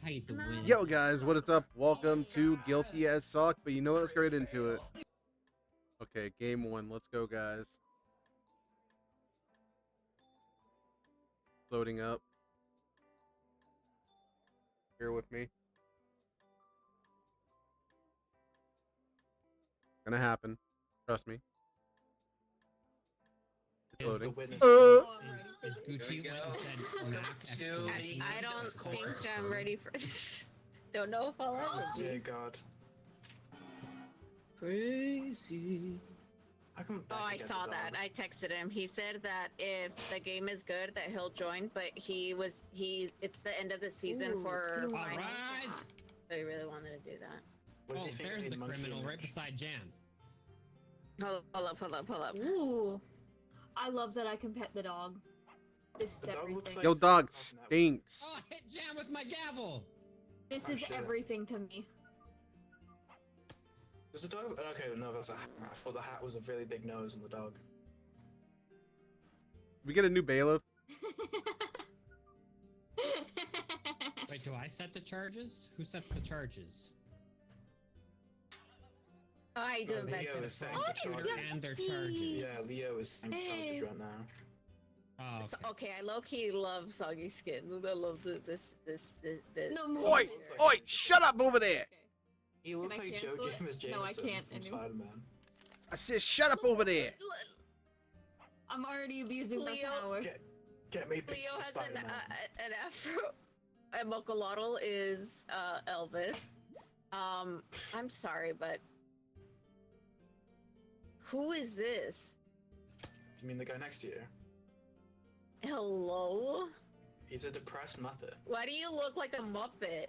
hate the wind. Yo guys, what is up? Welcome to Guilty as Suck, but you know what? Let's get right into it. Okay, game one. Let's go, guys. Loading up. Here with me. Gonna happen. Trust me. It's loading. Is Gucci went and said Mac exclamation mark? I don't think I'm ready for this. Don't know if I'll ever be. Dear God. Crazy. How come Oh, I saw that. I texted him. He said that if the game is good, that he'll join. But it's the end of the season for All finals. right. So he really wanted to do that. What do Oh, you think there's of the monkey criminal image? right beside Jan. Pull up. Ooh. I love that I can pet the dog. This is The dog looks everything. like- Yo, dog stinks. Oh, I hit Jan with my gavel. This Oh, is shit. everything to me. There's a dog? Okay, no, that's a hat. I thought the hat was a really big nose on the dog. We get a new bailiff. Wait, do I set the charges? Who sets the charges? I do No, invent Leo for the is saying phone. the Computer charges. and their charges. Yeah, Leo is in charges right now. Oh, So, okay. okay, I low-key love soggy skin. I love this. No more. Oi! Oi! Shut up over there! He looks Can I like Joe cancel it? James Jameson No, I can't from anymore. Spider-Man. I said shut up over there! I'm already abusing my Leo- power. Get me Leo pictures of has Spider-Man. an afro. And Mokolotl is Elvis. I'm sorry, but who is this? You mean the guy next to you? Hello? He's a depressed Muppet. Why do you look like a Muppet?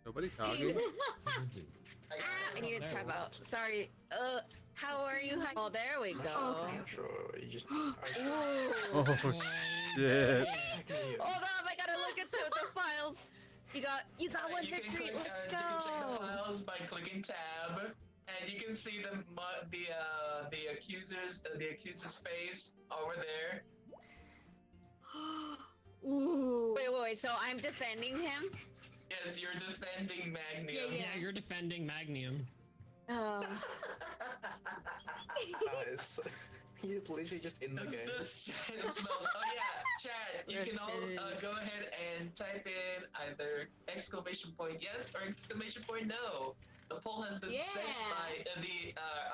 Nobody talking? I need a time out. Sorry. How are you? Oh, there we go. Okay. I'm sure you just. Ooh. Oh shit. Hold up, I gotta look at the files. You got one You can victory. click, Let's you can check the go. files by clicking tab, and you can see the accuser's face over there. Ooh. Wait. So I'm defending him. Yes, you're defending Magnium. Yeah. Yeah, you're defending Magnium. Oh. He's literally just in the game. It smells. Oh yeah, chat. You can all go ahead and type in either exclamation point yes or exclamation point no. The poll has been set by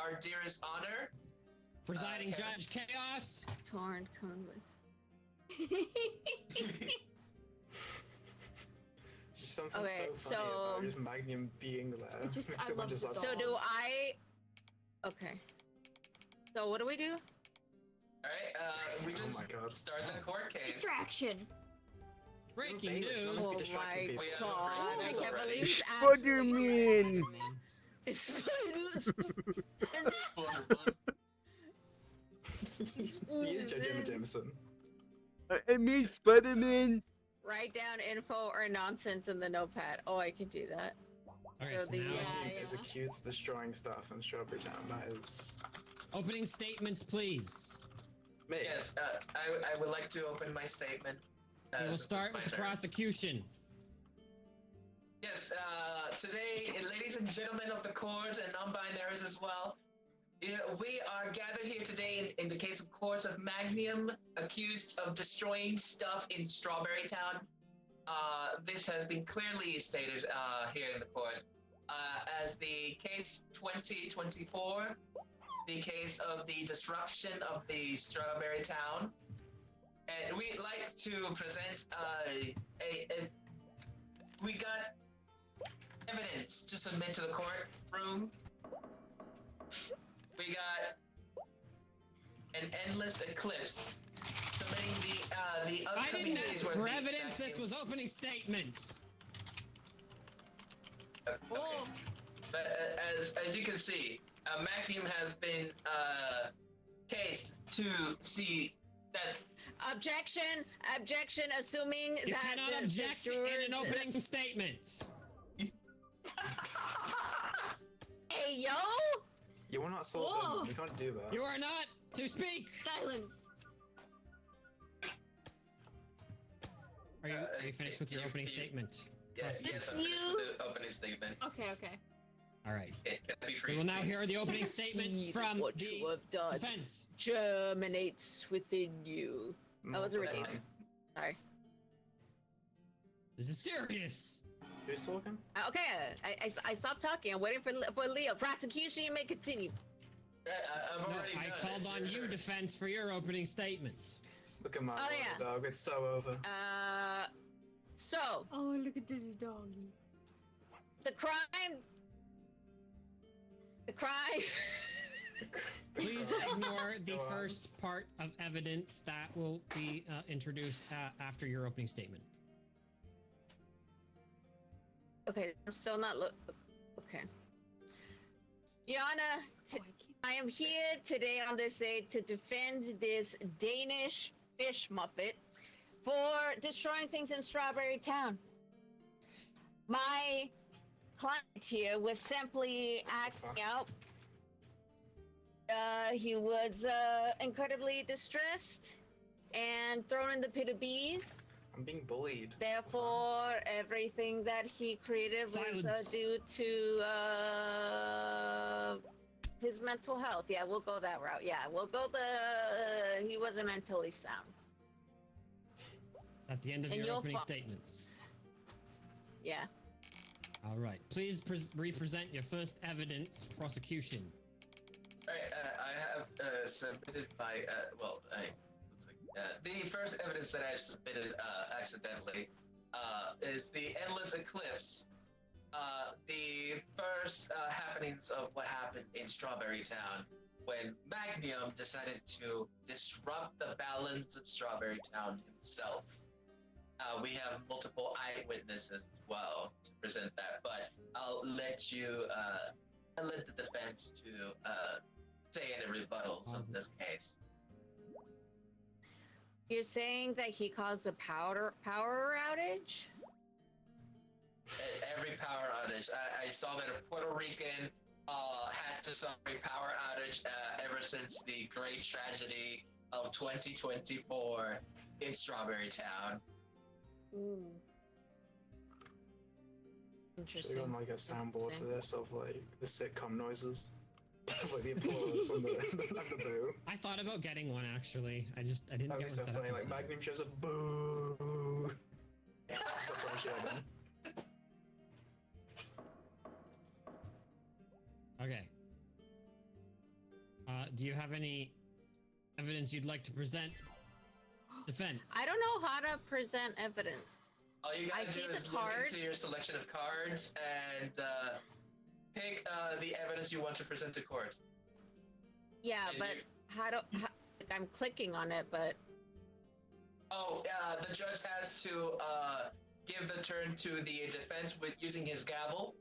our dearest honor. Presiding okay. Judge Chaos. Torn cone. Just something Okay, so funny so- about just Magnum being there. It just- Makes I it love just the like- So do I? Okay. So what do we do? All right. We Oh just my God. start the court case. Distraction. Breaking Bailiff, news. none of Oh you distracting my people. We have god! a I break can't already. believe Spider-Man! It's He is Joe James Jameson. I mean Spider-Man! Write down info or nonsense in the notepad. Oh, I can do that. Okay, So so the, now yeah. Is accused of destroying stuff in Strawberry Town. That is opening statements, please. me. Yes. I would like to open my statement. We will since it's start my with the turn. prosecution. Yes, today, ladies and gentlemen of the court and non-binaries as well, we are gathered here today in the case of course of Magnium, accused of destroying stuff in Strawberry Town. This has been clearly stated here in the court as the case 2024, the case of the disruption of the Strawberry Town. And we'd like to present we got evidence to submit to the courtroom. an endless eclipse, submitting the I upcoming didn't days ask where for the evidence. This vacuum- was opening statements. Okay. Oh, But as you can see, Magnum has been cased to see that. Objection! Objection! Assuming You that cannot the object in jurors- an opening statement. Hey, yo! You will not sort Whoa. them. You can't do that. You are not to speak. silence. Are you finished with your you- opening you- statement? Yes, It's I'm finished you. with the opening statement. Okay, okay. All right. Okay, can I be free? We will now please? hear the opening See statement from what you the have done defense. germinates within you. That was a Multiple ridiculous. times. Sorry. This is serious. Who's talking? Okay, I stopped talking. I'm waiting for Leo. Prosecution, you may continue. I've No, already I done called it, on sir. you, defense, for your opening statement. Look at my Oh, yeah. dog. It's so over. So Oh, look at this doggy. the crime. Please ignore the Go on. first part of evidence that will be introduced after your opening statement. Okay, I'm still not okay. Yana, Oh, I can't. I am here today on this day to defend this Danish fish muppet for destroying things in Strawberry Town. My client here was simply acting out. He was incredibly distressed and thrown in the pit of bees. I'm being bullied. Therefore, everything that he created was Silence. due to his mental health. Yeah, we'll go that route. Yeah, we'll go he wasn't mentally sound. At the end of And your you'll opening fo- statements. Yeah. All right. Please represent your first evidence, prosecution. Alright, I have submitted my looks like the first evidence that I've submitted accidentally is the endless eclipse. The first happenings of what happened in Strawberry Town when Magnum decided to disrupt the balance of Strawberry Town himself. We have multiple eyewitnesses as well to present that, but I'll let the defense to say any rebuttals of this case. You're saying that he caused a power outage? Every power outage. I saw that a Puerto Rican had to suffer a power outage ever since the great tragedy of 2024 in Strawberry Town. Ooh. Should Interesting. have like a soundboard for Interesting. this of like the sitcom noises. Like the applause and the boo. I thought about getting one actually. I didn't That'd get be one so set funny. up. Like in time. Magnum shows a boo. That's what I should have done. Okay. Do you have any evidence you'd like to present? Defense. I don't know how to present evidence. All you I gotta see do the is look into your cards. selection of cards and pick the evidence you want to present to court. Yeah, And but I'm clicking on it, but The judge has to give the turn to the defense with using his gavel.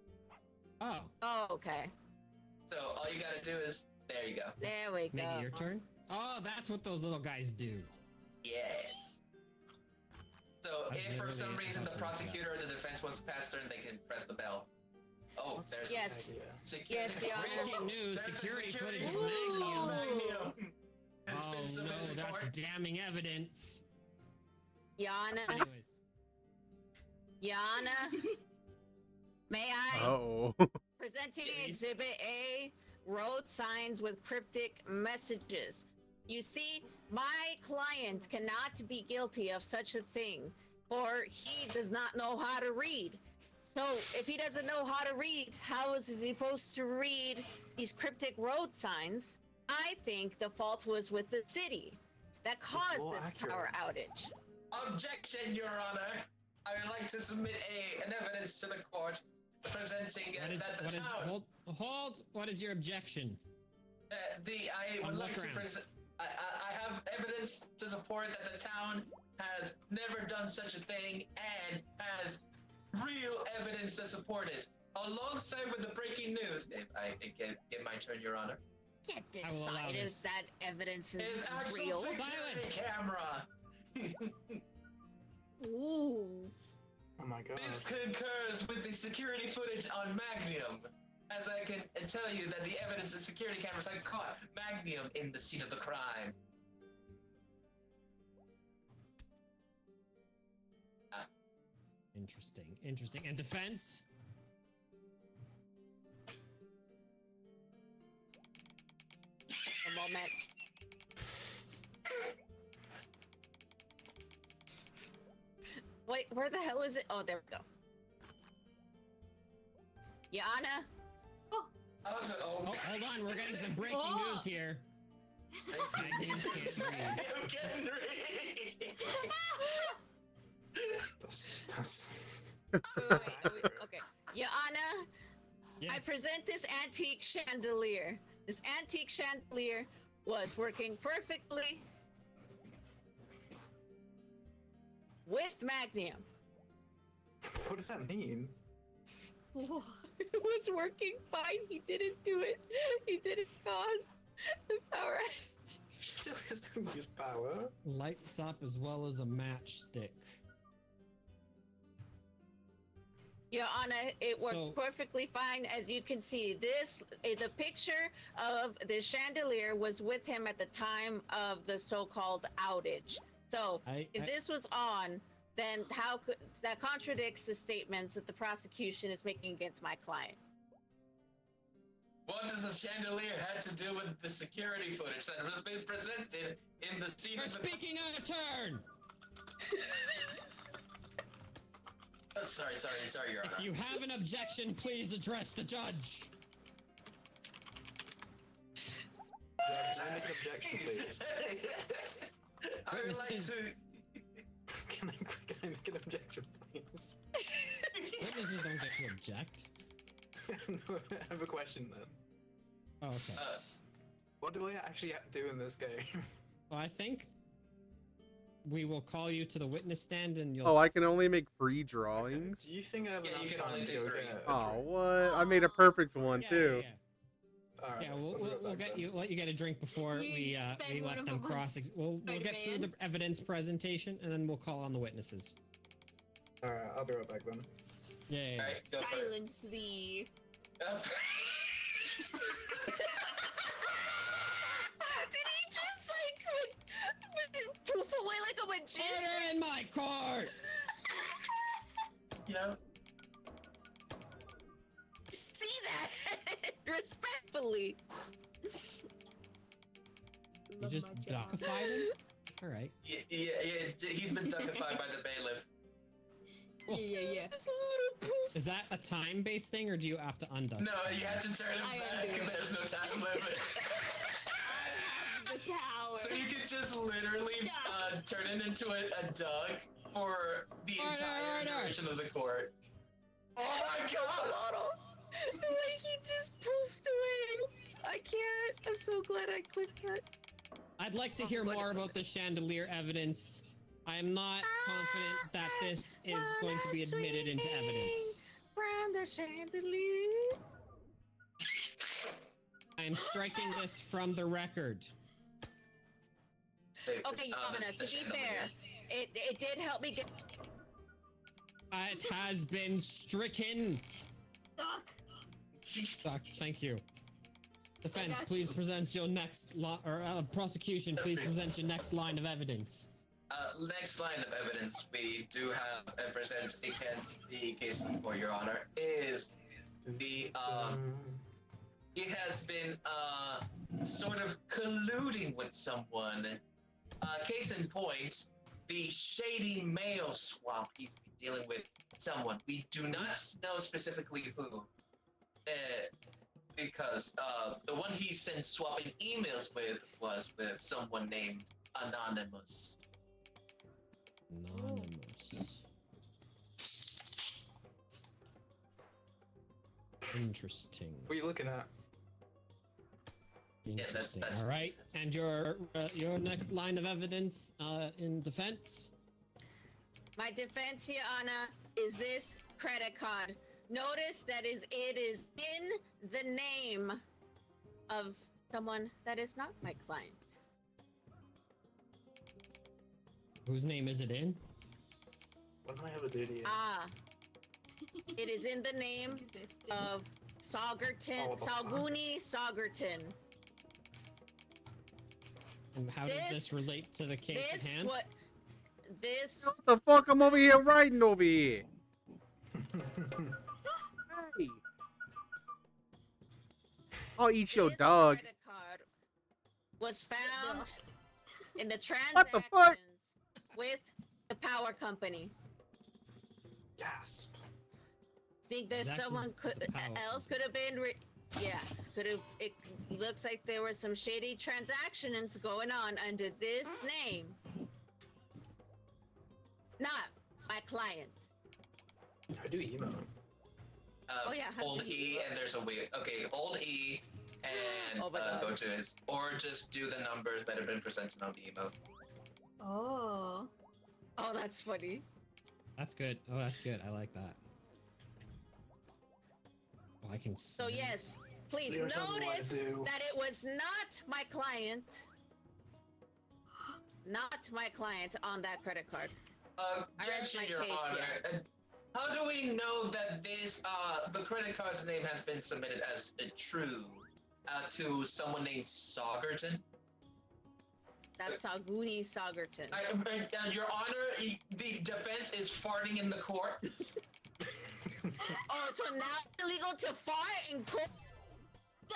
Oh, okay. So all you gotta do is there you go. There we make go. it your turn. Oh, that's what those little guys do. Yes. So I if for some literally reason the about to look prosecutor or the defense wants to pass turn, they can press the bell. Oh, there's Yes. Idea. security. Yes, Your Honor. Breaking news: There's a security footage of footage Magnum. Magnum has Oh been no, submitted to that's court. damning evidence. Yana, Anyways, Yana, may I? Oh. Presenting Please. Exhibit A, road signs with cryptic messages. You see, my client cannot be guilty of such a thing, for he does not know how to read. So, if he doesn't know how to read, how is he supposed to read these cryptic road signs? I think the fault was with the city that caused more this accurate. power outage. Objection, Your Honor. I would like to submit an evidence to the court presenting what is that the what is town. hold? What is your objection? I would On like what to grounds? I have evidence to support that the town has never done such a thing and has real evidence to support it. Alongside with the breaking news, if I get my turn, Your Honor, Can't I will allow decide if this. that evidence is is actual real. security Silence! camera. Ooh. Oh my god. This concurs with the security footage on Magnum, as I can tell you that the evidence in security cameras had caught Magnum in the scene of the crime. Interesting. Interesting. And defense? A moment. Wait, where the hell is it? Oh, there we go. Yana? Oh, Oh, hold on. We're getting some breaking Oh. news here. Magnum can't read. I'm getting ready. That's... Wait, okay. Yana, Yes. I present this antique chandelier. This antique chandelier was working perfectly with Magnum. What does that mean? It was working fine. He didn't do it. He didn't cause the power outage. Still doesn't use power. Lights up as well as a matchstick. Your Honor, it works So- perfectly fine. As you can see, the picture of the chandelier was with him at the time of the so-called outage. So if this was on, then how could that contradicts the statements that the prosecution is making against my client? What does the chandelier have to do with the security footage that has been presented in the scene We're of the... speaking out of turn! Sorry, Your Honor. If you have an objection, please address the judge. Judge, I make an objection, please. I would like Witnesses- to... Can I make an objection, please? Witnesses don't get to object. No, I have a question then. Oh, okay. What do I actually have to do in this game? Well, I think we will call you to the witness stand and you'll... Oh, I can only make free drawings. Do you think I have Yeah, you enough can time only to do go three. get a Oh, drink? what? I made a perfect one Yeah, too. Alright, Yeah, I'll be right we'll back get then. you let you get a drink before You we spend one let of them them on cross. We'll get through the Spider-Man. evidence presentation and then we'll call on the witnesses. Alright, I'll be right back then. Yeah. Alright, go for it. Silence the. Did he just like poof away like a magician? Order in my court. Yep. See that? Respectfully. You Love just my job. duckified him. All right. Yeah, he's been duckified by the bailiff. Yeah. Just a little poof. Is that a time-based thing, or do you have to unduck? No, you have to turn him I back undo and it. there's no time limit. I have the tower. So you could just literally turn it into a duck for the Order, entire order. duration of the court. Oh my A god! little. Like he just poofed away. I can't. I'm so glad I clicked that. I'd like to hear more about the chandelier evidence. I am not confident that this is going to be admitted into evidence. From the chandelier. I am striking this from the record. Okay, Yamana, to be fair, it did help me get. It has been stricken. Suck. Thank you. Defense, got please present your next prosecution, please present your next line of evidence. Next line of evidence we do have present against the case before Your Honor is the he has been sort of colluding with someone. Case in point, the shady mail swap he's been dealing with someone. We do not know specifically who. Because the one he's been swapping emails with was with someone named Anonymous. Anonymous. Interesting. What are you looking at? Interesting. that's- All right, and your next line of evidence in defense. My defense, Your Honor, is this credit card. Notice that it is in the name of someone that is not my client. Whose name is it in? When do I have a duty? Ah, it is in the name Existed. of Saugerton, Oh, what the fuck? Salguni Saugerton. And how does This- this relate to the case at hand? This What the fuck? I'm over here writing over here. Hey. I'll eat your this dog. credit card was found in the What the transactions fuck? with the power company. Gasp. Think that someone Transactions with the power else could have been. Yes, could have. It looks like there were some shady transactions going on under this name. Not my client. I do email. Oh, yeah, how Hold do you E do it? and there's a way. Okay, hold E and Oh my God. go to his, or just do the numbers that have been presented on the emote. Oh. Oh, that's funny. That's good. Oh, that's good. I like that. Oh, I can. So snap. yes, please Leo, tell me what to notice do. that it was not my client. Not my client on that credit card. rest Objection, my Your case, Honor. How do we know that this, the credit card's name has been submitted as true to someone named Saugerton? That's Salguni Saugerton. Your Honor, the defense is farting in the court. Oh, so now it's illegal to fart in court?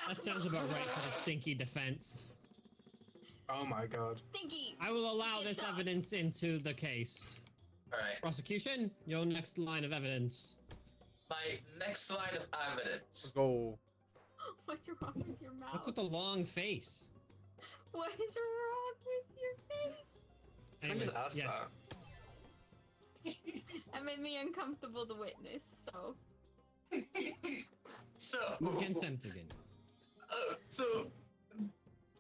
That sounds about right for the stinky defense. Oh my god. Stinky. I will allow Get this done. evidence into the case. Alright, Prosecution, your next line of evidence. my next line of evidence. Let's go. What's wrong with your mouth? What's with the long face? What is wrong with your face? I just Anyways, asked yes. That made me uncomfortable to witness, so. So, Contempt again. so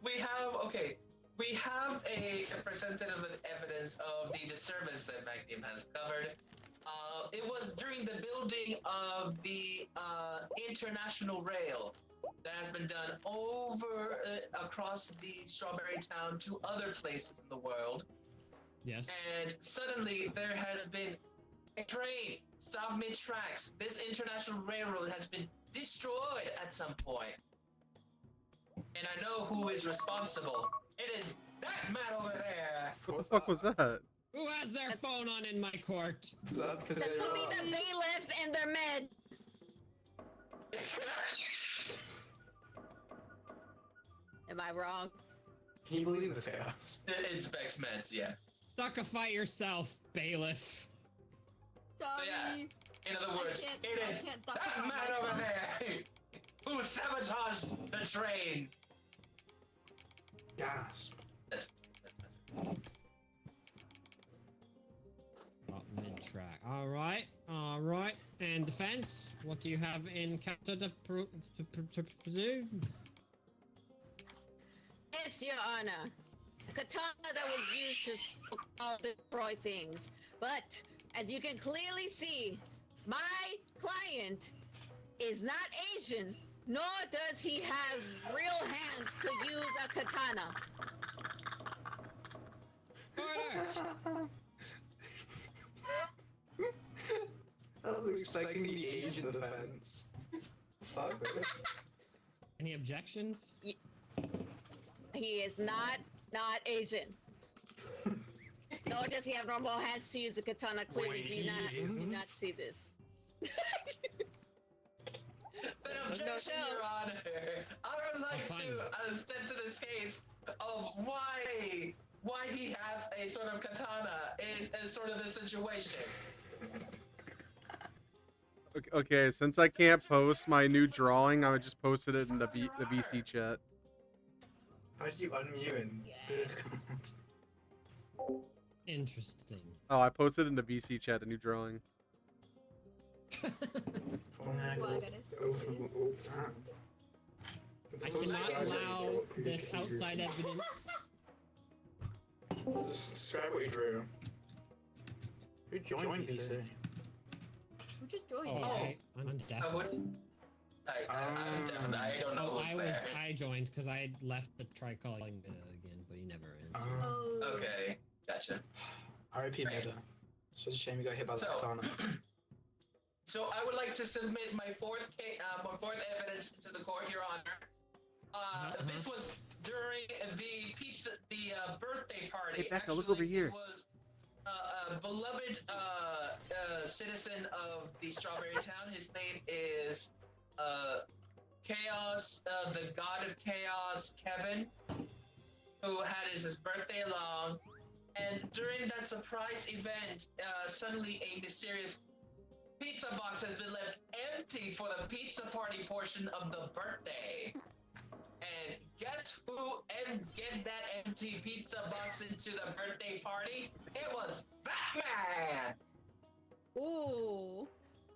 we have a representative of evidence of the disturbance that Magnum has covered. It was during the building of the international rail that has been done over across the Strawberry Town to other places in the world. Yes. And suddenly there has been a train stopped mid-tracks. This international railroad has been destroyed at some point. And I know who is responsible. It is that man over there. What the fuck was that? Who has their phone on in my court? Is that for That could be the bailiff and their med. Am I wrong? Can you believe this chaos? It's Vex Meds, yeah. Suckify yourself, bailiff. Sorry. yeah. In other words, it I is can't duck that out man myself. over there who sabotaged the train. Gasp. That's Oh, mid-track. All right. All right. And defense, what do you have in counter to presume? Yes, Your Honor. A katana that was used to destroy things. But, as you can clearly see, my client is not Asian, nor does he have real hands to use a katana. Order. I was expecting the Asian defense. Fuck it. Any objections? He is not Asian. Nor does he have normal hands to use a katana. Clearly, do you not see this? But objection, no. Your Honor. I would like fine. to step to this case of why he has a sort of katana in sort of this situation. Okay, since I can't post my new drawing, I just posted it in the BC chat. How did you unmute and Yes. Interesting. Oh, I posted in the BC chat a new drawing. Well, I gotta see this. I cannot allow this outside evidence. Just describe what you drew. Who joined PC? Who just joined? I'm deaf. What? I'm definitely. I don't know who's there. I joined because I had left to try calling Mida again, but he never answered. Oh. Okay, gotcha. R.I.P. Right. Mida. It's just a shame you got hit by the So- katana. So I would like to submit my fourth evidence to the court, Your Honor. This was during the birthday party. Hey, Becca, look over here. It was a beloved citizen of the Strawberry Town. His name is Chaos, the God of Chaos, Kevin, who had his birthday along. And during that surprise event, suddenly a mysterious pizza box has been left empty for the pizza party portion of the birthday. And guess who get that empty pizza box into the birthday party? It was Batman! Ooh,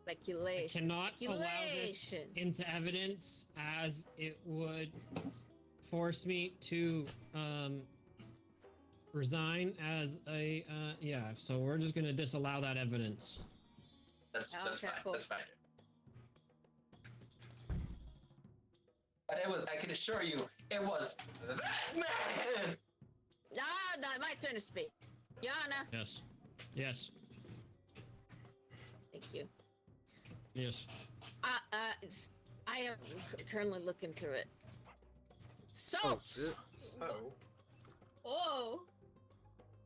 I speculation. cannot allow this Speculation. into evidence as it would force me to resign as a so we're just gonna disallow that evidence. That's Okay, fine. cool. That's fine. But it was, I can assure you, it was Batman! Ah, no, my turn to speak. Yana, Yes. Yes. thank you. Yes. I am currently looking through it. Soaps! Oh. Oh.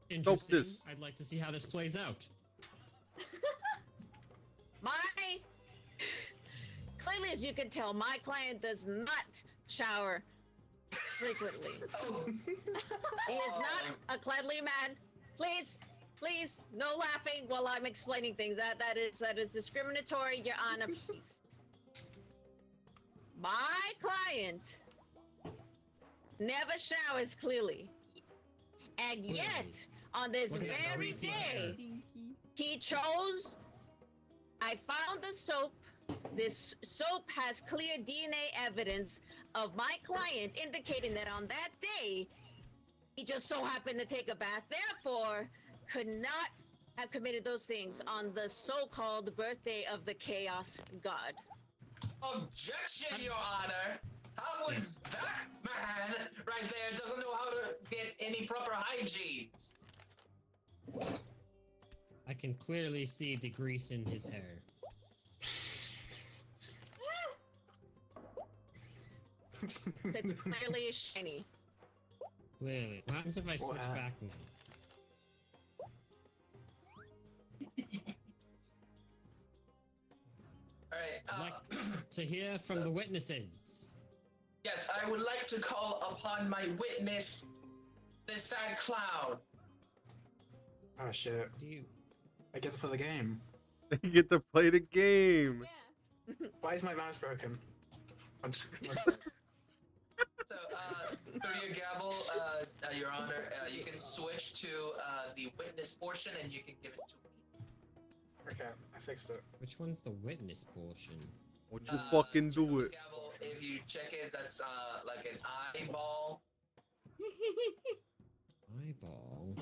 Interesting. this. I'd like to see how this plays out. Clearly, as you can tell, my client does not shower frequently. Oh, He is not a cleanly man. Please, no laughing while I'm explaining things. That is discriminatory, Your Honor. Please. My client never showers clearly, and yet on this Look at that very greasy hair. day, Stinky. he chose. I found the soap. This soap has clear DNA evidence of my client, indicating that on that day, he just so happened to take a bath. Therefore, could not have committed those things on the so-called birthday of the Chaos God. objection, Your Honor! How would Yes. that man right there doesn't know how to get any proper hygienes? I can clearly see the grease in his hair. That's clearly shiny. Clearly. What happens if I switch Wow. back now? Alright, I'd like to hear from the witnesses. yes, I would like to call upon my witness, the sad clown. Oh shit. Do you? I get to play the game. You get to play the game. Yeah. Why is my mouse broken? I'm just... So, through your gavel, Your Honor, you can switch to the witness portion and you can give it to me. Okay, I fixed it. Which one's the witness portion? Would you fucking through do the it? Gavel, if you check it, that's like an eyeball. Eyeball.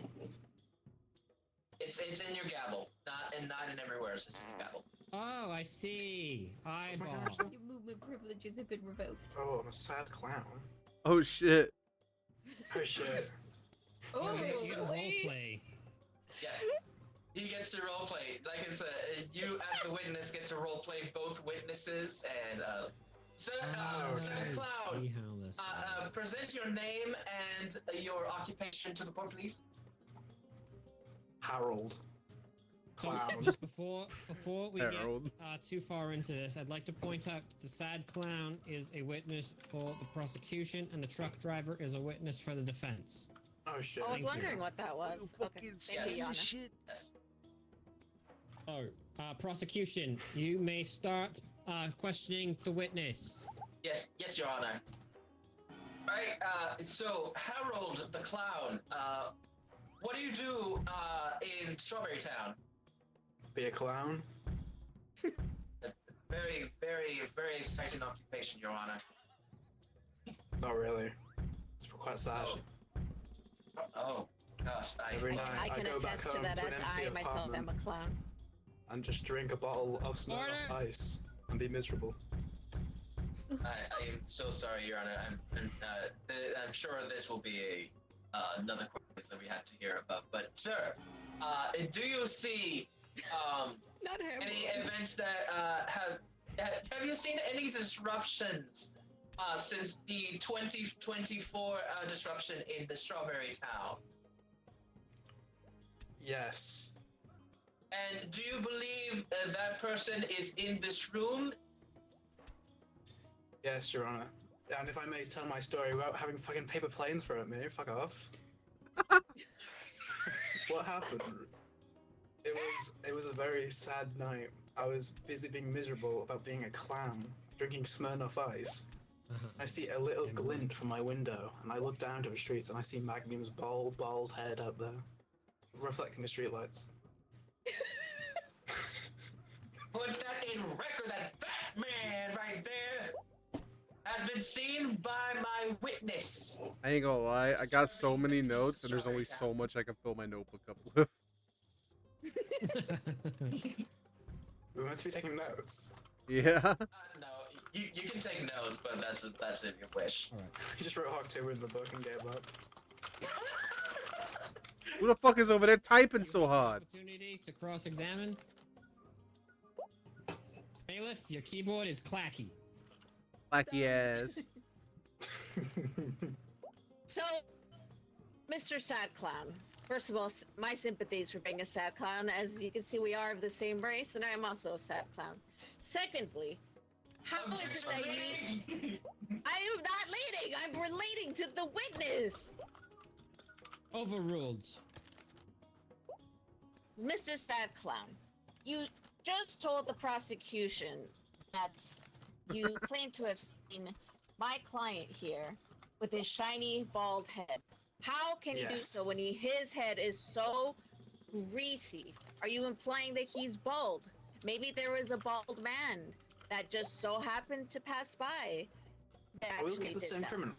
It's in your gavel, not in everywhere. It's in your gavel. Oh, I see. Eyeball. Your movement privileges have been revoked. Oh, I'm a sad clown. Oh shit. Oh shit. Oh, You get really? roleplay. Yeah. He gets to roleplay. Like I said, you as the witness get to roleplay both witnesses and Santa Oh, Clown. see how this works. Present your name and your occupation to the court, please. Harold. So, Clown. just before we Harold. get too far into this, I'd like to point out that the sad clown is a witness for the prosecution, and the truck driver is a witness for the defense. Oh shit. I was Thank you. wondering what that was. You Okay, fucking thank you, yes. Yana. shit. Yes. Oh, prosecution, you may start questioning the witness. Yes, Your Honor. Alright, so Harold the Clown, what do you do in Strawberry Town? Be a clown? Very, very, very exciting occupation, Your Honor. Not really. It's quite sad. Oh, gosh. Every night I can go back attest to home that to as an empty I myself am apartment a clown. and just drink a bottle of Smirnoff Order! Ice and be miserable. I am so sorry, Your Honor. I'm sure this will be another question that we have to hear about. But, sir, do you see Not him. any events that have you seen any disruptions since the 2024 disruption in the Strawberry Town? Yes. And do you believe that person is in this room? Yes, Your Honor. And if I may tell my story without having fucking paper planes thrown at me, fuck off. What happened? It was a very sad night. I was busy being miserable about being a clown, drinking Smirnoff Ice. I see a little glint from my window, and I look down to the streets, and I see Magnum's bald head up there, reflecting the streetlights. Put that in record. That fat man right there has been seen by my witness. I ain't gonna lie, I got so many notes, and there's only so much I can fill my notebook up with. We meant to be taking notes. Yeah. No, you can take notes, but that's if you wish. All right. He just wrote October in the book and gave up. Who the fuck is over there typing so hard? Opportunity to cross-examine. Bailiff, your keyboard is clacky. Blacky ass. So, Mr. Sad Clown, first of all, my sympathies for being a sad clown. As you can see, we are of the same race, and I am also a sad clown. Secondly, how is it that you... I am not leading! I'm relating to the witness! Overruled. Mr. Sad Clown, you just told the prosecution that you claim to have seen my client here with his shiny bald head. How can you do Yes. so when his head is so greasy? Are you implying that he's bald? Maybe there was a bald man that just so happened to pass by. That We look actually at the did same that. criminal.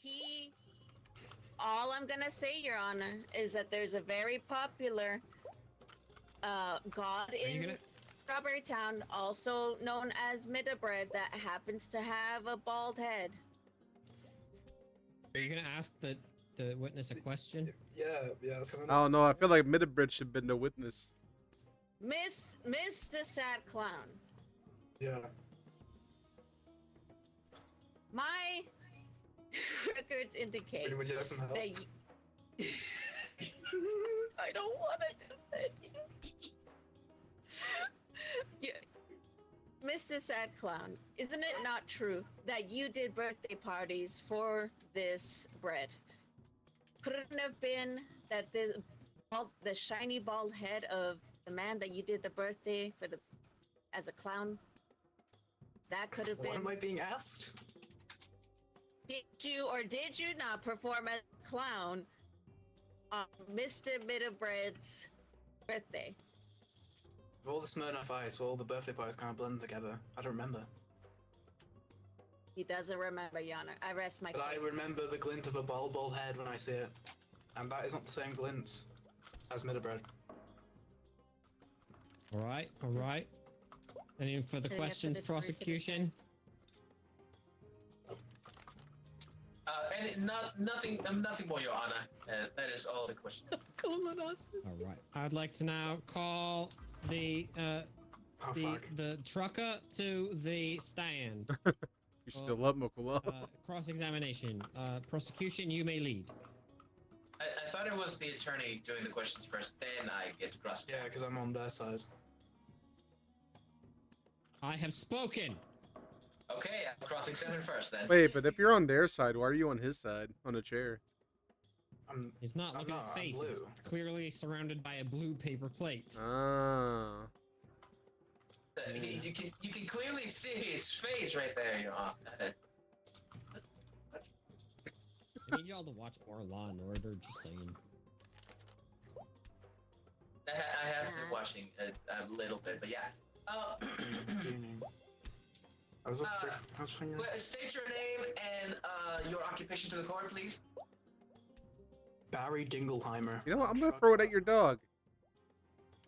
He. All I'm gonna say, Your Honor, is that there's a very popular god you in gonna- Strawberry Town, also known as Midabred, that happens to have a bald head. Are you gonna ask the witness a question? Yeah, that's kind I don't know, I feel like Midabridge should have been the witness. Mr. Sad Clown, Yeah. my records indicate Would you like some help? that I don't want to defend you. Mr. Sad Clown, isn't it not true that you did birthday parties for this bread? Couldn't it have been that the shiny bald head of the man that you did the birthday for as a clown? That could have What been. am I being asked? Did you or did you not perform as a clown on Mr. Midabred's birthday? With all the Smirnoff Ice, all the birthday parties kind of blend together. I don't remember. He doesn't remember, Yana. I rest my But I case. remember the glint of a bald head when I see it. And that is not the same glint as Midabred. All right, all right. Any further Any questions, further jury to prosecution? And nothing more, Your Honor. That is all the question. Colonoscopy. All right. I'd like to now call the Oh fuck. the trucker to the stand. You still up, Mokula? Cross-examination. Prosecution, you may lead. I thought it was the attorney doing the questions first, then I get to cross. Yeah, because I'm on their side. I have spoken. Okay, I'll cross-examine first then. Wait, but if you're on their side, why are you on his side? On a chair? I'm He's not. I'm Look at his not, I'm face. It's blue. clearly surrounded by a blue paper plate. Ah. You can clearly see his face right there, Your Honor. I need y'all to watch more Law and Order. Just saying. I have been watching a little bit, but yeah. I was thinking. State your name and your occupation to the court, please. Barry Dingleheimer. You know what? I'm gonna throw it at your dog.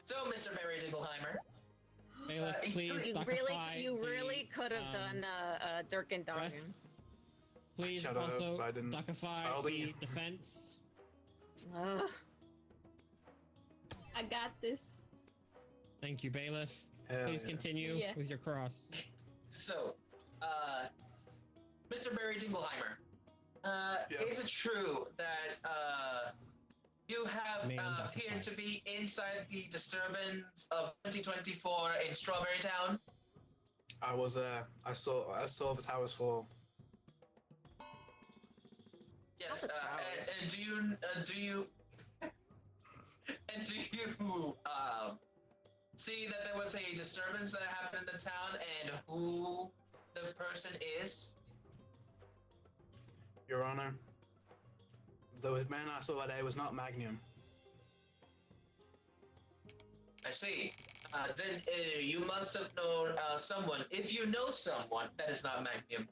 So, Mr. Barry Dingleheimer, Bailiff, please You really could have done Dirk and Dargan. Russ, please Shut up, also I didn't- duckify I'll the leave. defense. Ugh. I got this. Thank you, Bailiff. Hell Please yeah. continue Yeah. with your cross. so, Mr. Barry Dingleheimer, Yeah. is it true that you have Man, Dr. appeared Five. to be inside the disturbance of 2024 in Strawberry Town? I was there. I saw the towers fall. Yes. Not the towers. And do you see that there was a disturbance that happened in the town and who the person is? Your Honor, the man I saw that day was not Magnum. I see. Then you must have known someone. If you know someone that is not Magnum,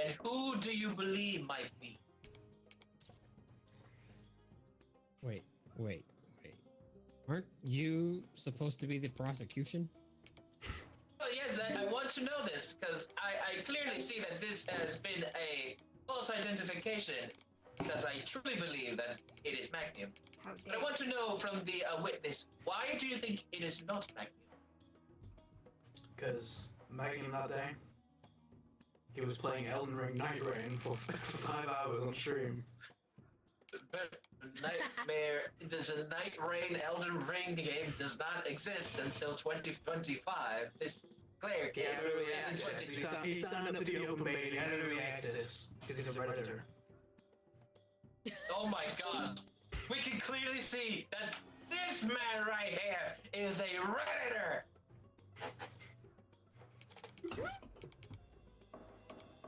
and who do you believe might be? Wait. Aren't you supposed to be the prosecution? Oh yes, I want to know this because I clearly see that this has been a false identification because I truly believe that it is Magnum. How But I dare want to know from the witness, why do you think it is not Magnum? Because Magnum that day, he was playing Elden Ring Night Rain for 5 hours on stream. Nightmare. There's a Night Rain Elden Ring game does not exist until 2025. This Claire game Yeah, early is in access. 2025. He signed up to the open beta. He had early access because he's a redditor. Oh my gosh. We can clearly see that this man right here is a Redditor!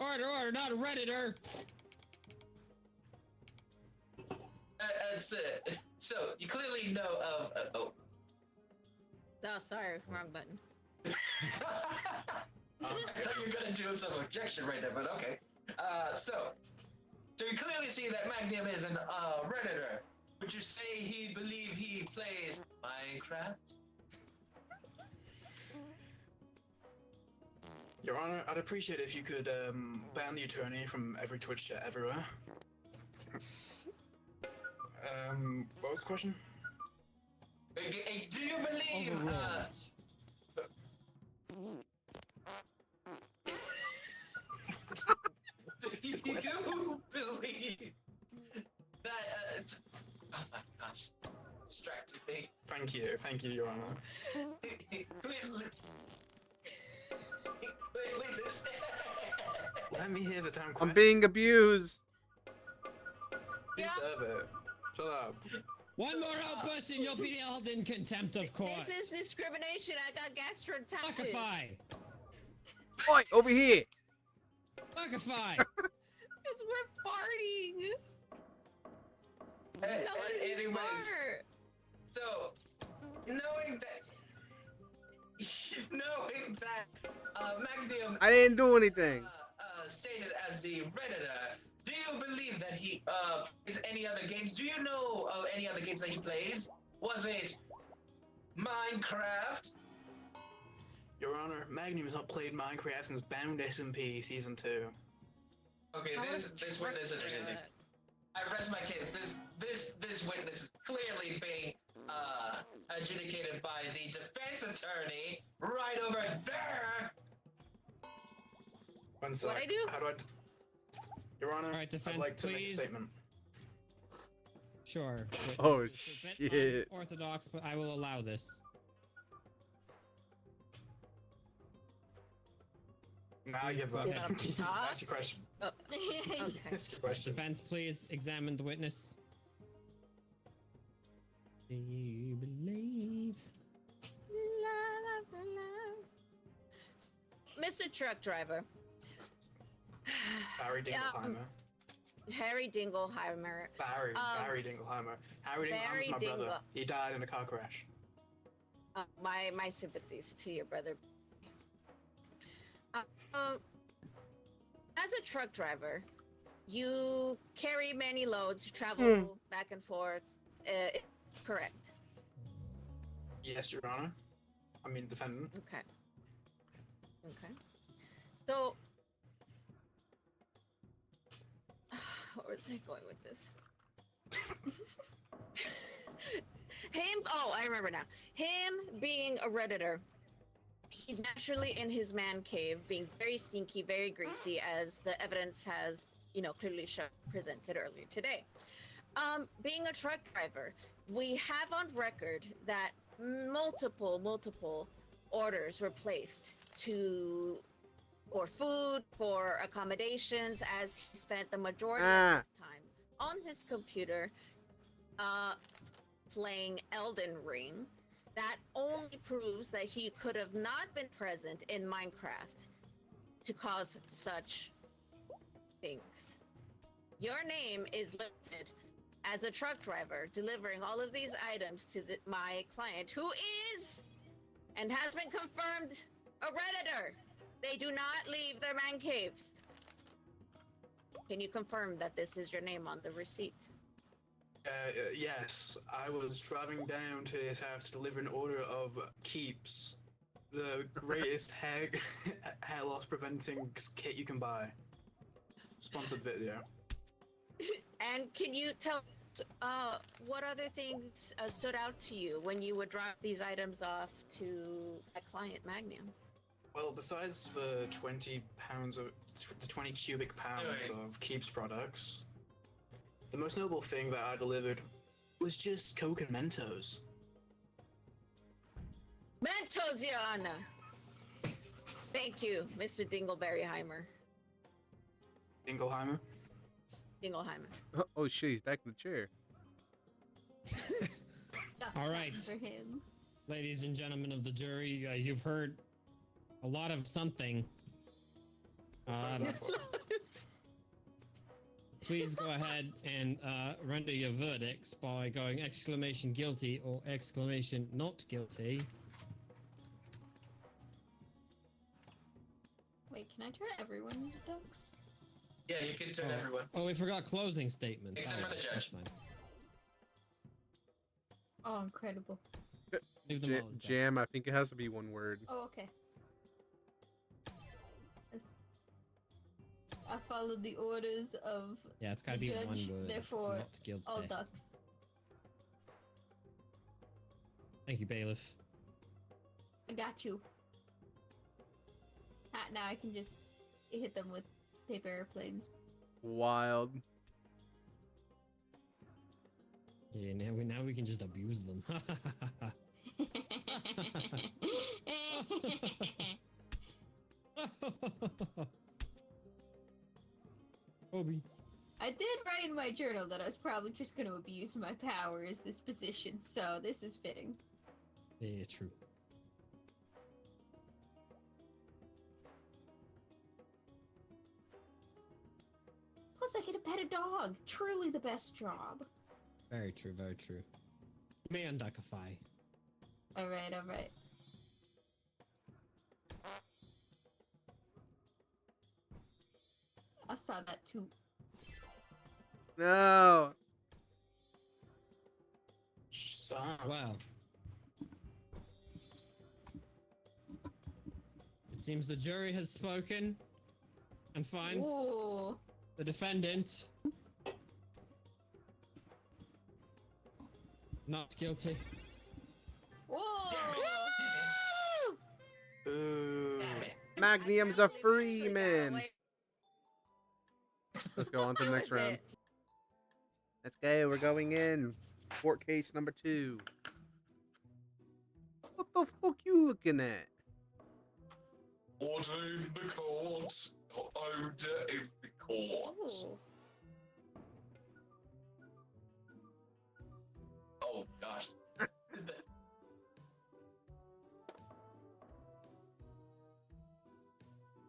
Order, not a Redditor! That's it. So, you clearly know of. Oh. Oh, sorry, wrong button. I thought you were gonna do some objection right there, but okay. So you clearly see that Magnum is an Redditor. Would you say he believe he plays Minecraft? Your Honor, I'd appreciate it if you could ban the attorney from every Twitch chat everywhere. What was the question? Do you believe? Overruled. Do you believe that? Oh my gosh, distracted me. Thank you, Your Honor. Clearly this. Let me hear the damn I'm question. being abused. You deserve it. Shut up. One more outburst and you'll be held in contempt of court. This is discrimination. I got gastroenteritis. Duckify! Oi, over here. Duckify! Because we're farting. Anyways, Fart. so knowing that Magnum I didn't do anything. stated as the Redditor, do you believe that he is any other games? Do you know of any other games that he plays? Was it Minecraft? Your Honor, Magnum has not played Minecraft since Bound SMP Season 2. Okay, How this much witness work is do you a have? I rest my case. This witness is clearly being adjudicated by the defense attorney right over there. One sec. What'd I do? How do I... Your Honor, All right, defense, I'd like to make a please. statement. Sure. Oh, This is a bit shit. unorthodox, but I will allow this. Nah, I Please give go up. ahead. Ask your question. Oh, okay. Ask your question. Defense, please examine the witness. Do you believe? Mr. Truck Driver. Barry Yeah, Dingleheimer. Harry Dingleheimer. Barry Dingleheimer. Harry Dingleheimer's Barry my brother. Dingle- He died in a car crash. My sympathies to your brother. as a truck driver, you carry many loads, travel back and forth. Correct. Yes, Your Honor. I mean, defendant. Okay. Okay. So, where was I going with this? I remember now. Him being a Redditor, he's naturally in his man cave, being very stinky, very greasy, as the evidence has, clearly presented earlier today. Being a truck driver, we have on record that multiple orders were placed for food, for accommodations, as he spent the majority of his time on his computer playing Elden Ring. That only proves that he could have not been present in Minecraft to cause such things. Your name is listed as a truck driver delivering all of these items to my client, who is and has been confirmed a Redditor. They do not leave their man caves. Can you confirm that this is your name on the receipt? Yes, I was driving down to his house to deliver an order of Keeps, the greatest hair loss preventing kit you can buy. Sponsored video. And can you tell us what other things stood out to you when you would drop these items off to a client, Magnium? Well, besides the 20 cubic pounds of Keeps products, the most notable thing that I delivered was just Coke and Mentos. Mentos, Your Honor! Thank you, Mr. Dingleberryheimer. Dingleheimer? Dingleheimer. Oh shit, he's back in the chair. All right. For him. Ladies and gentlemen of the jury, you've heard a lot of something. Please go ahead and render your verdicts by going exclamation guilty or exclamation not guilty. Wait, can I turn everyone into ducks? Yeah, you can turn everyone. Oh, we forgot closing statements. Except for the that's judge. fine. Oh, incredible. Leave them all as ducks. Jam, I think it has to be one word. Oh, okay. I followed the orders of Yeah, it's gotta the be judge, one word. therefore, not guilty. all ducks. Thank you, bailiff. I got you. Now I can just hit them with paper airplanes. Wild. Yeah, now we can just abuse them. Obi. I did write in my journal that I was probably just going to abuse my powers this position, so this is fitting. Yeah, true. Plus, I get to pet a dog. Truly the best job. Very true, very true. You may unduckify. Alright, alright. I saw that too. No. Son. Wow. It seems the jury has spoken and finds Ooh. the defendant not guilty. Whoa! Ooh. Damn it. Magnium's a free man. Wait, Let's go on to the next with round. it. Let's go. We're going in. Court case number 2. What the fuck you looking at? Order in the court. Order in the court. Ooh. Oh gosh.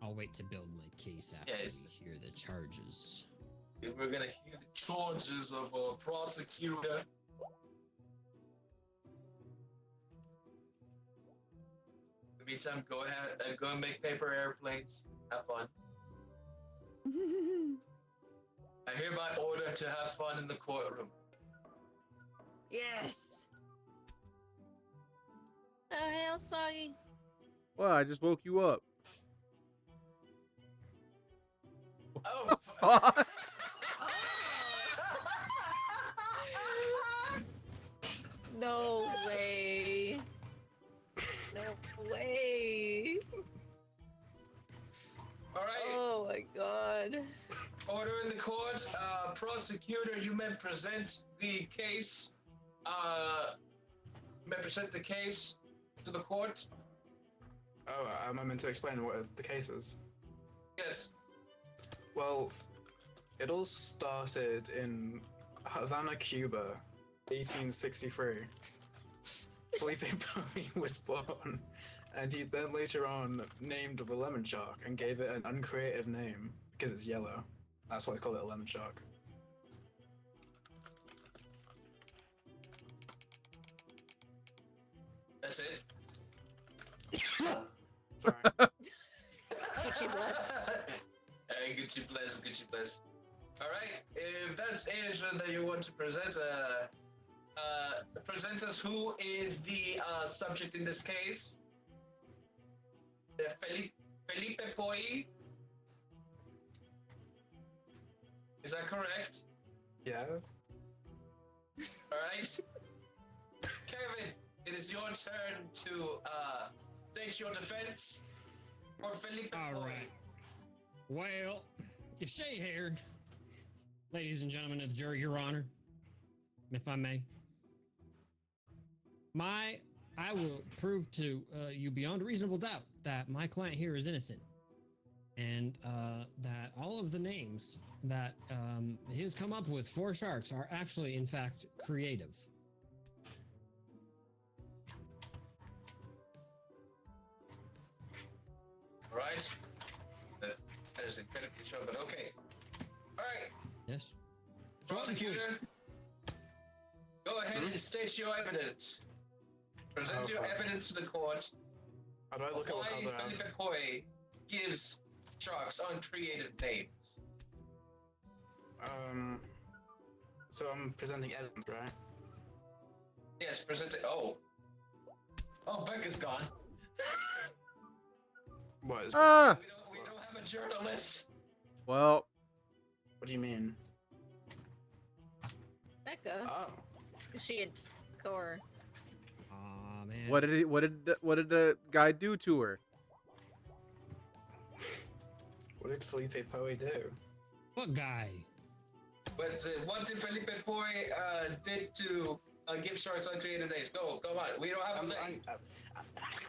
I'll wait to build my case after Yeah, we hear the charges. We're gonna hear the charges of a prosecutor. In the meantime, go ahead and go and make paper airplanes. Have fun. I hereby order to have fun in the courtroom. Yes. The hell, Soggy? Well, I just woke you up. Oh, No way. No way. all right. Oh my god. Order in the court. Prosecutor, you may present the case. You may present the case to the court. Oh, am I meant to explain what the case is? Yes. Well, it all started in Havana, Cuba, 1863. Felipe Bowie was born, and he then later on named the lemon shark and gave it an uncreative name because it's yellow. That's why they call it a lemon shark. That's it. Sorry. Gucci bless. Hey, Gucci bless, Gucci bless. All right, if that's it, then you want to present present us who is the subject in this case. Felipe Poi. Is that correct? Yeah. All right. Kevin, it is your turn to state your defense for Felipe All Poi. right. Well, you stay here, ladies and gentlemen of the jury, Your Honor, if I may. I will prove to you beyond reasonable doubt that my client here is innocent, and that all of the names that he has come up with for sharks are actually, in fact, creative. All right. That is incredibly short, but okay. All right. Yes. Prosecutor, go ahead and state your evidence. Present Oh, your fuck. evidence to the court. How do I look at what Why color I have? Felipe Poi gives sharks uncreative names. So I'm presenting evidence, right? Yes, present it. Oh, Becca's gone. What is? Ah! We don't have a journalist. Well, What do you mean? Becca, Oh. is she a core? Aw, man. what did the guy do to her? What did Felipe Poi do? What guy? But what did Felipe Poi did to give sharks uncreative names? Go on. We don't have a name.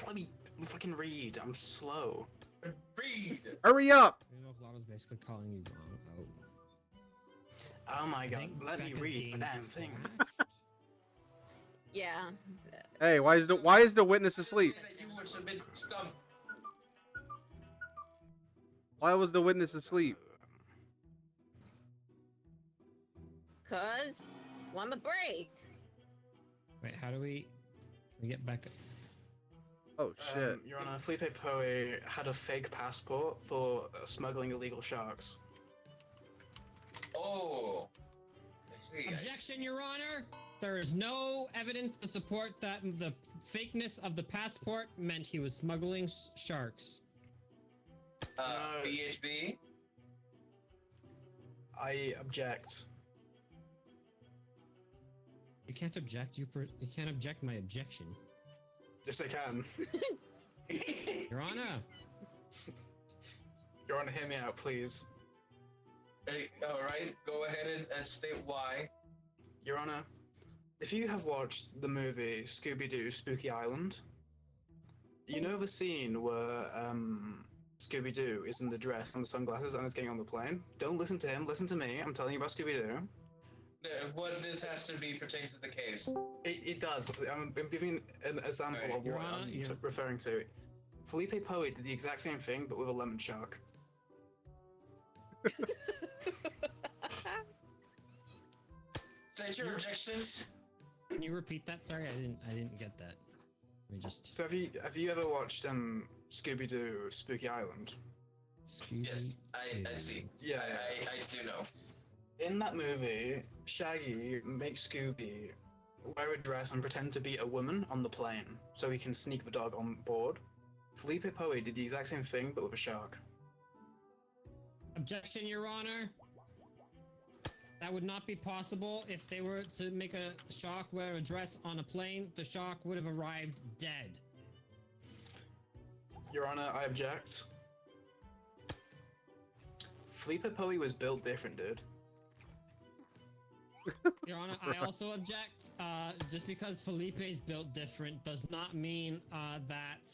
Let me fucking read. I'm slow. Read. Hurry up! You know, Lotto's basically calling you wrong. Oh. Oh my I god. think Let me Becca's read the game damn thing. crashed. Yeah. Hey, why is the witness asleep? You were submit stuff. Why was the witness asleep? Cause on the break. Wait, how do we get Becca? Oh shit! Your Honor, Felipe Poi had a fake passport for smuggling illegal sharks. Oh. I see. Objection, Your Honor. There is no evidence to support that the fakeness of the passport meant he was smuggling sharks. PHB. I object. You can't object. You can't object my objection, Yes, I can. Your Honor. Your Honor, hear me out, please. Hey, all right. Go ahead and state why. Your Honor, if you have watched the movie Scooby-Doo Spooky Island, you know the scene where Scooby-Doo is in the dress and the sunglasses and is getting on the plane? Don't listen to him, listen to me. I'm telling you about Scooby-Doo. What this has to be pertains to the case. It does. I'm giving an example Alright, of Your what Honor, I'm you- referring to. Felipe Poi did the exact same thing, but with a lemon shark. State your objections. Can you repeat that? Sorry, I didn't get that. Let me just. So have you ever watched Scooby-Doo Spooky Island? Yes, I see. Yeah. I do know. In that movie, Shaggy makes Scooby wear a dress and pretend to be a woman on the plane so he can sneak the dog on board. Felipe Poe did the exact same thing but with a shark. Objection, Your Honor. That would not be possible. If they were to make a shark wear a dress on a plane, the shark would have arrived dead. Your Honor, I object. Felipe Poe was built different, dude. Your Honor, I also object. Just because Felipe is built different does not mean that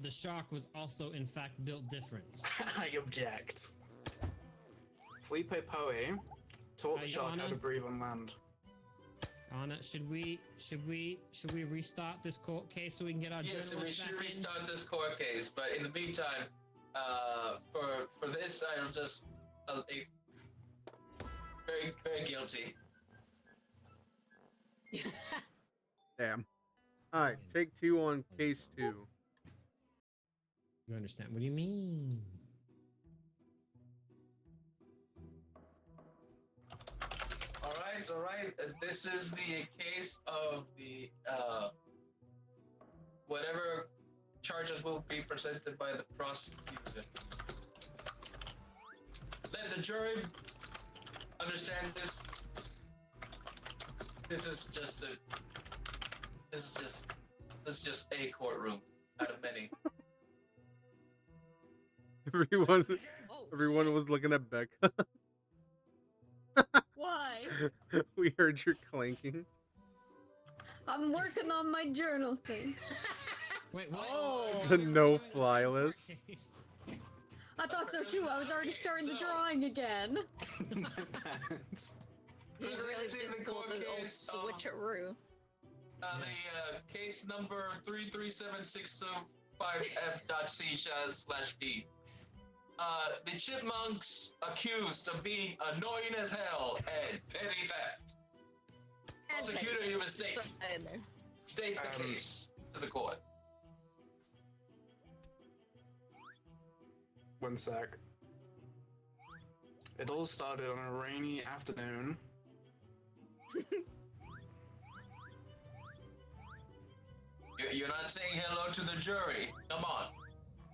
the shark was also in fact built different. I object. Felipe Poe taught the Your shark how Honor? to breathe on land. Your Honor, should we restart this court case so we can get our Yes, we journalists should back in? restart this court case, but in the meantime, for this, I'm just very, very guilty. Damn. All right, take 2 on case 2. You understand? What do you mean? All right. This is the case of the whatever charges will be presented by the prosecution. Let the jury understand this. This is just a courtroom out of many. Everyone was looking at Becca. Why? We heard your clanking. I'm working on my journal thing. Wait, what? Oh. The no-fly list. I thought so too. I was already starting the drawing again. My pants. He's really Presenting just the pulled court the old case, switcheroo. The case number 3376055F.C/P. The chipmunks accused of being annoying as hell and petty theft. Prosecutor, you mistake. State the case to the court. One sec. It all started on a rainy afternoon. You're not saying hello to the jury. Come on.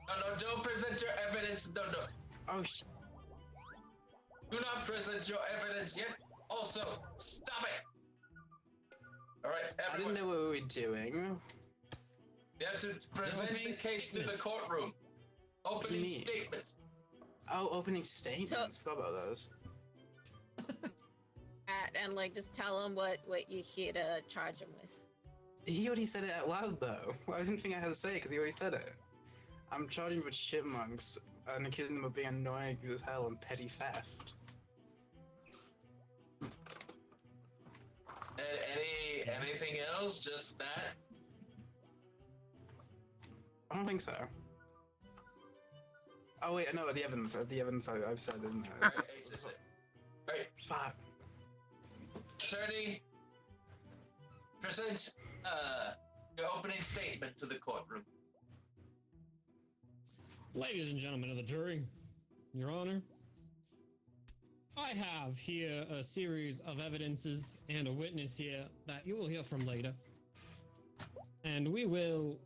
No, don't present your evidence. No. Oh, Do not present your evidence yet. Also, stop it. All right, I everyone. didn't know what we were doing. You have to present the case to the courtroom. do you Opening mean? statements. Oh, opening statements. Forgot about those. And like, just tell him what you're here to charge him with. He already said it out loud, though. I didn't think I had to say it because he already said it. I'm charging with chipmunks and accusing them of being annoying as hell and petty theft. Anything else? Just that? I don't think so. Oh wait, no, the evidence. The evidence I've said in there. Alright, Alright, Fuck. attorney, present your opening statement to the courtroom. Ladies and gentlemen of the jury, Your Honor, I have here a series of evidences and a witness here that you will hear from later. And we will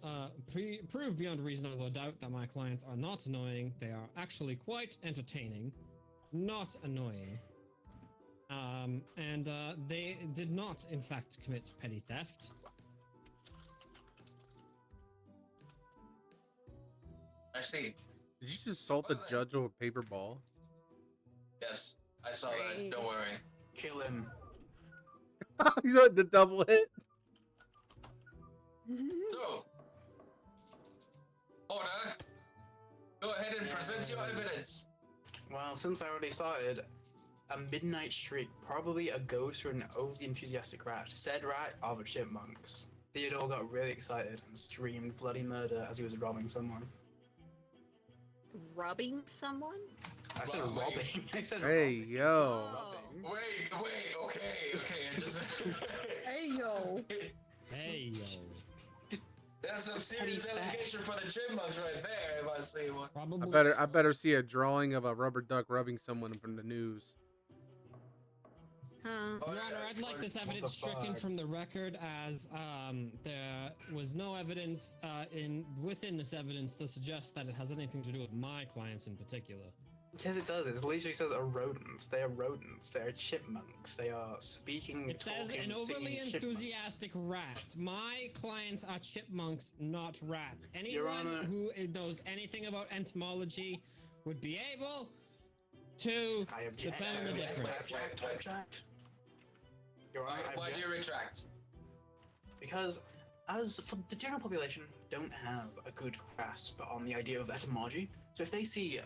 prove beyond reasonable doubt that my clients are not annoying. They are actually quite entertaining, not annoying. And they did not, in fact, commit petty theft. I see. Did you just assault the judge with a paper ball? Yes, I saw that. Don't worry. Kill him. You got the double hit. So, order. Go ahead and present your evidence. Well, since I already started, a midnight shriek, probably a ghost or an overly enthusiastic rat, said rat are the chipmunks. Theodore got really excited and screamed bloody murder as he was robbing someone. Rubbing someone? I said Well, robbing. wait. I said Hey, robbing. yo. Oh. Wait, okay, I just... Hey yo. Hey, yo. That's some serious Petty theft. allegation for the chipmunks right there, if I see one. Probably. I better see a drawing of a rubber duck rubbing someone from the news. Huh. Oh, Your Honor, I'd like this What the evidence stricken fuck? from the record, as there was no evidence within this evidence to suggest that it has anything to do with my clients in particular. Yes, it does. It literally says are rodents. They are rodents. They are chipmunks. They are speaking. It says talking, an overly singing chipmunks. enthusiastic rat. My clients are chipmunks, not rats. Your Anyone Honor- who knows anything about entomology would be able to I object. determine the I difference. object. I object. Your Honor, I Why do you object. retract? Because as for the general population don't have a good grasp on the idea of etymology, so if they see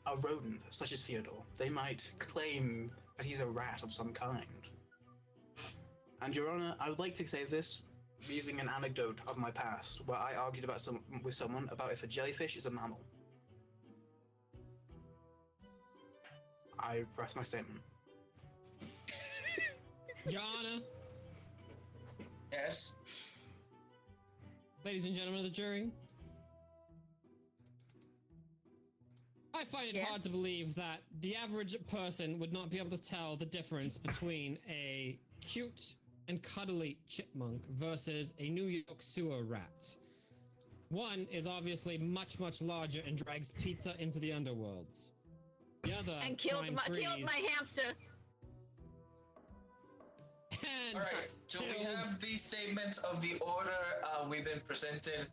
a rodent such as Theodore, they might claim that he's a rat of some kind. And Your Honor, I would like to say this using an anecdote of my past, where I argued with someone about if a jellyfish is a mammal. I rest my statement. Your Honor, Yes. ladies and gentlemen of the jury, I find it Yeah. hard to believe that the average person would not be able to tell the difference between a cute and cuddly chipmunk versus a New York sewer rat. One is obviously much, much larger and drags pizza into the underworlds. The other And killed climbed my trees hamster. and All right. So we killed- have the statements of the order we've been presented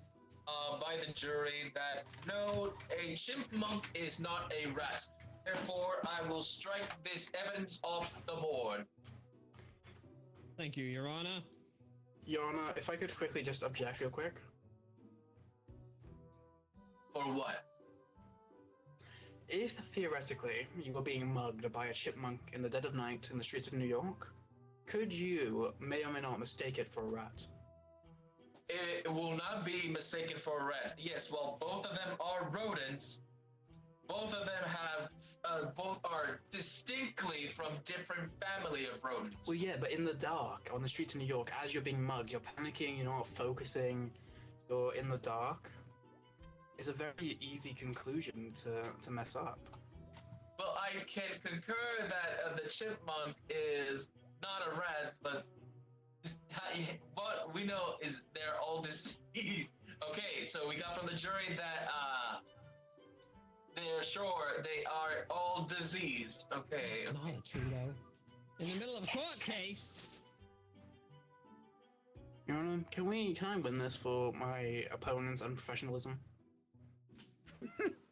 by the jury that no, a chipmunk is not a rat. Therefore, I will strike this evidence off the board. Thank you, Your Honor. Your Honor, if I could quickly just object real quick. Or what? If theoretically you were being mugged by a chipmunk in the dead of night in the streets of New York, could you may or may not mistake it for a rat? It will not be mistaken for a rat. Yes, well, both of them are rodents. Both of them have, both are distinctly from different family of rodents. Well, yeah, but in the dark, on the streets of New York, as you're being mugged, you're panicking, you're not focusing, you're in the dark. It's a very easy conclusion to mess up. Well, I can concur that the chipmunk is not a rat, but what we know is they're all deceased. Okay, so we got from the jury that they're sure they are all diseased. Okay. Not a Trudeau. In the middle of a court case. Your Honor, can I win this for my opponent's unprofessionalism?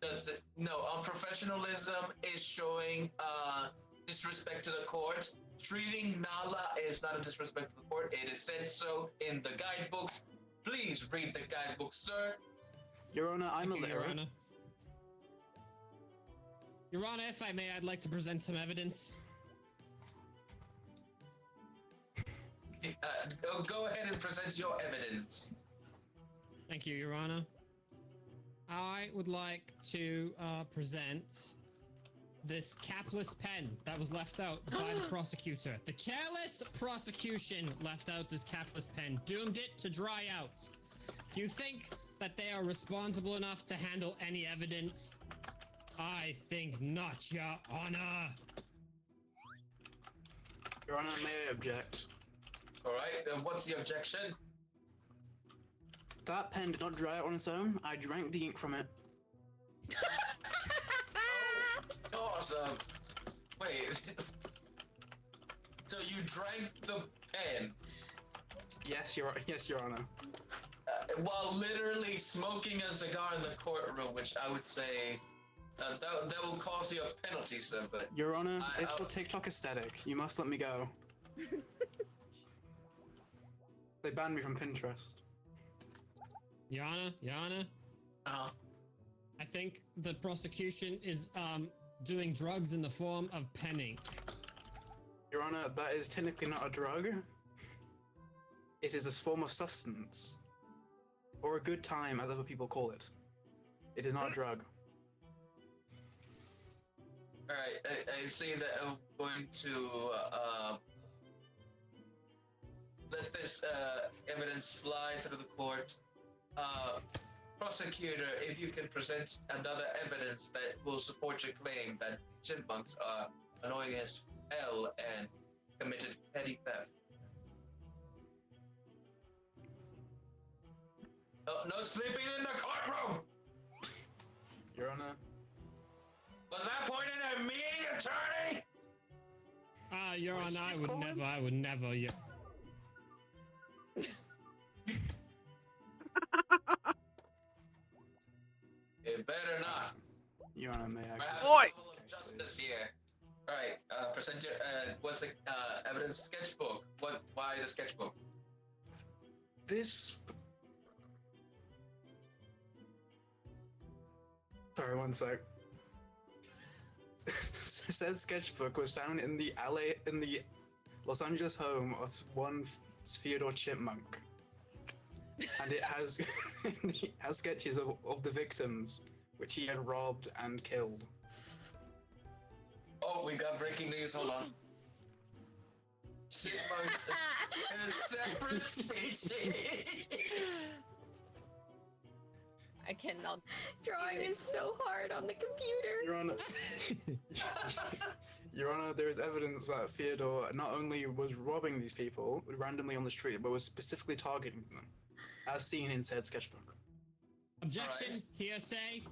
That's it. No, unprofessionalism is showing disrespect to the court. Treating Nala is not a disrespect to the court. It is said so in the guidebooks. Please read the guidebooks, sir. Your Honor, I'm Thank you, Your illiterate. Honor. Your Honor, if I may, I'd like to present some evidence. Go ahead and present your evidence. Thank you, Your Honor. I would like to present this capless pen that was left out by the prosecutor. The careless prosecution left out this capless pen, doomed it to dry out. Do you think that they are responsible enough to handle any evidence? I think not, Your Honor. Your Honor, may I object? All right. What's the objection? That pen did not dry out on its own. I drank the ink from it. Awesome. Wait. So you drank the pen Yes, Your Honor. while literally smoking a cigar in the courtroom, which I would say that will cause you a penalty, sir. But Your Honor, it's I'll- the TikTok aesthetic. You must let me go. They banned me from Pinterest. Your Honor, Your Honor, I think the prosecution is doing drugs in the form of penning. Your Honor, that is technically not a drug. It is a form of sustenance. Or a good time, as other people call it. It is not a drug. all right. I see that I'm going to let this evidence slide through the court. prosecutor, if you can present another evidence that will support your claim that chipmunks are annoying as hell and committed petty theft. No sleeping in the courtroom! Your Honor. Was that pointed at me, attorney? Your What's Honor, this called? I would never, yeah. It better not. Your Honor, may We're I? having Oi! a level of justice here. Alright, present your, what's the, evidence sketchbook? Why the sketchbook? This. Sorry, one sec. Said sketchbook was found in the Los Angeles home of one Fyodor Chipmunk, and it has it has sketches of the victims which he had robbed and killed. Oh, we got breaking news, hold on. Chipmunks is a separate species! I cannot. Drawing is so hard on the computer. Your Honor, Your Honor, there is evidence that Fyodor not only was robbing these people randomly on the street, but was specifically targeting them, as seen in said sketchbook. Objection, Alright. hearsay.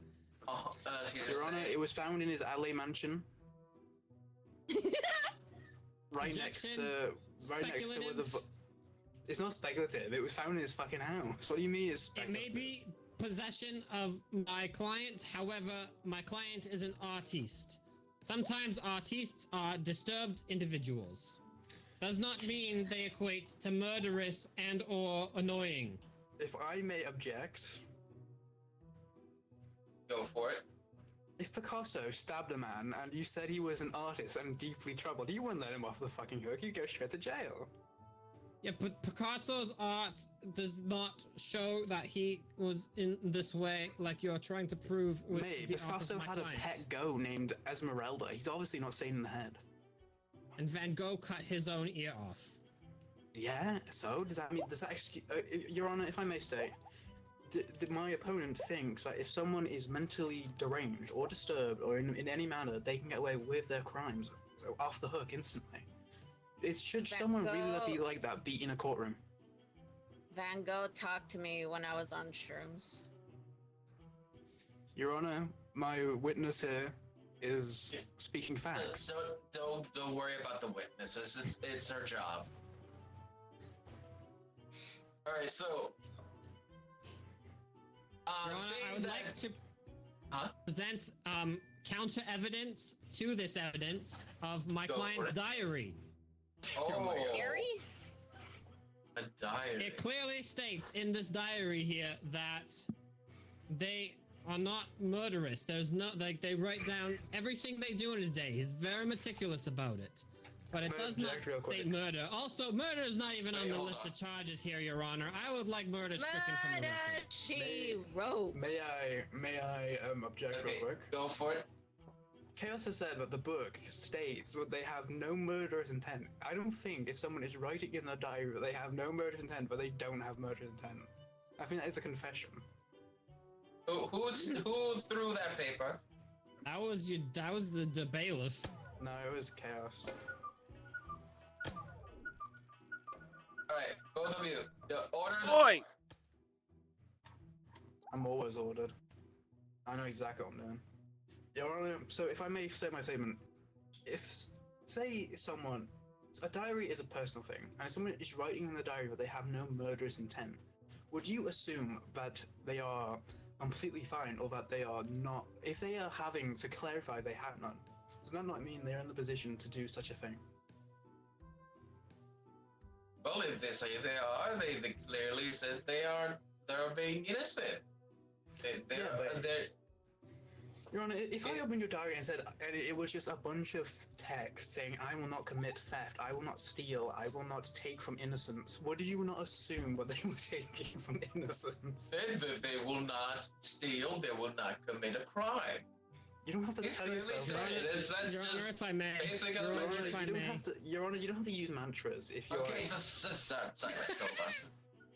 Your Honor, it was found in his LA mansion, right next to where the. Speculative. It's not speculative. It was found in his fucking house. What do you mean it's It speculative? may be possession of my client, however, my client is an artiste. Sometimes artistes are disturbed individuals. Does not mean they equate to murderous and or annoying. If I may object, Go for it. if Picasso stabbed a man and you said he was an artist and deeply troubled, you wouldn't let him off the fucking hook. You'd go straight to jail. Yeah, but Picasso's art does not show that he was in this way, like you're trying to prove with Mate, the art of Picasso my had client. a pet goat named Esmeralda. He's obviously not sane in the head. And Van Gogh cut his own ear off. Yeah, so does that excuse? Your Honor, if I may say, my opponent thinks that if someone is mentally deranged or disturbed or in any manner, they can get away with their crimes, so off the hook instantly. Should Van someone really Gogh- be like that, be in a courtroom? Van Gogh talked to me when I was on shrooms. Your Honor, my witness here is speaking facts. Don't worry about the witness. It's her job. Alright, so Your Honor, seeing I would that- like to Huh? present counter evidence to this evidence of my Go for client's it. diary. Oh, Gary? a diary. It clearly states in this diary here that they are not murderous. There's no, like, they write down everything they do in a day. He's very meticulous about it. But it Can I does not object real quick? state murder. Also, murder is not even Wait, on the hold list on. of charges here, Your Honor. I would like murder stricken from the Murder, record. she wrote. May I object Okay, real quick? go for it. Chaos has said that the book states that they have no murderous intent. I don't think if someone is writing in their diary that they have no murderous intent, but they don't have murderous intent. I think that is a confession. Who threw that paper? That was the bailiff. No, it was Chaos. Alright, both of you. Order the Oi! I'm always ordered. I know exactly what I'm doing. Your Honor, so if I may say my statement, say a diary is a personal thing, and someone is writing in the diary that they have no murderous intent, would you assume that they are completely fine, or that they are not? If they are having to clarify they have none, does that not mean they're in the position to do such a thing? Well, if they say they are, they clearly says they're being innocent. They're Your Honor, if I opened your diary and said, and it was just a bunch of text saying, I will not commit theft, I will not steal, I will not take from innocence, would you not assume what they were taking from innocence? they will not steal, they will not commit a crime. You don't have to It's tell clearly yourself. stated. That's Your Honor, just if I may. basic Your Honor, Your elementary. if I Honor, you don't may. have to. Your Honor, you don't have to use mantras if you're. Okay, so silence, hold on.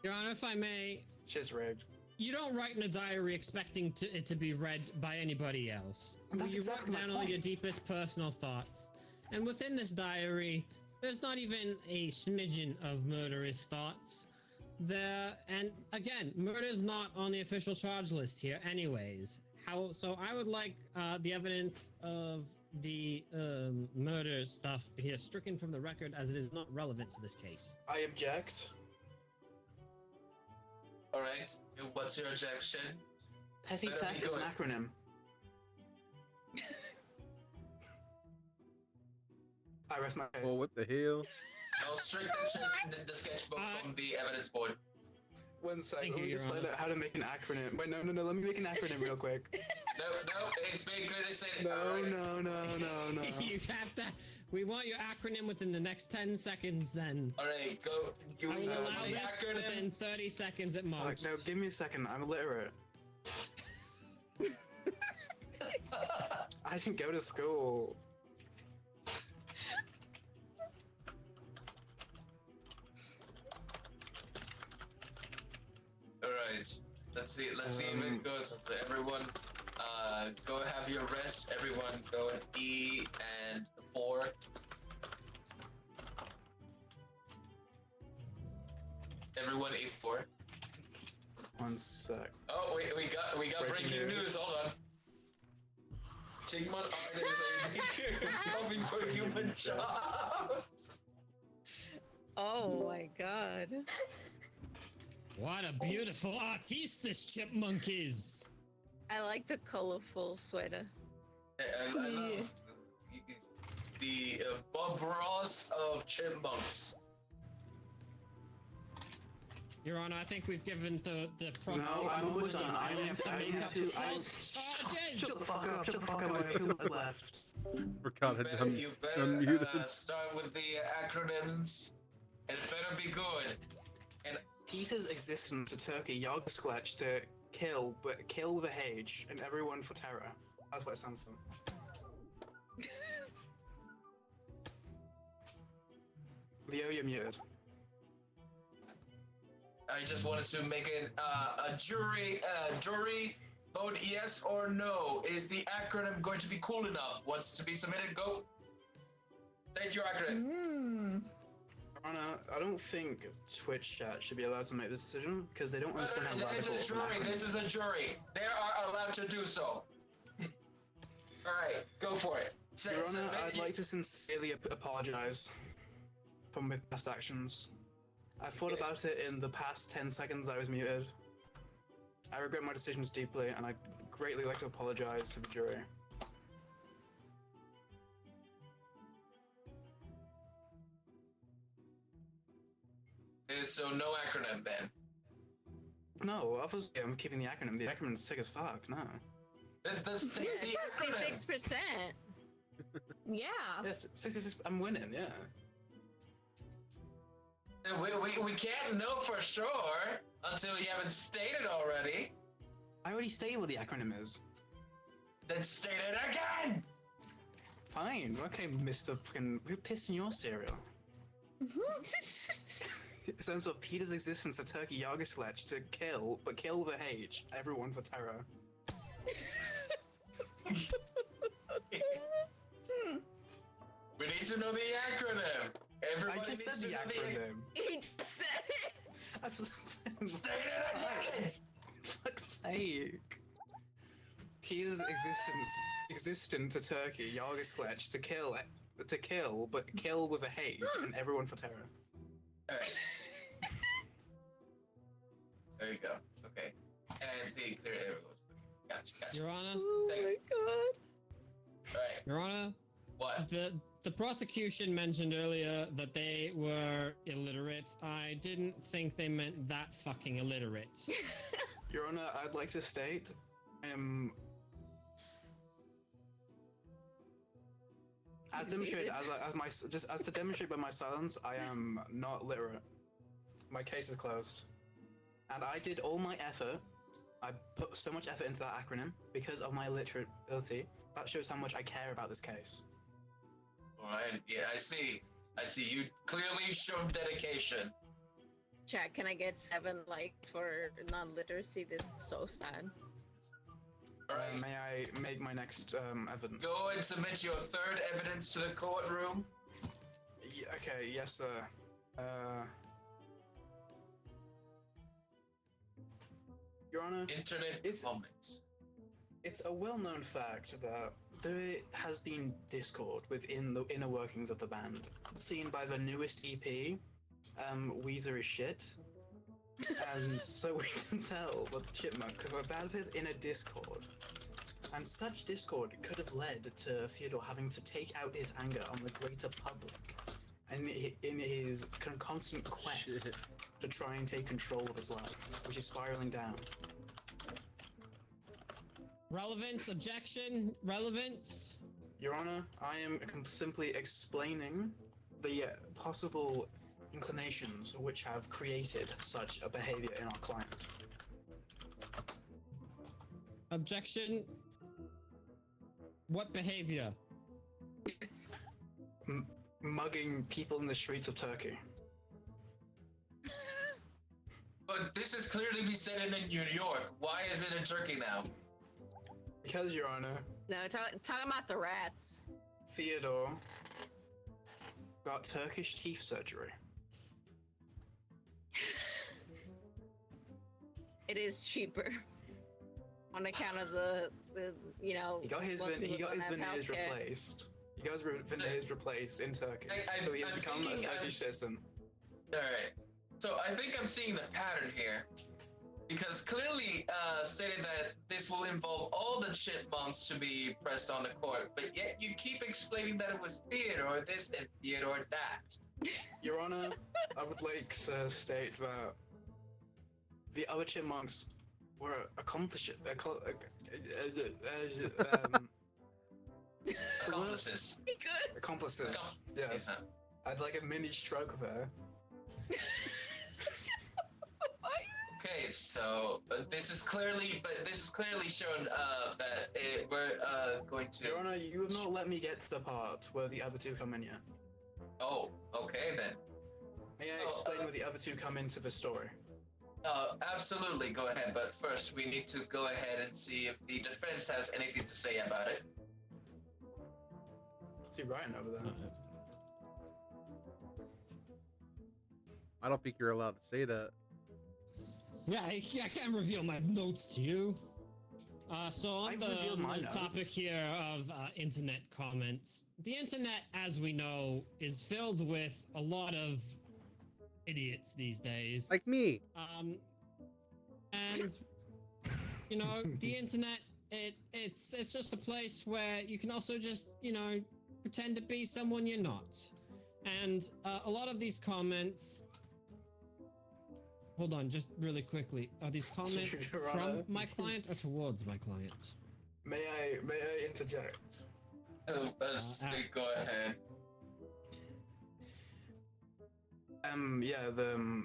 Your Honor, if I may. Shit's rigged. you don't write in a diary expecting it to be read by anybody else. That's you exactly write my down all your point. deepest personal thoughts, and within this diary, there's not even a smidgen of murderous thoughts. And again, murder's not on the official charge list here, anyways. So I would like the evidence of the murder stuff here stricken from the record, as it is not relevant to this case. I object. All right. What's your objection? Petty Better be theft is an good. acronym. I rest my case. Well, what the hell? I'll strike the sketchbook from the evidence board. 1 second, Thank let you, me Your just find Honor. out how to make an acronym. Wait, no, let me make an acronym real quick. No, it's very clearly stated. No, All right. no. You have to. We want your acronym within the next 10 seconds. Then All right, go. You I will know allow the this acronym. within 30 seconds at Fuck, most. no, give me a second, I'm illiterate. I didn't go to school. All right. Let's see if it goes. Everyone, go have your rest. Everyone, go and E and 4. Everyone, E4. 1 sec. Oh, we got Breaking breaking news. news. Hold on. Chigmon is coming for human jobs. Oh my god. What a beautiful artiste this chipmunk is. I like the colorful sweater. I love the Bob Ross of chipmunks. Your Honor, I think we've given the prosecution No, I'm almost enough done. time I have to make to- up false charges. Shut the fuck up, I have 2 minutes left. Forgot it. You better unmuted. start with the acronyms, and it better be good. And Peter's existence to Turkey, Yogskletch to kill, but kill with a H, and everyone for terror. That's what it sounds like. Leo, you're muted. I just wanted to make a jury vote yes or no. Is the acronym going to be cool enough? Wants to be submitted? Go. State your acronym. Hmm. Anna, I don't think Twitch chat should be allowed to make this decision because they don't understand how radical It's a an jury. acronym This is a jury. They are allowed to do so. All right, go for it. Your Honor, Submit I'd like to sincerely apologize for my past actions. I thought about it in the past 10 seconds I was muted. I regret my decisions deeply, and I'd greatly like to apologize to the jury. So no acronym then. No, obviously I'm keeping the acronym. The acronym's sick as fuck, no. Let's take the acronym. 66%. Yeah. Yes, 66, I'm winning, yeah. We can't know for sure until you haven't stated already. I already stated what the acronym is. Then state it again. Fine, okay, Mr. Fucking... Who pissed in your cereal? It stands for Peter's existence to Turkey Yogskletch to kill, but kill with a H. Everyone for terror. We need to know the acronym. Everybody I just needs said the to know acronym. He just said it. I've just State it again. Fuck's sake. Peter's existence to Turkey Yogskletch to kill, but kill with a H, and everyone for terror. Alright. There you go. Okay. And be clear to everyone. Gotcha. Your Honor, Oh my god. Alright. Your Honor, What? the prosecution mentioned earlier that they were illiterate. I didn't think they meant that fucking illiterate. Your Honor, I'd like to state, as demonstrated, as to demonstrate by my silence, I am not literate. My case is closed, and I did all my effort. I put so much effort into that acronym because of my literate ability. That shows how much I care about this case. Alright. Yeah, I see. You clearly showed dedication. chat, can I get 7 likes for non-literacy? This is so sad. Alright. May I make my next evidence? Go and submit your third evidence to the courtroom. Okay, yes, sir. Your Honor, Internet Is- comments. it's a well-known fact that there has been discord within the inner workings of the band, seen by the newest EP. Weezer is shit, and so we can tell that the Chipmunks have abandoned in a discord. And such discord could have led to Theodore having to take out his anger on the greater public, and in his constant quest Shit. to try and take control of his life, which is spiraling down. Relevance, objection, relevance. Your Honor, I am simply explaining the possible inclinations which have created such a behavior in our client. Objection. What behavior? Mugging people in the streets of Turkey. But this is clearly be set in New York. Why is it in Turkey now? Because, Your Honor, No, talking about the rats. Theodore got Turkish teeth surgery. It is cheaper on account of the He got his most people he got don't his have veneers healthcare. replaced. He got his veneers replaced in Turkey, so he has I'm become a thinking Turkish citizen. Alright. So I think I'm seeing the pattern here. Because clearly stated that this will involve all the chipmunks to be pressed on the court, but yet you keep explaining that it was Theodore this and Theodore that. Your Honor, I would like to state that the other chipmunks were accomplices. Accomplices. Be good. Accomplices. Yes. I'd like a mini stroke there. Okay, so this is clearly shown that we're going to. Your Honor, you have not let me get to the part where the other two come in yet. Oh, okay then. May I explain where the other two come into the story? Absolutely, go ahead. But first, we need to go ahead and see if the defense has anything to say about it. See Ryan over there. I don't think you're allowed to say that. Yeah, I can't reveal my notes to you. So on I've revealed my the topic notes. here of internet comments, the internet, as we know, is filled with a lot of idiots these days. Like me. And you know, the internet, it's just a place where you can also just, you know, pretend to be someone you're not. And a lot of these comments. Hold on, just really quickly. Are these comments Your from Honor. my client or towards my client? May I interject? Go ahead. Yeah,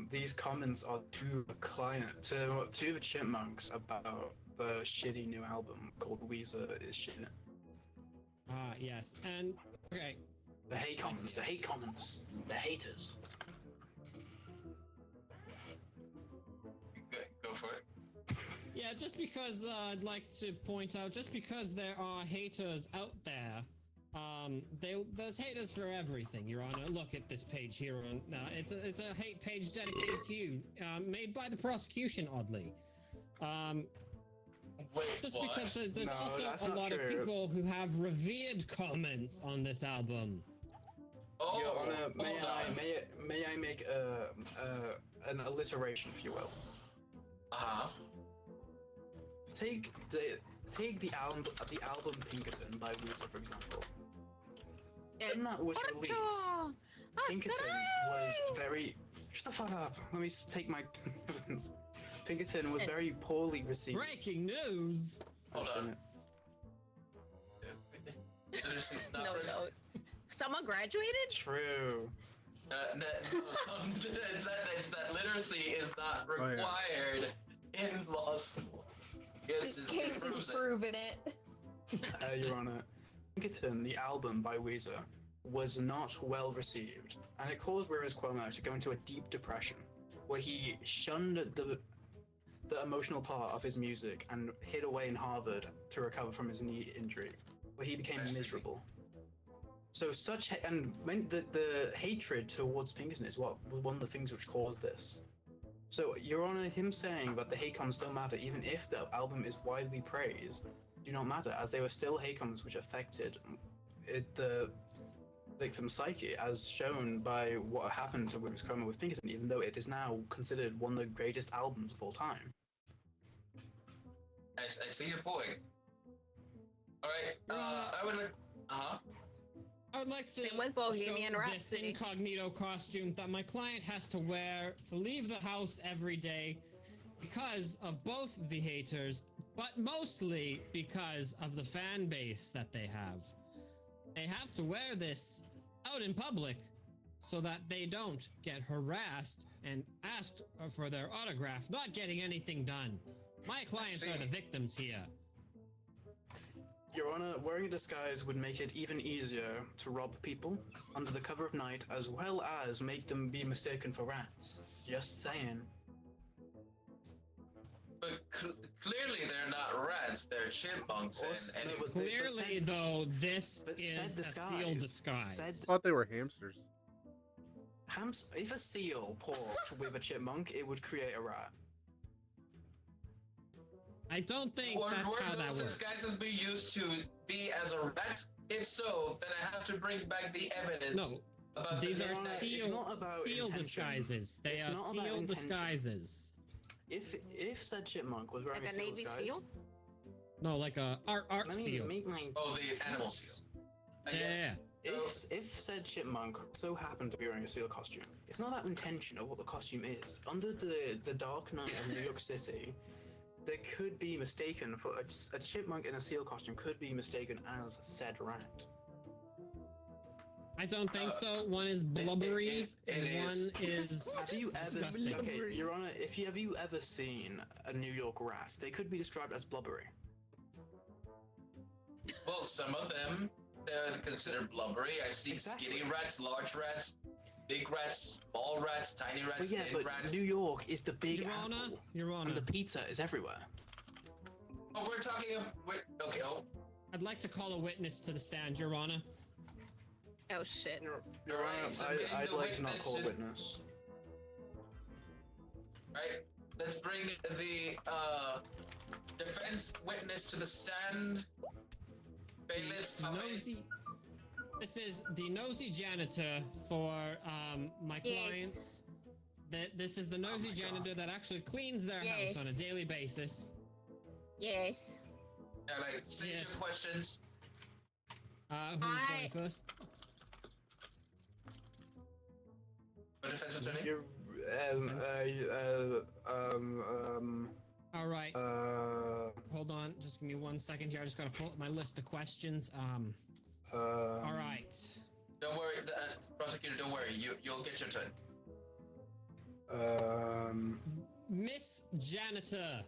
these comments are to the client, to the chipmunks about the shitty new album called Weezer is shit. Ah, yes. And okay, The hate comments, the hate comments, the haters. Go for it. yeah, just because I'd like to point out, just because there are haters out there, there's haters for everything, Your Honor. Look at this page here on. It's a hate page dedicated to you, made by the prosecution, oddly. Wait, Just what? because there's No, also that's a not lot of true. people who have revered comments on this album. Oh, Your Honor, hold on. may I make an alliteration, if you will? Uh-huh. Take the album Pinkerton by Weezer, for example. When that was released, Pinkerton was very. Shut the fuck up. Let me take my. Pinkerton was very poorly received. Breaking news! Hold on. No. Someone graduated? True. No, it's that literacy is not Oh, yeah. required in law school. Yes, This case is proves it. proving it. Your Honor, Pinkerton, the album by Weezer, was not well received, and it caused Rivers Cuomo to go into a deep depression. where he shunned the emotional part of his music and hid away in Harvard to recover from his knee injury, where he became I see. miserable. So the hatred towards Pinkerton is what was one of the things which caused this. So, Your Honor, him saying that the hate comments don't matter, even if the album is widely praised, do not matter, as they were still hate comments which affected the victim's psyche, as shown by what happened with his coma with Pinkerton, even though it is now considered one of the greatest albums of all time. I see your point. Alright, I would like. I would like to Same with show Bohemian this Rhapsody. incognito costume that my client has to wear to leave the house every day because of both the haters, but mostly because of the fan base that they have. They have to wear this out in public so that they don't get harassed and asked for their autograph, not getting anything done. My clients are the victims here. Your Honor, wearing a disguise would make it even easier to rob people under the cover of night, as well as make them be mistaken for rats. Just saying. But clearly they're not rats, they're chipmunks. No, And but Clearly, though, this but said is a sealed disguise. I thought they were hamsters. If a seal porked with a chipmunk, it would create a rat. I don't think Were that's how that those works. disguises be used to be as a rat? If so, then I have to bring back the evidence. No, about these the are It's disguise. not about sealed intention. disguises. They It's are not about sealed intention. disguises. If said chipmunk was wearing Like a a seal Navy disguise, SEAL? No, like a art let me seal. make my. Oh, the animal seal. Yeah. Yes. If said chipmunk so happened to be wearing a seal costume, it's not about intention of what the costume is. Under the dark night of New York City, they could be mistaken for a chipmunk in a seal costume could be mistaken as said rat. I don't think so. One is blubbery, it and is. one is Have you ever disgusting. okay, Your Honor, have you ever seen a New York rat? They could be described as blubbery. Well, some of them, they're considered blubbery. I see Exactly. skinny rats, large rats, big rats, small rats, tiny But rats, yeah, thin but rats. New York is the big Your Honor, apple, Your Honor, and the pizza is everywhere. Oh, we're talking. Okay. Oh, I'd like to call a witness to the stand, Your Honor. Oh shit. Your Right, Honor, submitting I'd the like to not call a witness witness. right. Let's bring the defense witness to the stand. Bailiffs, come in. Nosy. This is the nosy janitor for my Yes. clients. This is the nosy my janitor that actually cleans their Yes. house on a daily basis. Yes. Yeah, like, state Yes. your questions. Who's I- going first? The defense attorney. You're, All right. Hold on, just give me 1 second here. I just gotta pull up my list of questions. All right. Don't worry, prosecutor. Don't worry. You'll get your turn. Miss Janitor,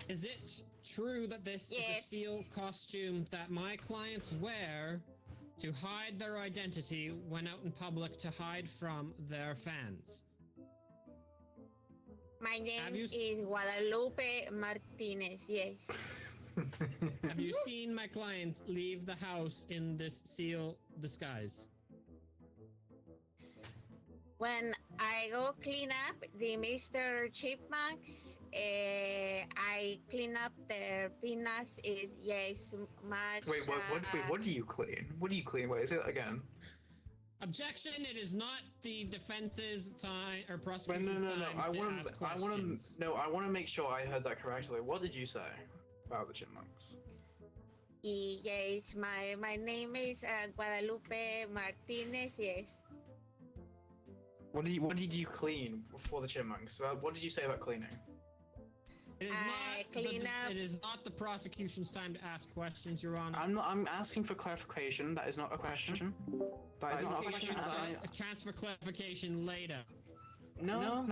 is it true that this is a Yes. seal costume that my clients wear to hide their identity when out in public to hide from their fans? My name Have you is Guadalupe Martinez. Yes. Have you seen my clients leave the house in this seal disguise? When I go clean up the Mr. Chipmunks, I clean up their peanuts. Is yes, much. Wait, what do you clean? What do you clean? Wait, say that again. Objection! It is not the defense's time or Wait, prosecution's no. time I to want ask to. I want questions. to. No, I want to make sure I heard that correctly. What did you say about the chipmunks? Yes, my name is Guadalupe Martinez. Yes. What did you clean for the chipmunks? What did you say about cleaning? It is I not. clean up- It is not the prosecution's time to ask questions, Your Honor. I'm asking for clarification. That is not a question. That is not a question. A chance for clarification later. No.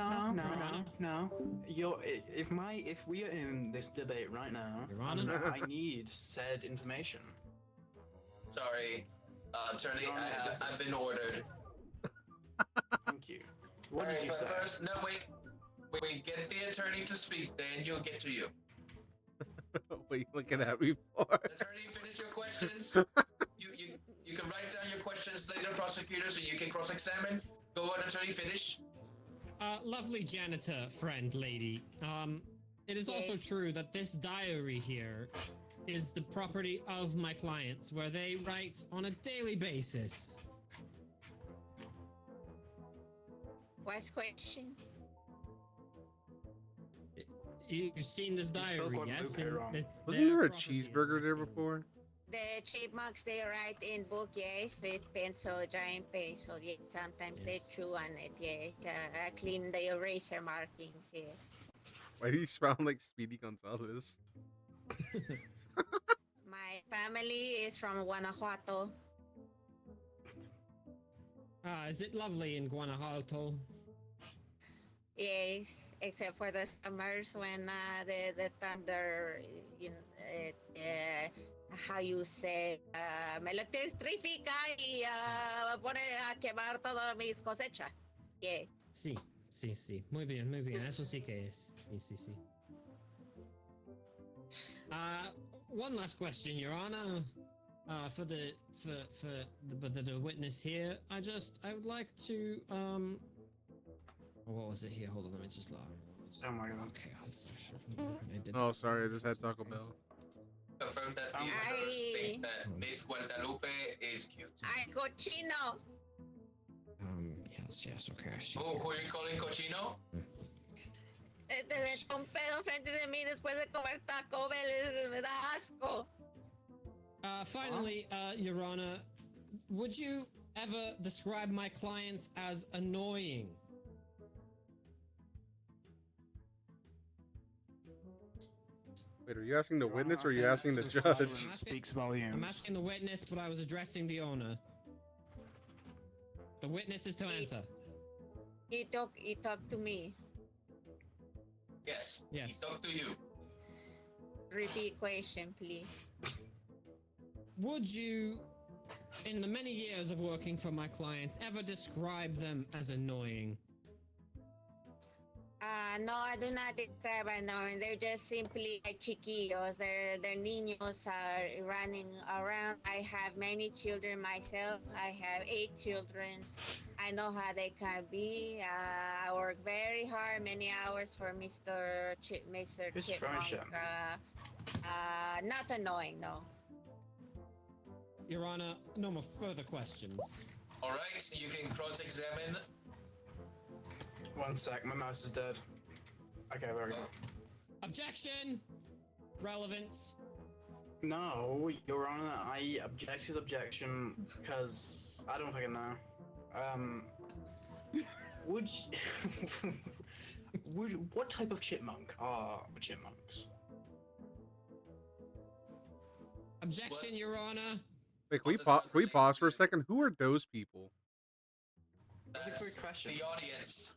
If we are in this debate right now, Your Honor. I need said information. Sorry, attorney. Your Honor, I've been ordered. Thank you. What did you say? First, no, wait. We get the attorney to speak, then you'll get to you. What are you looking at me for? Attorney, finish your questions. You can write down your questions later, prosecutor, so you can cross-examine. Go on, attorney, finish. Lovely janitor friend lady. It is also true that this diary here is the property of my clients, where they write on a daily basis. What's question? You've seen this You spoke diary, one yes? Lupe wrong. Wasn't there a cheeseburger there before? The chipmunks, they write in book, yes, with pencil, giant pencil, yes. Sometimes they chew on it, yes. Clean the eraser markings, yes. Why do you sound like Speedy Gonzalez? My family is from Guanajuato. Is it lovely in Guanajuato? Yes, except for the summers when the thunder, how you say, me electrifica y pone a quemar todas mis cosechas. Yes. Sí, sí, sí. Muy bien, muy bien. Eso sí que es. Sí, sí, sí. One last question, Your Honor. For the witness here, I would like to what was it here? Hold on, let me just Oh my god. Okay, Oh, sorry, I just had Taco Bell. Confirm that the state that Miss Guadalupe is cute. Ay, cochino. Yes, okay. Oh, who are you calling cochino? Le echó un pedo frente de mí después de comer Taco Bell, me da asco. Finally, Your Honor, would you ever describe my clients as annoying? Wait, are you asking the witness or are I you think asking the the judge? silence speaks volumes. I'm asking the witness, but I was addressing the owner. The witness is to answer. He talked to me. Yes. Yes. Talk to you. Repeat question, please. Would you, in the many years of working for my clients, ever describe them as annoying? No, I do not describe annoying. They're just simply like chiquillos. They're niños are running around. I have many children myself. I have 8 children. I know how they can be. I work very hard, many hours for Mr. Who's Chipmunk. Trisha? Not annoying, no. Your Honor, no more further questions. All right, you can cross-examine. 1 sec, my mouse is dead. Okay, there we go. Objection! Relevance. No, Your Honor, I object his objection because I don't fucking know. What type of chipmunk are chipmunks? Objection, What? Your Honor. Wait, What can does that we relate pause for a to? second? Who are those people? That's a good question. The audience.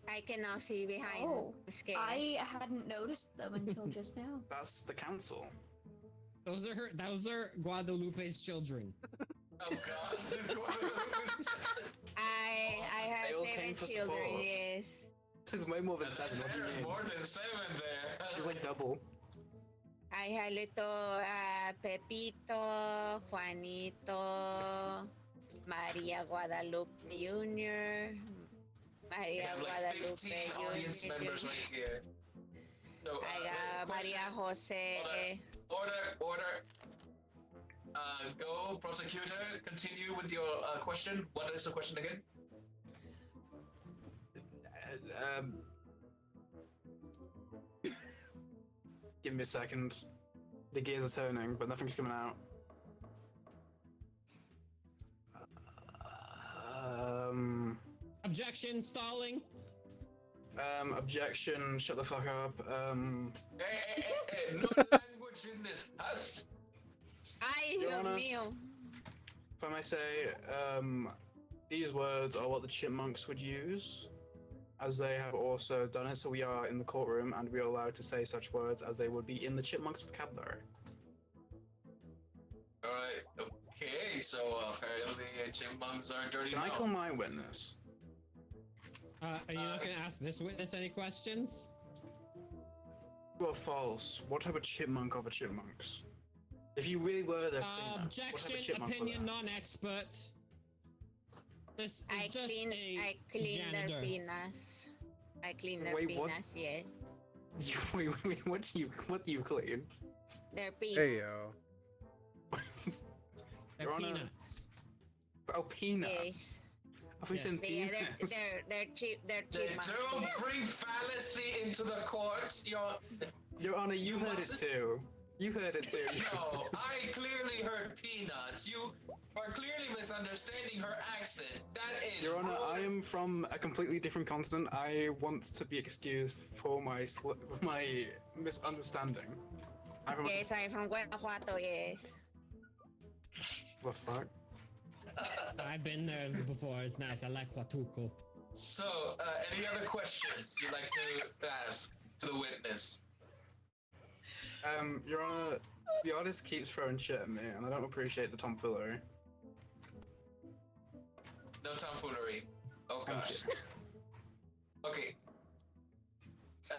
I cannot see behind. Oh, I'm scared. I hadn't noticed them until just now. That's the council. Those are Guadalupe's children. Oh God. I have They all came 7 for children, support. yes. There's way more than 7. What do you There's mean? more than 7 there. It's like double. I have little Pepito, Juanito, Maria Guadalupe Jr., We Maria have like Guadalupe 15 audience members Jr. right here. So, I got question- Maria Jose. Order. Go, prosecutor. Continue with your question. What is the question again? Give me a second. The gears are turning, but nothing's coming out. Objection, stalling. Objection. Shut the fuck up. Hey, no language in this house. Ay, Your Dios Honor. mío. If I may say, these words are what the chipmunks would use, as they have also done it. So we are in the courtroom, and we are allowed to say such words as they would be in the chipmunks' vocabulary. Alright, okay, so apparently chipmunks are dirty Can I mouth. call my witness? Are you not going to ask this witness any questions? True or false? What type of chipmunk are the chipmunks? If you really were the cleaner, what type of Objection, chipmunk were opinion, they? non-expert. This I is just clean a their janitor. penis. I clean their Wait, what? penis, yes. Wait, what do you clean? Their penis. Hey yo. They're You're on a- peanuts. Oh, peanut. Yes. I thought you said Yeah, penis. they're chipmunks. Don't yes. bring fallacy into the court. Your Honor, you heard it mustn't- too. You heard it too. No, I clearly heard peanuts. You are clearly misunderstanding her accent. That is Your Honor, rude. I am from a completely different continent. I want to be excused for my misunderstanding. I'm from Yes, I'm from Guanajuato, yes. the fuck? I've been there before. It's nice. I like Huatuco. So, any other questions you'd like to ask to the witness? Your Honor, the artist keeps throwing shit at me, and I don't appreciate the tomfoolery. No tomfoolery. Oh Thank gosh. Okay.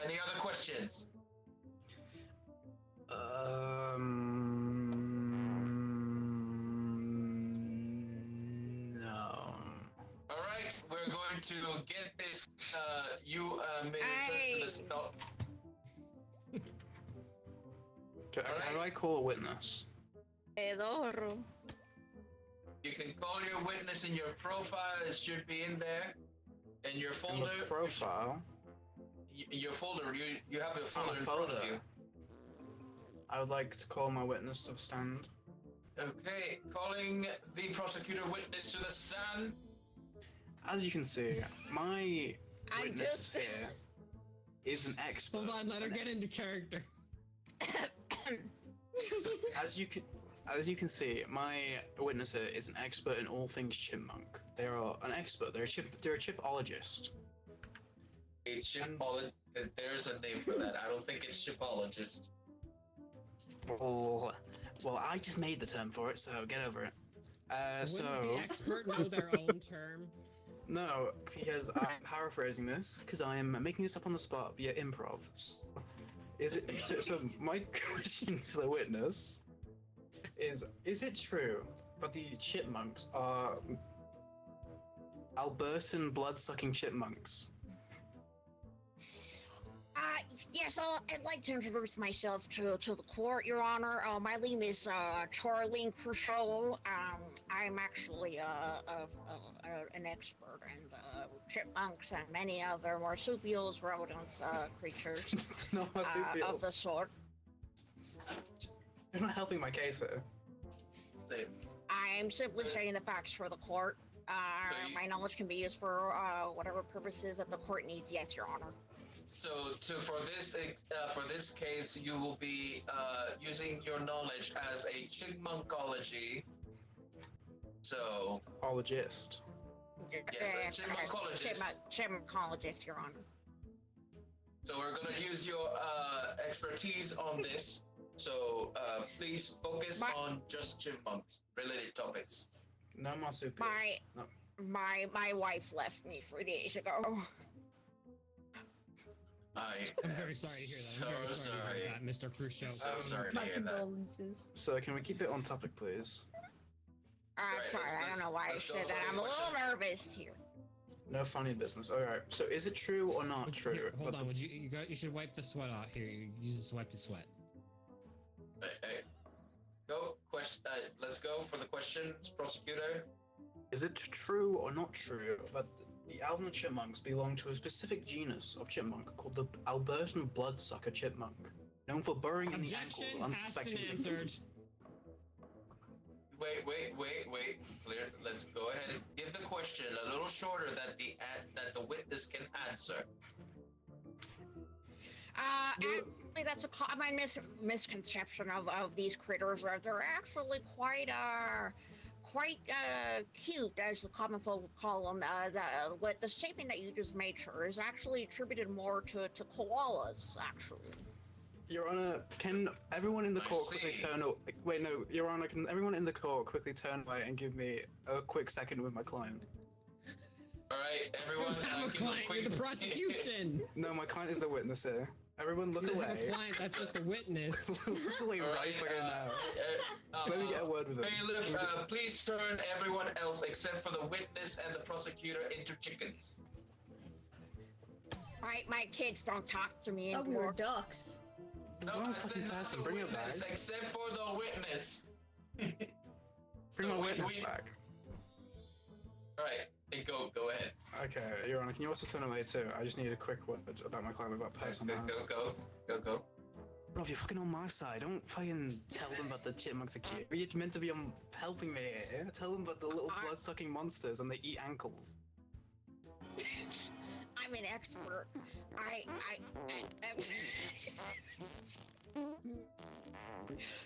Any other questions? No. All right, we're going to get this. You made it to the stop. Okay, how do I call a witness? Pedoro. You can call your witness in your profile. It should be in there. In your In folder. the profile. Your folder. You have your On folder a in front of folder. you. I would like to call my witness to the stand. Okay, calling the prosecutor witness to the stand. As you can see, my I'm witness just- here is an expert. Hold on, let her get into character. As you can see, my witness here is an expert in all things chipmunk. They are an expert. They're a chipologist. A chipologist. There's a name for that. I don't think it's chipologist. Well, I just made the term for it, so get over it. Wouldn't the expert know their own term? No, because I'm paraphrasing this, because I am making this up on the spot via improv. So my question for the witness is it true that the chipmunks are Albertan blood-sucking chipmunks? Yes, I'd like to introduce myself to the court, Your Honor. My name is Charlene Crusoe. I'm actually an expert in chipmunks and many other marsupials, rodents, creatures No, of the marsupials. sort. You're not helping my case here. I'm simply stating the facts for the court. My knowledge can be used for whatever purposes that the court needs. Yes, Your Honor. So, for this case, you will be using your knowledge as a chipmunkology. So, Ologist. Yes, a chipmunkologist. Chipmunkologist, Your Honor. So we're gonna use your expertise on this. So please focus on just chipmunks related topics. No marsupials. No. My wife left me 3 days ago. I'm very sorry to hear that. I'm very sorry to hear that, Mr. Crusoe. So sorry to My hear that. condolences. So can we keep it on topic, please? I'm Right, sorry, I don't know why I let's go said for that. the I'm a little question. nervous here. No funny business. All right. So is it true or not true? Here, hold that on. Would you should wipe the sweat off here. You use to wipe the sweat. Hey. Go question. Let's go for the questions, prosecutor. Is it true or not true that the Alvin chipmunks belong to a specific genus of chipmunk called the Albertan bloodsucker chipmunk, known for burrowing in the ankle Objection asked and unsuspecting answered. Wait. Clear. Let's go ahead and give the question a little shorter that the witness can answer. Actually, that's a common misconception of these critters. They're actually quite cute, as the common folk would call them. What the statement that you just made, sure, is actually attributed more to koalas, actually. Your Honor, can everyone in the I court quickly see. turn? Wait, no, Your Honor, can everyone in the court quickly turn away and give me a quick second with my client? All right, everyone. You have a keep client. You're the prosecution. No, my client is the witness here. Everyone look You have away. a client. That's just the witness. Look away All right right, fucking now. Let me get a word with him. Bailiff, please turn everyone else except for the witness and the prosecutor into chickens. Alright, my kids don't talk to me Oh, we were anymore. ducks. No, Don't I fucking said not pass him. the Bring it witness, back. except for the witness. Bring my we- witness we- back. All right, hey, go ahead. Okay, Your Honor, can you also turn away too? I just need a quick word about my client about personal matters. Go. Bro, if you're fucking on my side, don't fucking tell them about the chipmunks are cute. You're meant to be helping me here. Tell them about the little blood-sucking monsters and they eat ankles. I'm an expert.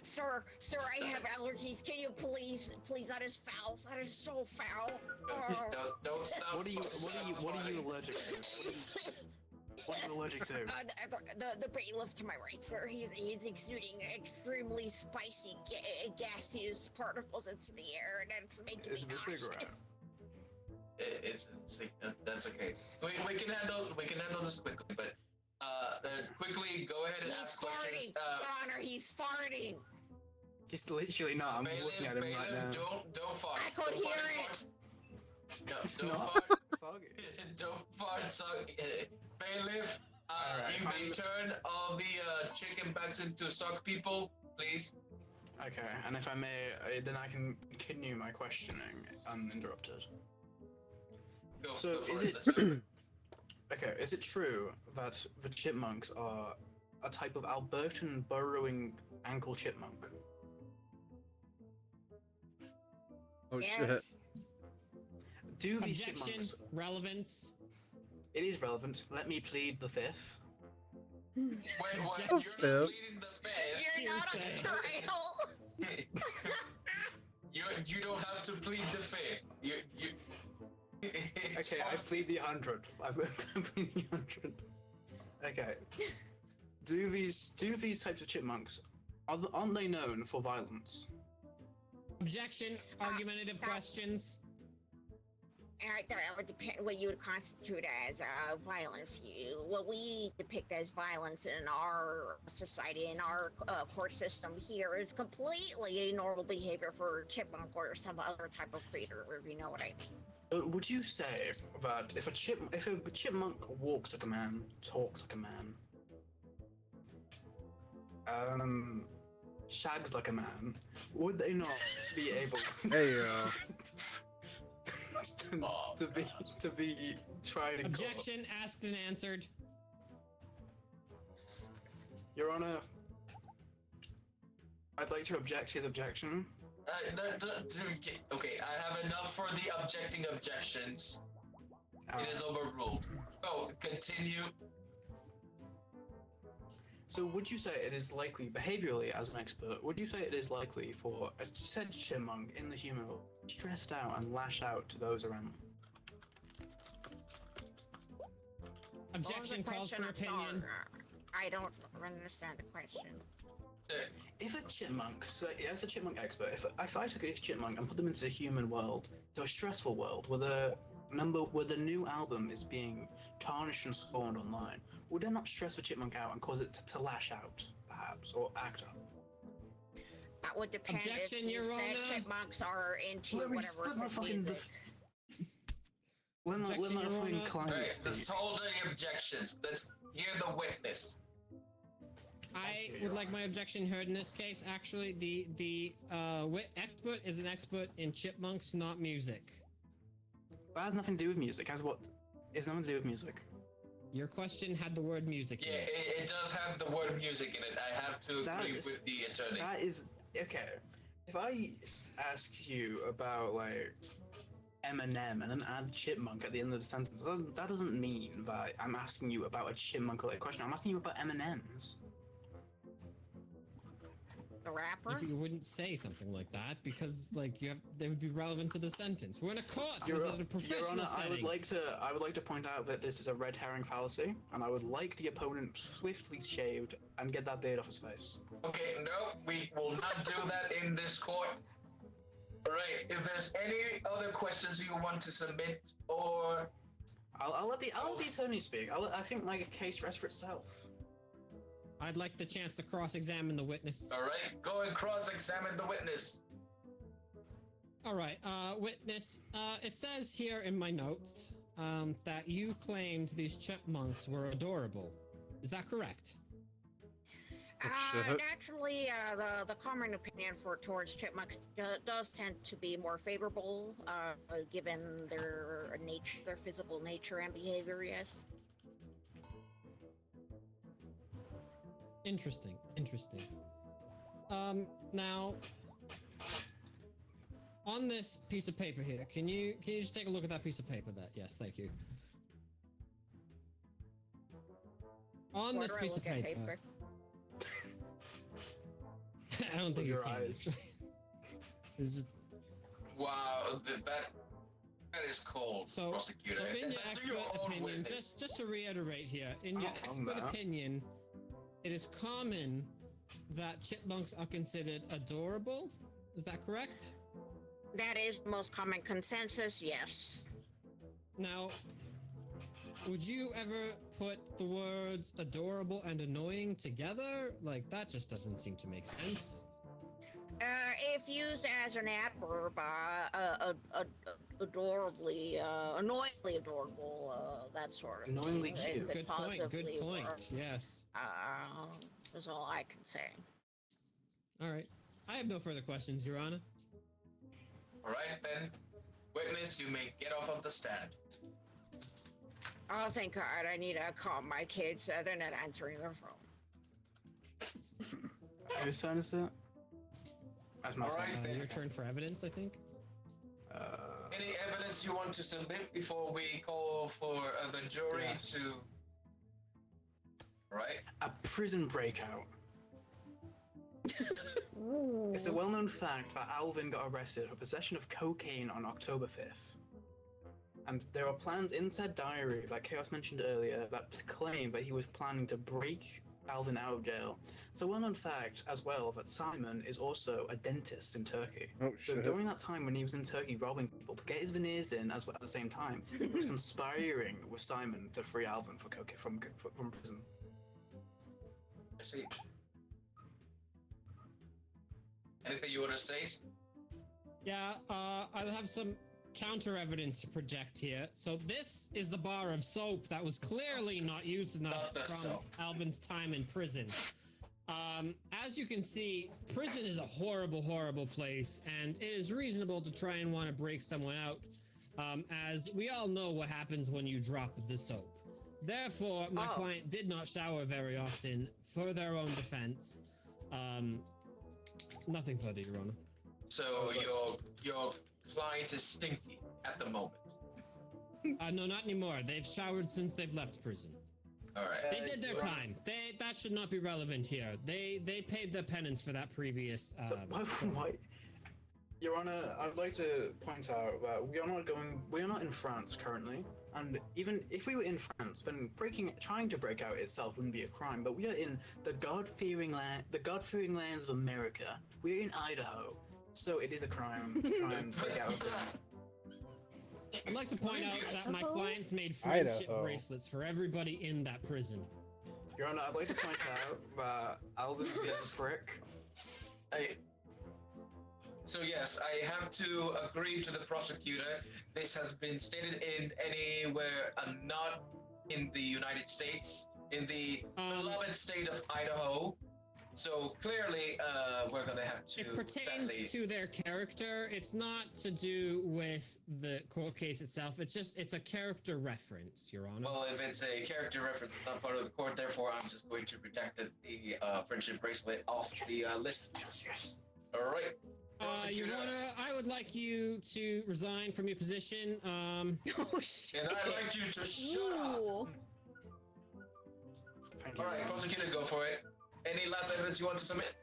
Sir, I have allergies. Can you please, that is foul. That is so foul. Oh. Don't stop. What are you allergic to? What are you allergic to? The bailiff to my right, sir. He's exuding extremely spicy, gaseous particles into the air, and it's making Is me it a cigarette? nauseous. That's okay. We can handle this quickly, but quickly go ahead and He's ask farting. questions. Your Honor, he's farting. He's literally not. I'm looking at him right now. Don't fart. I could Don't hear fart, it. No, It's don't not. fart. Soggy. Don't fart. So, bailiff, Alright, you may turn all the chicken backs into sock people, please. Okay, and if I may, then I can continue my questioning uninterrupted. Go, So, go for is it. it- Let's go. Okay, is it true that the chipmunks are a type of Albertan burrowing ankle chipmunk? Oh shit. Yes. Do these Objection. chipmunks? Relevance. It is relevant. Let me plead the fifth. Wait, what? Objection. You're not Step. pleading the fifth. You're not Hearsay. a trial. You don't have to plead the fifth. You. It's Okay, I fine. plead the 100th. I plead the 100th. Okay. Do these types of chipmunks aren't they known for violence? Objection. Argumentative questions. Alright, that would depend what you would constitute as violence. What we depict as violence in our society, in our court system here, is completely normal behavior for a chipmunk or some other type of creature, if you know what I mean. Would you say that if a chipmunk walks like a man, talks like a man, shags like a man, would they not be able Hey to be tried in court? Objection. Asked and answered. Your Honor, I'd like to object his objection. Okay, I have enough for the objecting objections. It is overruled. Oh, continue. So would you say it is likely, behaviorally as an expert, would you say it is likely for a said chipmunk in the human world to be stressed out and lash out to those around them? Objection. Calls for I'm opinion. sorry. I don't understand the question. If a chipmunk, so as a chipmunk expert, if I took a chipmunk and put them into the human world, to a stressful world where the new album is being tarnished and scorned online, would that not stress a chipmunk out and cause it to lash out, perhaps, or act up? That would depend Objection, if you Your said Honor. chipmunks are into Let me whatever split my fucking music. Let my Objection, Your fucking Honor. client Alright, speak. let's hold the objections. Let's hear the witness. I Your would like Honor. my objection heard in this case. Actually, the expert is an expert in chipmunks, not music. That has nothing to do with music. Has what? It's nothing to do with music. Your question had the word music Yeah, in it. it does have the word music in it. I have to That agree is- with the attorney. That is okay. If I ask you about like Eminem and then add chipmunk at the end of the sentence, that doesn't mean that I'm asking you about a chipmunk-related question. I'm asking you about M&Ms. The rapper? You wouldn't say something like that because, like, they would be relevant to the sentence. We're in a court. This is a professional Your Honor, setting. I would like to point out that this is a red herring fallacy, and I would like the opponent swiftly shaved and get that beard off his face. Okay, no, we will not do that in this court. Alright, if there's any other questions you want to submit, or I'll let the attorney speak. I think my case rests for itself. I'd like the chance to cross-examine the witness. alright, go and cross-examine the witness. All right, witness. It says here in my notes that you claimed these chipmunks were adorable. Is that correct? shit. Naturally, the common opinion towards chipmunks does tend to be more favorable, given their nature, their physical nature and behavior. Yes. Interesting. Now, on this piece of paper here, can you just take a look at that piece of paper? Yes, thank you. On Why this do I piece of look at paper. I don't think you Your can. eyes. It's just, Wow, that is cold, so prosecutor. in your That's your expert own opinion, witness. just to reiterate here, in your Oh, expert no. opinion, it is common that chipmunks are considered adorable. Is that correct? That is the most common consensus. Yes. Now, would you ever put the words adorable and annoying together? Like, that just doesn't seem to make sense. If used as an adverb, adorably, annoyingly adorable, that sort of Annoyingly thing. cute. It could Good possibly point. work. Yes. Is all I can say. All right. I have no further questions, Your Honor. Alright then, witness, you may get off of the stand. Oh, thank God! I need to calm my kids. They're not answering their phone. Whose turn is it? That's my Alright. turn. Your turn for evidence, I think. Any evidence you want to submit before we call for the jury Yes. to... Alright? A prison breakout. It's a well-known fact that Alvin got arrested for possession of cocaine on October 5th. And there are plans in said diary that Chaos mentioned earlier that claim that he was planning to break Alvin out of jail. It's a well-known fact as well that Simon is also a dentist in Turkey. Oh So shit. during that time when he was in Turkey robbing people to get his veneers in as well at the same time, he was conspiring with Simon to free Alvin for cocaine from prison. I see. Anything you want to say? Yeah, I'll have some counter evidence to project here. So this is the bar of soap that was clearly not used enough Not the from soap. Alvin's time in prison. As you can see, prison is a horrible, horrible place, and it is reasonable to try and want to break someone out, as we all know what happens when you drop the soap. Therefore, my Oh. client did not shower very often for their own defense. Nothing further, Your Honor. So your client is stinky at the moment. No, not anymore. They've showered since they've left prison. Alright. They did their time. That should not be relevant here. They paid their penance for that previous. Why? Your Honor, I'd like to point out that we are not in France currently, and even if we were in France, then trying to break out itself wouldn't be a crime. But we are in the God-fearing lands of America. We're in Idaho, so it is a crime to try and break out of prison. I'd like to point out that my clients made friendship Idaho. bracelets for everybody in that prison. Your Honor, I'd like to point out that Alvin gets a prick. So yes, I have to agree to the prosecutor. This has been stated in anywhere not in the United States, in the beloved state of Idaho. So clearly, we're gonna have to. It pertains sadly- to their character. It's not to do with the court case itself. It's a character reference, Your Honor. Well, if it's a character reference, it's not part of the court. Therefore, I'm just going to reject the friendship bracelet off the list. Yes. All right. Your Honor, I would like you to resign from your position. Oh shit! And I'd like you to shut up. Ooh. Thank you. All right, Your Honor. prosecutor, go for it. Any last evidence you want to submit?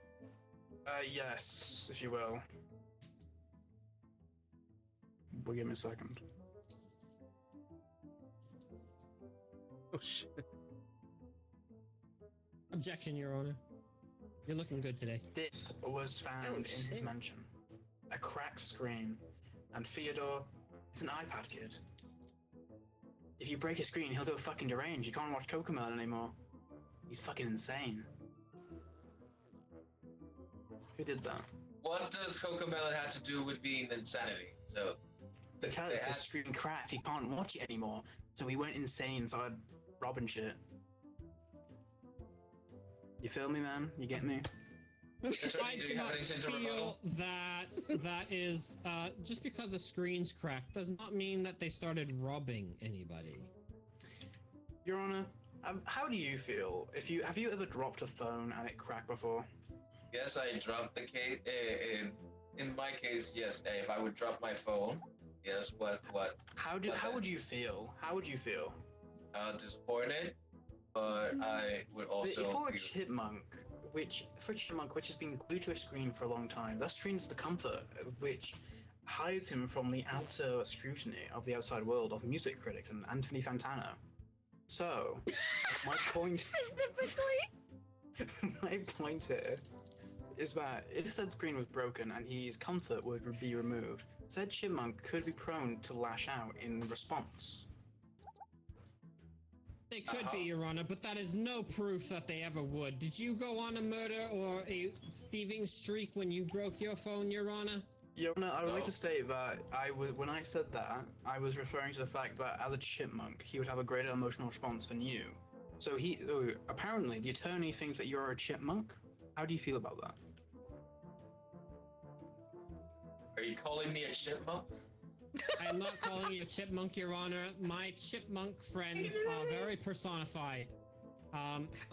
Yes, if you will. Well, give me a second. Oh shit. Objection, Your Honor. You're looking good today. This was found in his shit. mansion. a cracked screen, and Theodore is an iPad kid. If you break a screen, he'll go fucking deranged. You can't watch Cocomelon anymore. He's fucking insane. Who did that? What does Cocomelon have to do with being insanity? So, Because They his screen cracked, he can't watch it anymore. So he went insane and started robbing shit. You feel me, man? You get me? Attorney, I do do you have not anything to feel rebuttal? that is just because a screen's cracked does not mean that they started robbing anybody. Your Honor, how do you feel? Have you ever dropped a phone and it cracked before? Yes, I dropped the case. In my case, yes. If I would drop my phone, yes. What? How would you feel? How would you feel? Disappointed, but I would also. For a feel- chipmunk, which has been glued to a screen for a long time, that screen's the comfort which hides him from the outer scrutiny of the outside world of music critics and Anthony Fantano. So, my point. Specifically? My point here is that if said screen was broken and his comfort would be removed, said chipmunk could be prone to lash out in response. They could be, Your Honor, but that is no proof that they ever would. Did you go on a murder or a thieving streak when you broke your phone, Your Honor? Your Honor, I would like No. to state that when I said that, I was referring to the fact that as a chipmunk, he would have a greater emotional response than you. So apparently, the attorney thinks that you're a chipmunk. How do you feel about that? Are you calling me a chipmunk? I'm not calling you chipmunk, Your Honor. My chipmunk friends are very personified.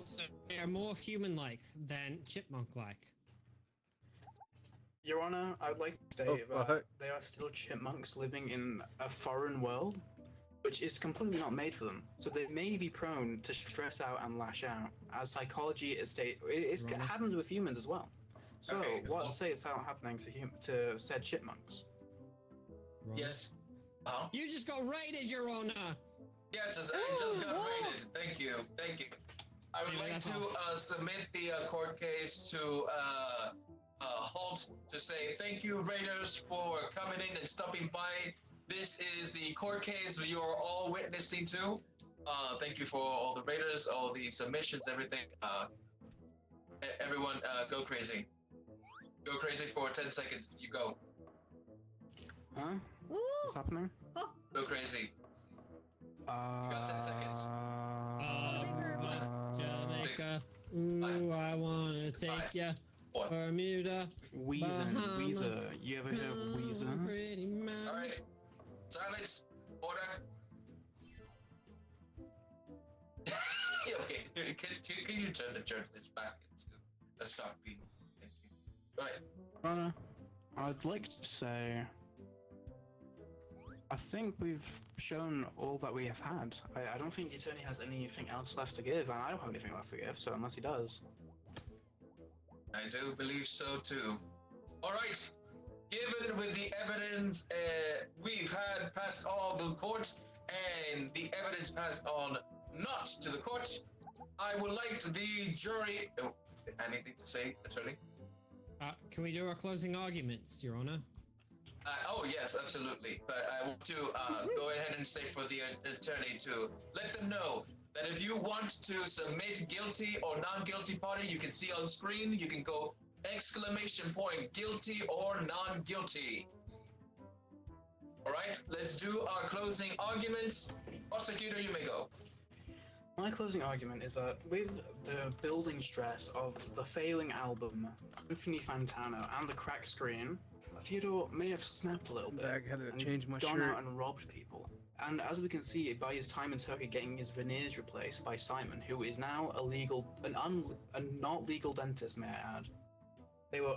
So they are more human-like than chipmunk-like. Your Honor, I would like to state Oh, that they are still chipmunks living in a foreign world, which is completely not made for them. So they may be prone to stress out and lash out, as psychology is it Right. happens with humans as well. So Okay, what well- say is happening to said chipmunks? Ron? Yes. You just got raided, Your Honor! Yes, I just got raided. Thank you. I would Anyway, like that's to all. submit the court case to Halt to say thank you, Raiders, for coming in and stopping by. This is the court case you are all witnessing to. Thank you for all the Raiders, all the submissions, everything. Everyone, go crazy. Go crazy for 10 seconds. You go. Huh? Woo! What's happening? Go crazy. got 10 seconds. Jamaica. Ooh, I wanna take Five. ya. What? Bermuda. Weezer, Bahama. Weezer. You ever heard of Weezer? Pretty man. All right. Silence. Order. Okay. Can you turn the journalist back into a sock bean? Thank you. Right. I'd like to say, I think we've shown all that we have had. I don't think the attorney has anything else left to give, and I don't have anything left to give, so unless he does. I do believe so too. All right. Given with the evidence we've had passed all the court and the evidence passed on not to the court, I would like the jury. Oh, anything to say, attorney? Can we do our closing arguments, Your Honor? Oh yes, absolutely. But I want to go ahead and say for the attorney to let them know that if you want to submit guilty or non-guilty party, you can see on screen. You can go exclamation point guilty or non-guilty. All right, let's do our closing arguments. Prosecutor, you may go. My closing argument is that with the building stress of the failing album, Anthony Fantano, and the cracked screen, Theodore may have snapped a little bit I gotta and change my gone shirt. out and robbed people. And as we can see by his time in Turkey getting his veneers replaced by Simon, who is now a not legal dentist, may I add. They were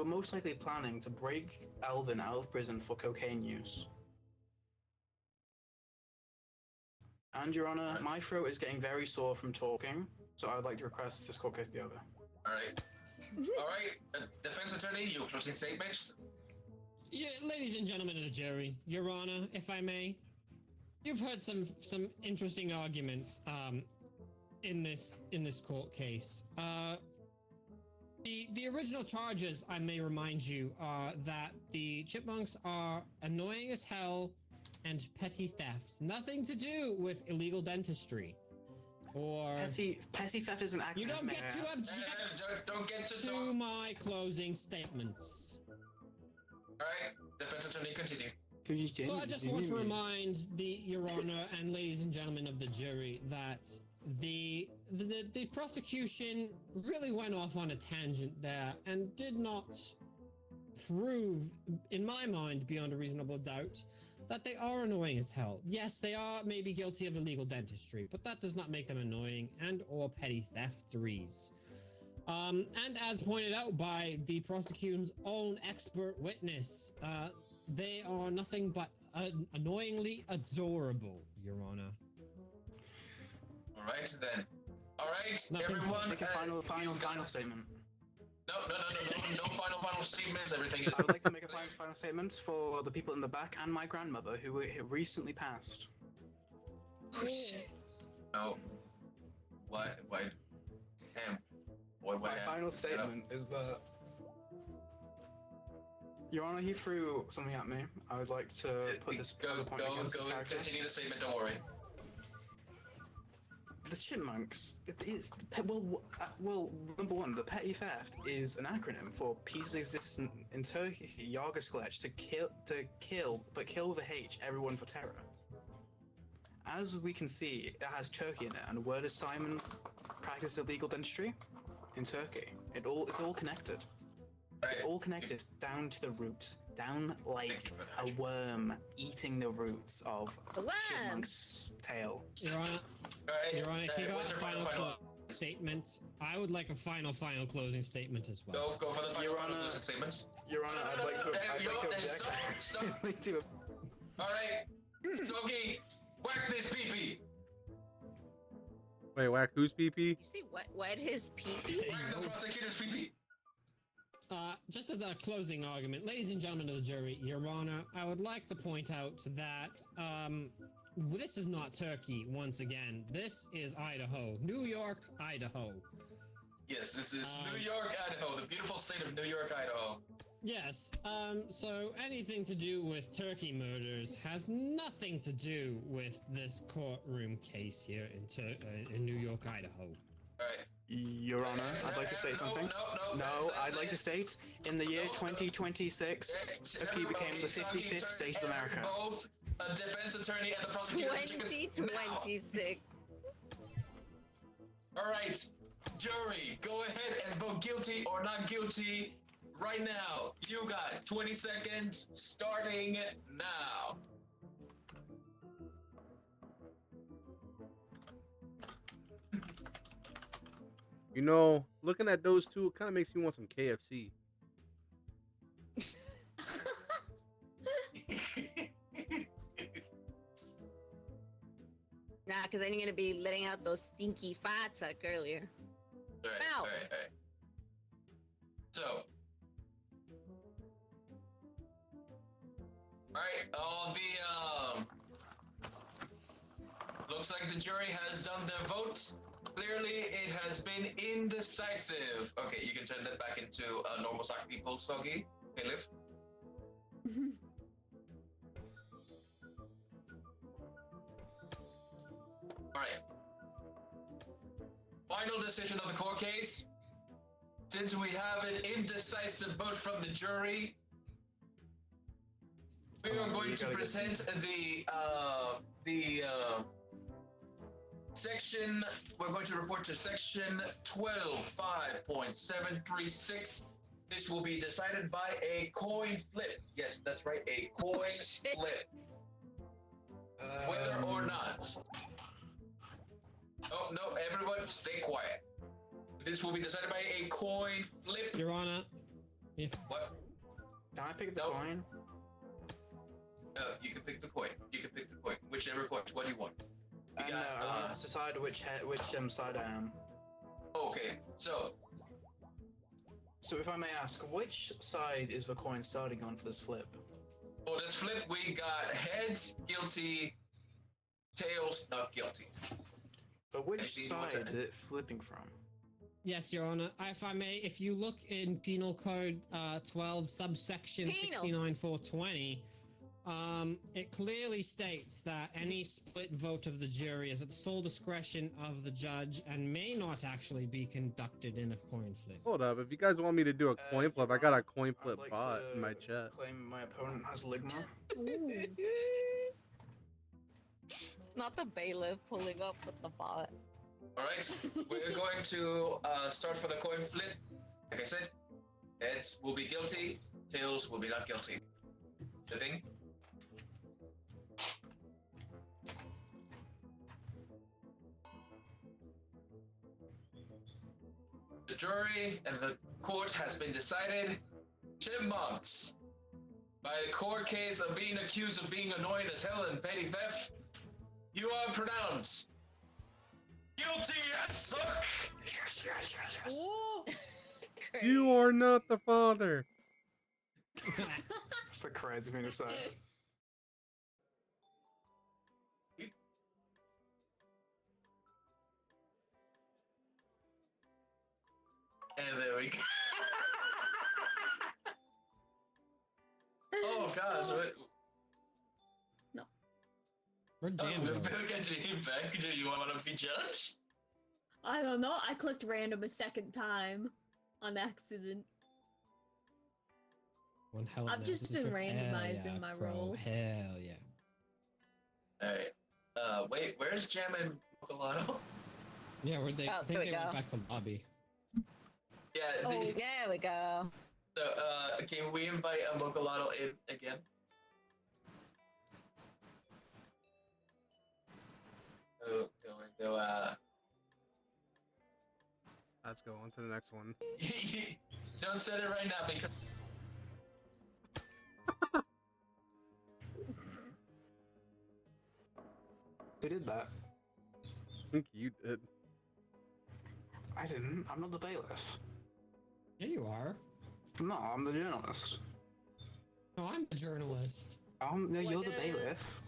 most likely planning to break Alvin out of prison for cocaine use. And Your Honor, Right. my throat is getting very sore from talking, so I'd like to request this court case be over. All right. All right, defense attorney, your closing statements. Yeah, ladies and gentlemen of the jury, Your Honor, if I may, you've heard some interesting arguments in this court case. The original charges, I may remind you, are that the chipmunks are annoying as hell and petty theft. Nothing to do with illegal dentistry. Or Petty theft is an acronym. you don't get to Mayor. object Don't get to to talk. my closing statements. Alright, defense attorney, continue. So I just want to remind Your Honor and ladies and gentlemen of the jury that the prosecution really went off on a tangent there and did not prove, in my mind, beyond a reasonable doubt, that they are annoying as hell. Yes, they are maybe guilty of illegal dentistry, but that does not make them annoying and or petty thefteries. And as pointed out by the prosecution's own expert witness, they are nothing but annoyingly adorable, Your Honor. Alright then. Alright, Nothing- everyone. Make a final statement. No final statements. Everything is. I would like to make a final statement for the people in the back and my grandmother who recently passed. Oh shit. No. Why? Damn. What My happened? final statement is that, Your Honor, he threw something at me. I would like to put this Go, as a point against this character. continue the statement, don't worry. The chipmunks. Well, number one, the petty theft is an acronym for peace existent in Turkey, Yargıskeleş, to kill with a H, everyone for terror. As we can see, it has Turkey in it, and where does Simon practice illegal dentistry? In Turkey. It's all connected. It's all connected down to the roots, down like a worm eating the roots of The worm. chipmunk's tail. Your Honor, Alright. Your Honor, if you got what's a your final statement, I would like a final closing statement as well. Go for the final Your Honor, closing statements. Your Honor, I'd like to object. Stop. I'd like to Alright. Sogi, whack this pee-pee. Wait, whack who's PP? You see wet his pee-pee? Whack the prosecutor's pee-pee. Just as a closing argument, ladies and gentlemen of the jury, Your Honor, I would like to point out that this is not Turkey once again. This is Idaho. New York, Idaho. Yes, this is New York, Idaho, the beautiful state of New York, Idaho. Yes, so anything to do with turkey murders has nothing to do with this courtroom case here in New York, Idaho. Alright. Your Honor, I'd like to say something. No, I'd like to state, in the year 2026, Turkey became the 55th state of America. Both a defense attorney and the prosecutor. 2026. Alright, jury, go ahead and vote guilty or not guilty right now. You got 20 seconds starting now. You know, looking at those two, it kind of makes me want some KFC. Nah, because then you're gonna be letting out those stinky farts like earlier. Ow. Alright. So. Alright, looks like the jury has done their vote. Clearly, it has been indecisive. Okay, you can turn that back into normal sock people, Soggy. Okay, Liv. Alright. Final decision of the court case. Since we have an indecisive vote from the jury, we are going to present the section. We're going to report to section 12.5.736. This will be decided by a coin flip. Yes, that's right, a coin flip. Whether or not. Oh no! Everyone, stay quiet. This will be decided by a coin flip. Your Honor, if What? Can I pick the No. coin? You can pick the coin. You can pick the coin. Whichever coin. What do you want? You I want to decide which side I am. Okay, so So if I may ask, which side is the coin starting on for this flip? for this flip, we got heads, guilty, tails, not guilty. But which Anything you want side to- is it flipping from? Yes, Your Honor. If I may, if you look in Penal Code 12, subsection Penal. 69420, it clearly states that any split vote of the jury is at the sole discretion of the judge and may not actually be conducted in a coin flip. Hold up. If you guys want me to do a coin flip, Your I got a Honor, coin I'd flip like bot to in my chat. claim my opponent has ligma. Ooh. Not the bailiff pulling up with the bot. All right, we're going to start for the coin flip. Like I said, heads will be guilty, tails will be not guilty. The thing. The jury and the court has been decided. Chipmunks, by the court case of being accused of being annoying as hell and petty theft, you are pronounced guilty as suck. Yes, yes, yes, yes. Ooh. You are not the father. That's a crazy thing to say. And there we go. Oh gosh, what? We're Oh, jamming. we'll get to you back. Do you want to be judged? I don't know. I clicked random a second time on accident. One hell of I've an just accident been trip. Hell randomizing yeah, my Crow. roll. Hell yeah. Alright. Wait, where's Jam and Mokolado? Yeah, where they? Oh, I think there we they went go. back to the lobby. Yeah, Oh, the, there we go. so, can we invite Mokolado in again? Go, Let's go on to the next one. don't set it right now because Who did that? I think you did. I didn't. I'm not the bailiff. Yeah, you are. No, I'm the journalist. No, I'm the journalist. No, you're the What bailiff.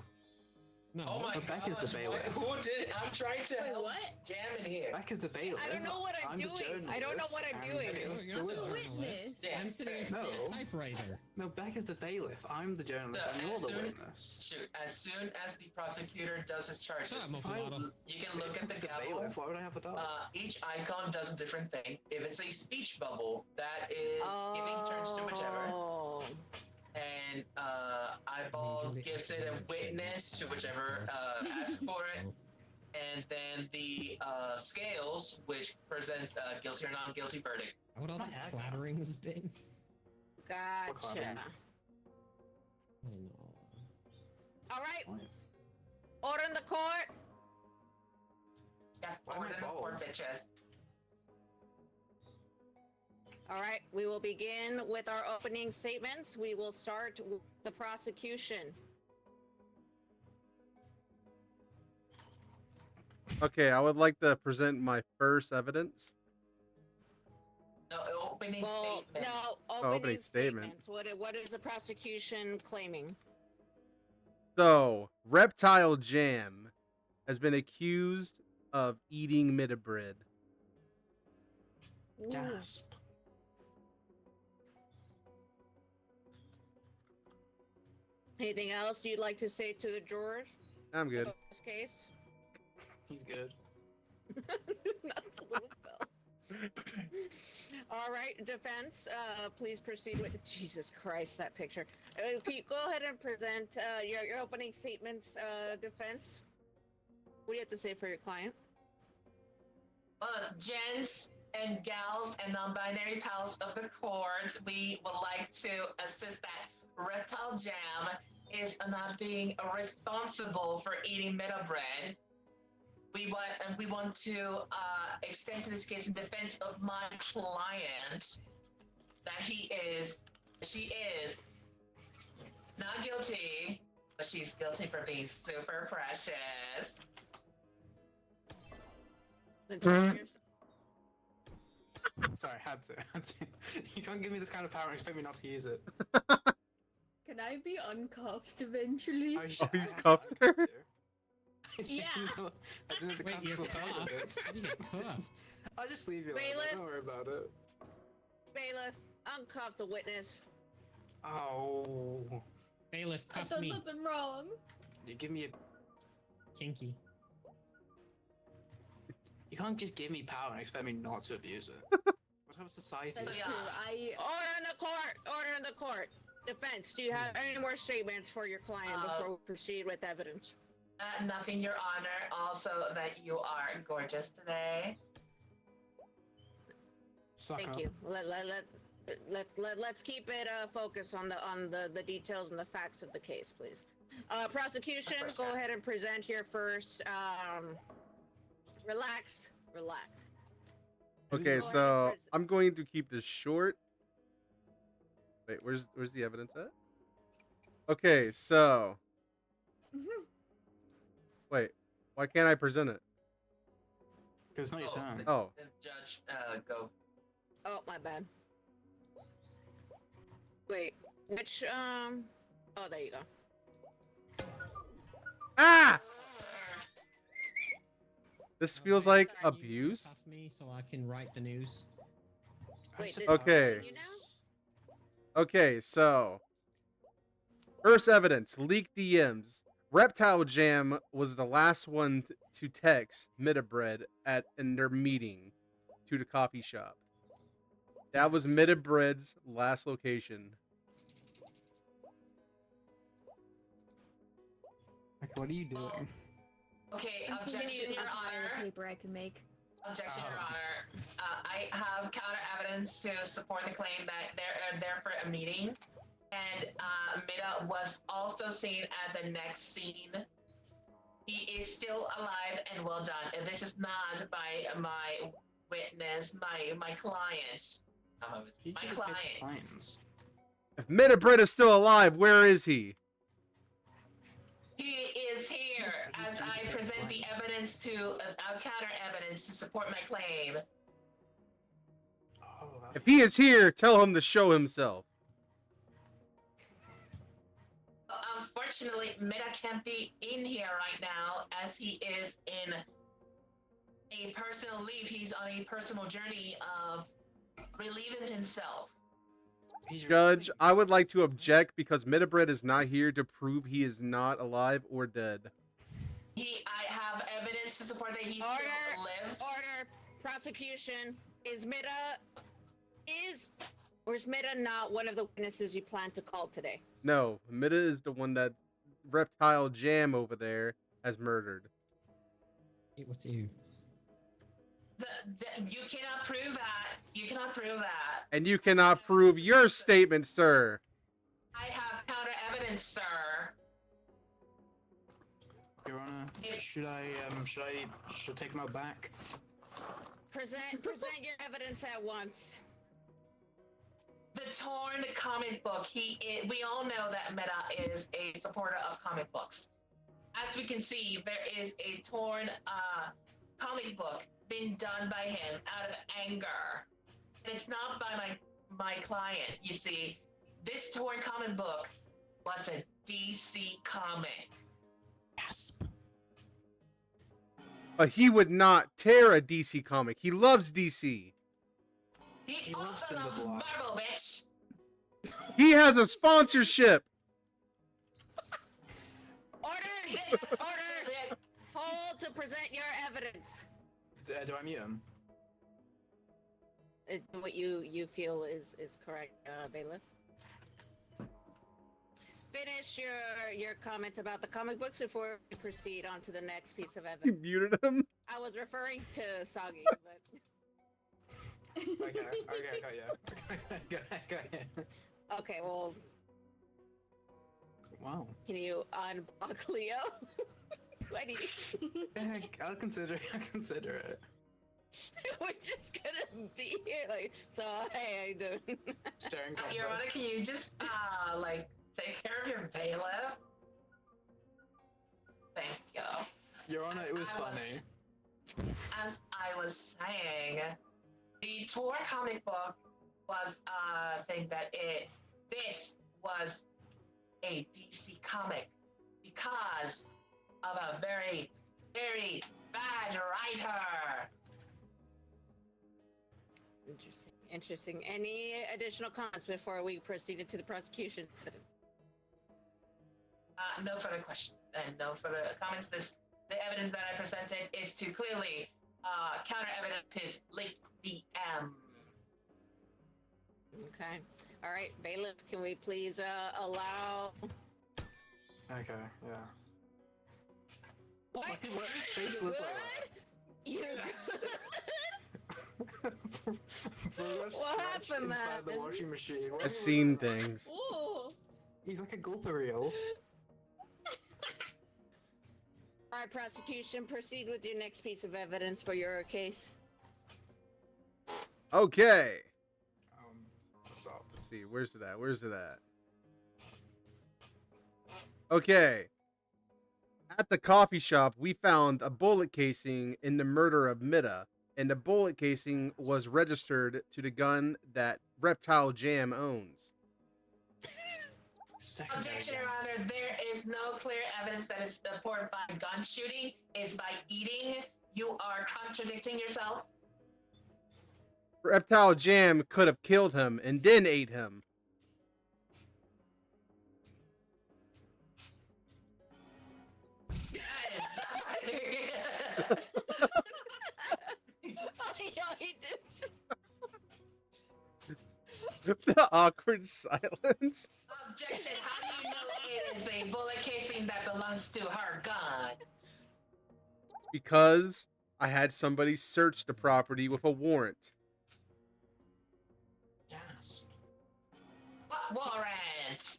No. oh my Rebecca's the gosh, bailiff. who did it? I'm trying to Wait, help what? Jam in here. Beck is the bailiff. I don't know what I'm the doing. I don't know what I'm journalist, doing. and No, you're not the the witness. journalist. Yeah, I'm sitting in front of no. a typewriter. No, Beck is the bailiff. I'm the journalist, No, and you're as the soon- witness. Shoot, as soon as the prosecutor does his charges, Shut up, Mokolado. you can look at Beck's the gavel. bailiff. Why would I have a dog? Each icon does a different thing. If it's a speech bubble, that is giving turns to whichever. Oh. And eyeball Usually gives it a witness to whichever asks for it. And then the scales, which presents a guilty or non-guilty verdict. What would all My that heck. clattering's been? Gotcha. Clapping. I know. All right. What? Order in the court. Yeah, Why am I order the bald? court, bitches. All right. We will begin with our opening statements. We will start with the prosecution. Okay, I would like to present my first evidence. No, opening Well, statement. no, opening opening statement. statements. What is the prosecution claiming? So, Reptile Jam has been accused of eating midibrid. Gasp. Anything else you'd like to say to the jurors I'm good. about this case? He's good. Not the little bell. All right, defense, please proceed with. Jesus Christ, that picture. Can you go ahead and present your opening statements, defense? What do you have to say for your client? Gents and gals and non-binary pals of the court, we would like to assist that Reptile Jam is not being responsible for eating meta bread. We want to extend to this case in defense of my client that she is not guilty, but she's guilty for being super precious. The jurors- Sorry, had to. You can't give me this kind of power and expect me not to use it. Can I be uncuffed eventually? Oh, he's cuffed her? Yeah. I didn't know the Wait, cops you're were part of cuffed? it. How do you get cuffed? I'll just leave you alone. Bailiff? Don't worry about it. Bailiff, uncuff the witness. Oh, Bailiff, I've cuff done me. nothing wrong. you give me a. Kinky. You can't just give me power and expect me not to abuse it. What type of society That's is Yeah. true. this? Order in the court! Order in the court! Defense, do you have any more statements for your client before we proceed with evidence? Nothing, Your Honor. Also, that you are gorgeous today. Suck Thank up. you. Let's keep it focused on the details and the facts of the case, please. Prosecution, Of course, go ma'am. ahead and present your first. Relax. Okay, Go ahead so and pres- I'm going to keep this short. Wait, where's the evidence at? Okay, so wait, why can't I present it? Because it's not your turn. Oh, The judge, go. Oh, my bad. Wait, which Oh, there you go. ah! This feels like Can you abuse. Cuff me so I can write the news. Wait, Okay. You now? Okay, so first evidence: leaked DMs. Reptile Jam was the last one to text Midabread in their meeting to the coffee shop. That was Midabread's last location. Like, what are you doing? Okay, I'm seeing objection, any Your other Honor. paper I can make. Objection, Your Oh. Honor. I have counter evidence to support the claim that they're there for a meeting, and Mida was also seen at the next scene. He is still alive and well done. And this is not by my witness, my client. My client. Clients. If Midabread is still alive, where is he? He is here as I present the evidence to counter evidence to support my claim. Oh, If he is here, tell him to show himself. Unfortunately, Mida can't be in here right now as he is in a personal leave. He's on a personal journey of relieving himself. he's Judge, really- I would like to object because Midabread is not here to prove he is not alive or dead. I have evidence to support that he still Order! lives. Order! Prosecution, is Mida not one of the witnesses you plan to call today? No, Mida is the one that Reptile Jam over there has murdered. It was you. You cannot prove that. You cannot prove that. And you cannot prove your statement, sir. I have counter evidence, sir. Your Honor, should I take him out back? Present your evidence at once. The torn comic book. We all know that Meta is a supporter of comic books. As we can see, there is a torn comic book being done by him out of anger. And it's not by my client, you see. This torn comic book was a DC comic. Yes. But he would not tear a DC comic. He loves DC. He loves also Cinder loves Block. Marvel, bitch. He has a sponsorship. Order! Order! Hold to present your evidence. Do I mute him? What you feel is correct, bailiff. Finish your comment about the comic books before we proceed on to the next piece of He evidence. muted him. I was referring to Soggy, but Okay, I got you. Got you. okay. Well, Wow. can you unblock Leo? What do you? Yeah, I'll consider it. We're just gonna be here, like, so hey, how you doing? Staring Your Honor, contest. can you just take care of your bailiff? Thank you. Your Honor, it was I was- funny. As I was saying, the tour comic book was thing that this was a DC comic because of a very very bad writer. Interesting. Interesting. Any additional comments before we proceed into the prosecution? No further questions and no further comments. The evidence that I presented is to clearly counter evidence his late DM. Okay. All right, bailiff, can we please allow? Okay, yeah. What? Why does his You face good? look like You good? For a What stretch happened, inside the man? washing machine. I've seen things. Ooh. He's like a gulper eel. All right, prosecution, proceed with your next piece of evidence for your case. Okay. Stop. Let's see. Where's it at? Where's it at? Okay. At the coffee shop, we found a bullet casing in the murder of Mida, and the bullet casing was registered to the gun that Reptile Jam owns. Objection, Your Honor. There is no clear evidence that it's reported by gun shooting. Is by eating. You are contradicting yourself. Reptile Jam could have killed him and then ate him. Oh, he did. The awkward silence. Objection. How do you know it is a bullet casing that belongs to her gun? Because I had somebody search the property with a warrant. Yes. What warrant?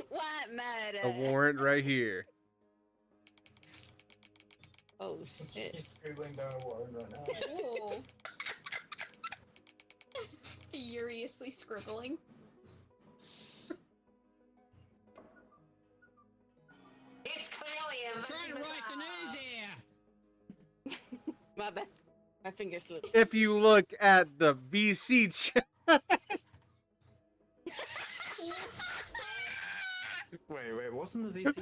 What matter? A warrant right here. Oh shit. He's scribbling down a warrant right now. Ooh. Furiously scribbling. It's clearly a Trying to write the news here. My bad. My finger slipped. If you look at the VC chat, Wait, wasn't the VC?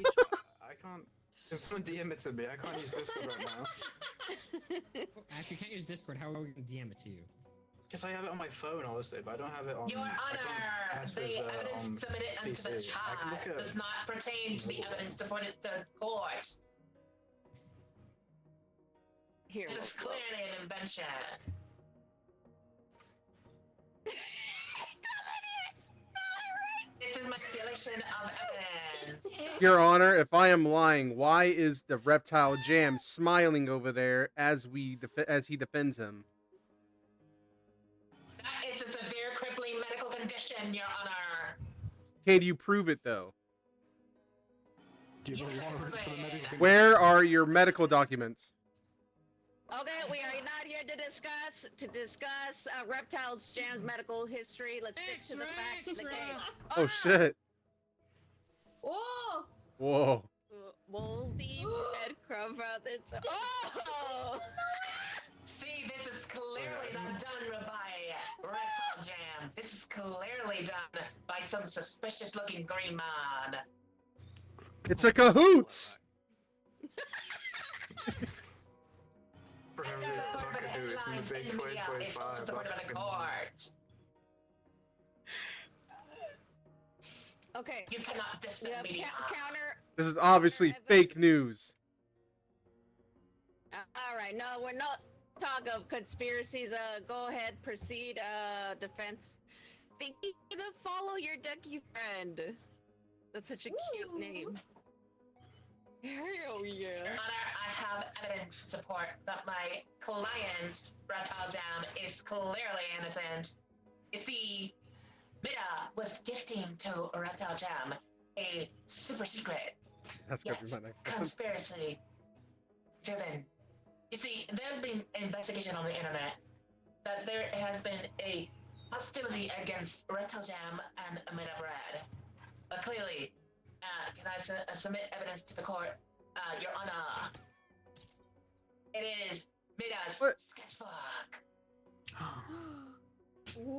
I can't. Can someone DM it to me? I can't use Discord right now. Actually, you can't use Discord. How are we going to DM it to you? Because I have it on my phone, obviously, but I don't have it on. Your I can't Honor, mess the with, evidence on submitted unto the PC. I can look chat at- does not pertain to the evidence supported to court. Here. This is clearly an invention. This is manipulation of evidence. Your Honor, if I am lying, why is the Reptile Jam smiling over there as as he defends him? That is a severe crippling medical condition, Your Honor. Can you prove it though? Do you really want to for the medical condition? Where are your medical documents? Okay, we are not here to discuss Reptiles Jam's medical history. Let's stick to the facts of the case. Oh shit! Ooh. Whoa! Moldy breadcrumb out the Oh! See, this is clearly not done by Reptile Jam. This is clearly done by some suspicious-looking green man. It's a cahoots. Presumably, It doesn't it's work not with gonna do it's in the headlines big in media. It's 2025. also supported by the court. Okay. You cannot diss the You have media. counter. This is obviously fake news. All right. No, we're not talk of conspiracies. Go ahead, proceed. Defense. Thank you to follow your ducky friend. That's such a cute Ooh. name. Hell Your yeah. Honor, I have evidence to support that my client, Reptile Jam, is clearly innocent. You see, Mida was gifting to Reptile Jam a super secret, That's gonna be yes, my next one. conspiracy driven. You see, there's been investigation on the internet that there has been a hostility against Reptile Jam and Mida Bread. Clearly, can I submit evidence to the court? Your Honor, it is Mida's What? sketchbook.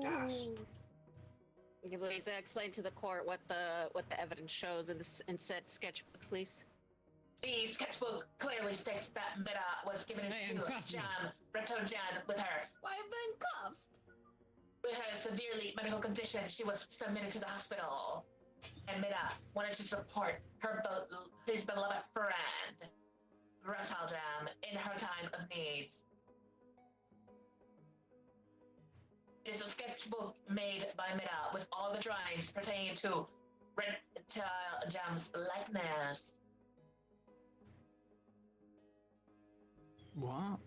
Yes. Can you please explain to the court what the evidence shows in said sketchbook, please? The sketchbook clearly states that Mira was given it Hey, to handcuff me. Jam, Reptile Jam, with her. Why have been cuffed? With her severely medical condition, she was submitted to the hospital. And Mira wanted to support his beloved friend, Reptile Jam, in her time of needs. It is a sketchbook made by Mira with all the drawings pertaining to Reptile Jam's likeness. What?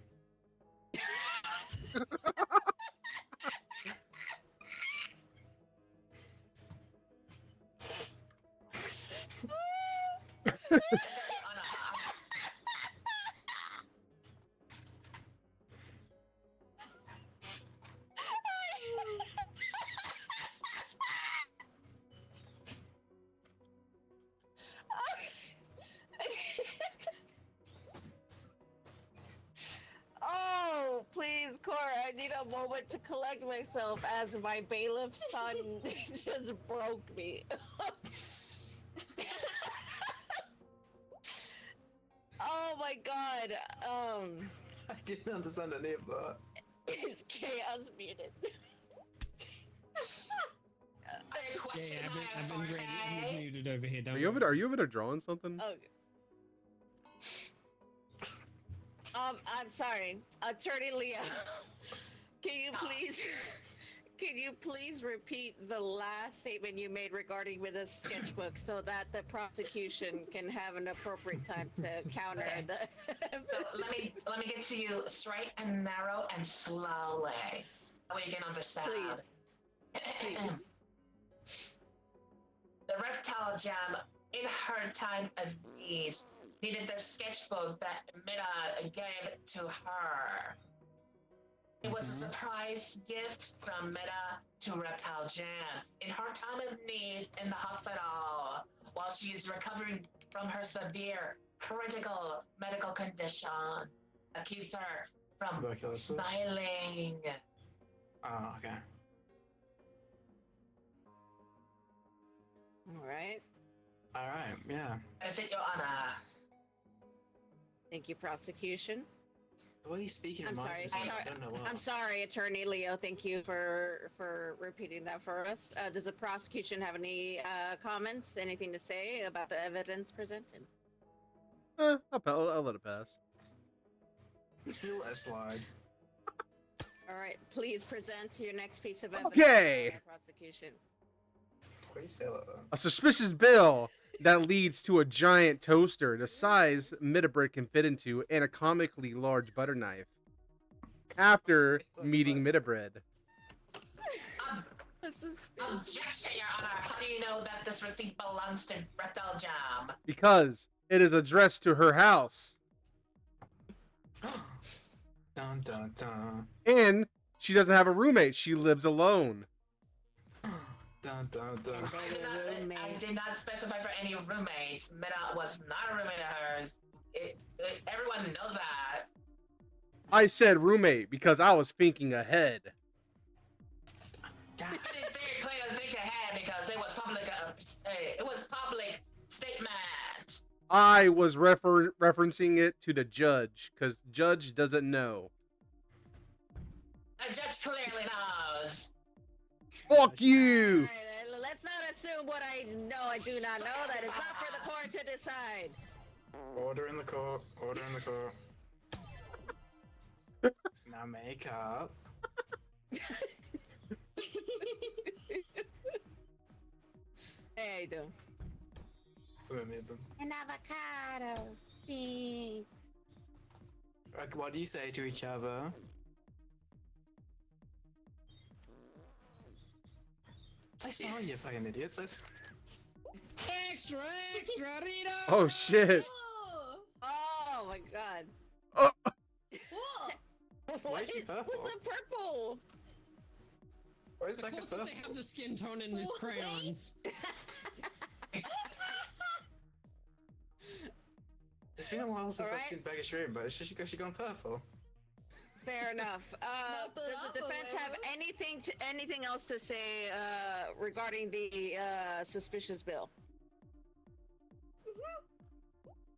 Oh, please, Cora, I need a moment to collect myself as my bailiff's son just broke me. Oh my god, I didn't understand any of that. is chaos muted? They question Yeah, my I've been forte. muted over here. Don't Are you over worry. there? Are you over there drawing something? Okay. I'm sorry, Attorney Leo. Can you please repeat the last statement you made regarding with the sketchbook so that the prosecution can have an appropriate time to counter Okay. the. So let me get to you straight and narrow and slowly. That way you can understand. Please. The Reptile Jam, in her time of need, needed the sketchbook that Mira gave to her. It was a surprise gift from Mira to Reptile Jam in her time of need in the hospital while she is recovering from her severe critical medical condition that keeps her from Tuberculosis? smiling. Oh, okay. All right. Alright, yeah. That's it, Your Honor. Thank you, prosecution. The way he's speaking I'm sorry. reminds me of I don't know what. I'm sorry, Attorney Leo. Thank you for repeating that for us. Does the prosecution have any comments? Anything to say about the evidence presented? I'll let it pass. You'll let it slide. All right. Please present your next piece of evidence. Okay. Prosecution. Why do you say it like that? A suspicious bill that leads to a giant toaster the size Midabrit can fit into and a comically large butter knife. After meeting Midabrit. Objection, Your Honor. How do you know that this receipt belongs to Reptile Jam? Because it is addressed to her house. Dun dun dun. And she doesn't have a roommate. She lives alone. Dun dun dun. I did not specify for any roommates. Mira was not a roommate of hers. Everyone knows that. I said roommate because I was thinking ahead. I didn't think clearly think ahead because it was public statement. I was referencing it to the judge because judge doesn't know. The judge clearly knows. Fuck you! All right, let's not assume what I know. I do not know. That is not for the court to decide. Order in the court. Order in the court. Now make up. Hey, do. Who made them? An avocado. Thanks. Like, what do you say to each other? I saw you fucking idiots. Extra, Rito! Oh shit! Whoa! Oh my god. Oh, Whoa! What is he purple? What's the purple? Why is The that closest they have to skin tone in these What? crayons. It's been a while since I've Alright. seen Beggar's Room, but it's just because she gone purple. Fair enough. Does the defense have anything else to say regarding the suspicious bill?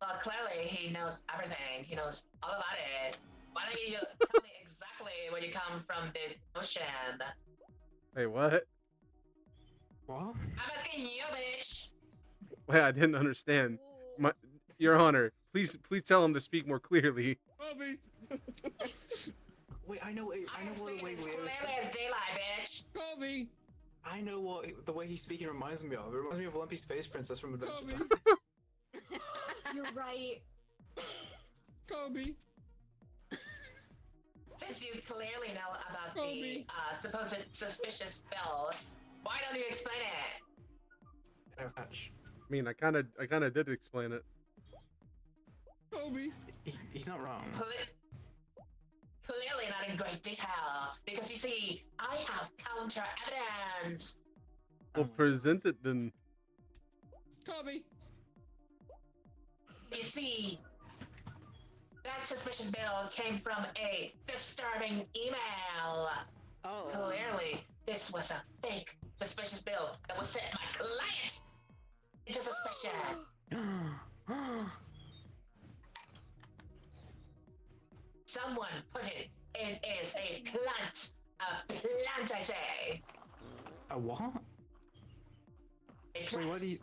Well, clearly he knows everything. He knows all about it. Why don't you tell me exactly where you come from the ocean? Wait, what? What? I'm asking you, bitch. Wait, I didn't understand. Your Honor, please tell him to speak more clearly. Kobe! Wait, I know. I know I'm what the speaking way as Leo is. clearly as daylight, bitch. Kobe! I know what the way he's speaking reminds me of. It reminds me of Lumpy Space Princess from Adventure Kobe! Time. You're right. Kobe! Since you clearly know about Kobe. the supposed suspicious bill, why don't you explain it? No, Patch. I mean, I kind of did explain it. Kobe! He's not wrong. Clearly not in great detail, because you see, I have counter evidence. Well, present it then. Kobe! You see, that suspicious bill came from a disturbing email. Oh. Clearly, this was a fake suspicious bill that would set my client into suspicion. Someone put it. It is a plant. A plant, I say. A what? A Wait, plant. what do you?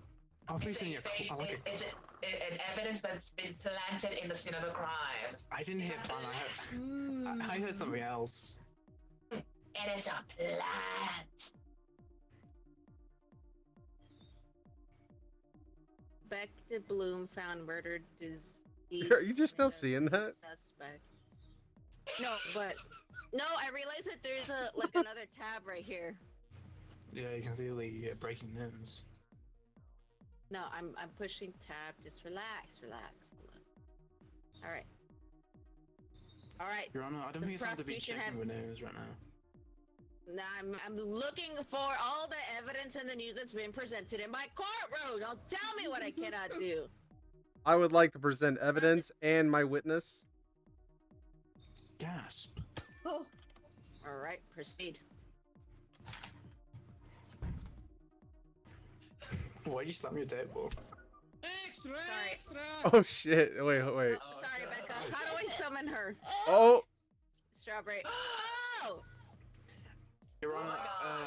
I thought you were saying Fake- I like it's an evidence that's been planted in the scene of a crime. I didn't It's hear a plan. I heard something else. It is a plant. Becta Bloom found murdered deceased. Are you just now Made a seeing that? Suspect. No, but no, I realized that there's a like another tab right here. Yeah, you can see the breaking news. No, I'm pushing tab. Just relax. All right. All right. Your Honor, I don't Does think it's time to be prosecution checking have- the news right now. Now I'm looking for all the evidence in the news that's been presented in my courtroom. Don't tell me what I cannot do. I would like to present evidence and my witness. Gasp. Oh, All right, proceed. Why you slam your table? Extra! Sorry. Extra! Oh shit! Wait. Oh, Oh, sorry, God. Becca. How do I summon her? Oh, Strawberry. Oh! Your Honor, how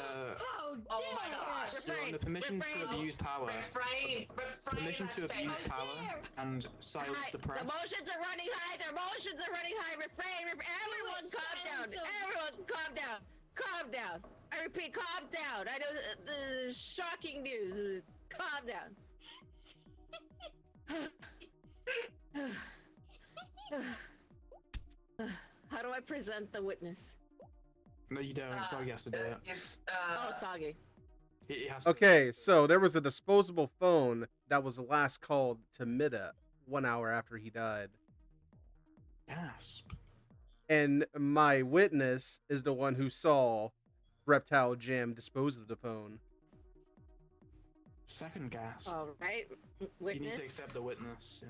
Oh dare my gosh. Your Honor, permission to refrain. abuse power. Refrain. Permission to I say. abuse power and silence Hi, the press. the motions are running high. Their motions are running high. Refrain. Everyone, calm down. silence 'em. Everyone, calm down. Calm down. I repeat, calm down. I know the shocking news. Calm down. How do I present the witness? No, you don't. So he has to do it. Yes, Oh, Soggy. He has to. okay. So there was a disposable phone that was last called to Mida 1 hour after he died, Gasp. and my witness is the one who saw Reptile Jam dispose of the phone. Second gasp. All right. You need Witness. to accept the witness. Yeah.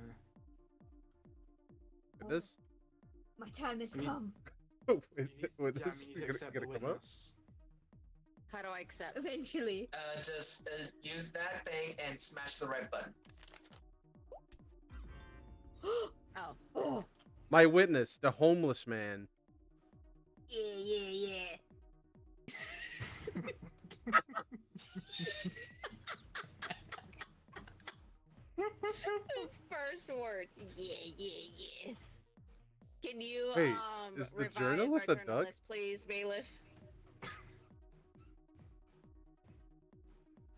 Witness? my time has I mean- come. You need, Witness? you need to You accept the gonna come up? witness. How do I accept? Eventually. just use that thing and smash the red button. Oh. Oh, My witness, the homeless man. yeah. His first words. Yeah. Can you Wait, is the revive journalist our a duck? journalist, please, bailiff?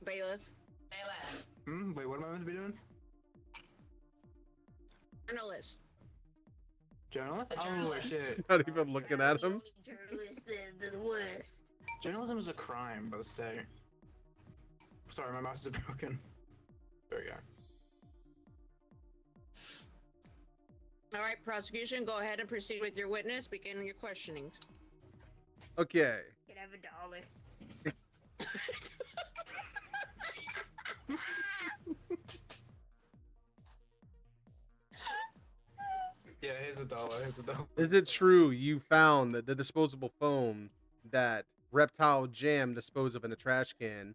Bailiff. Bailiff. Wait, what am I meant to be doing? Journalist. Journalist? A Oh journalist. shit. Not even looking at him. Journalist, the worst. Journalism is a crime by the state. Sorry, my mouse is broken. There we go. All right, prosecution, go ahead and proceed with your witness. Begin your questioning. Okay. Can I have $1? Yeah, here's $1. Here's $1. Is it true you found the disposable phone that Reptile Jam disposed of in a trash can,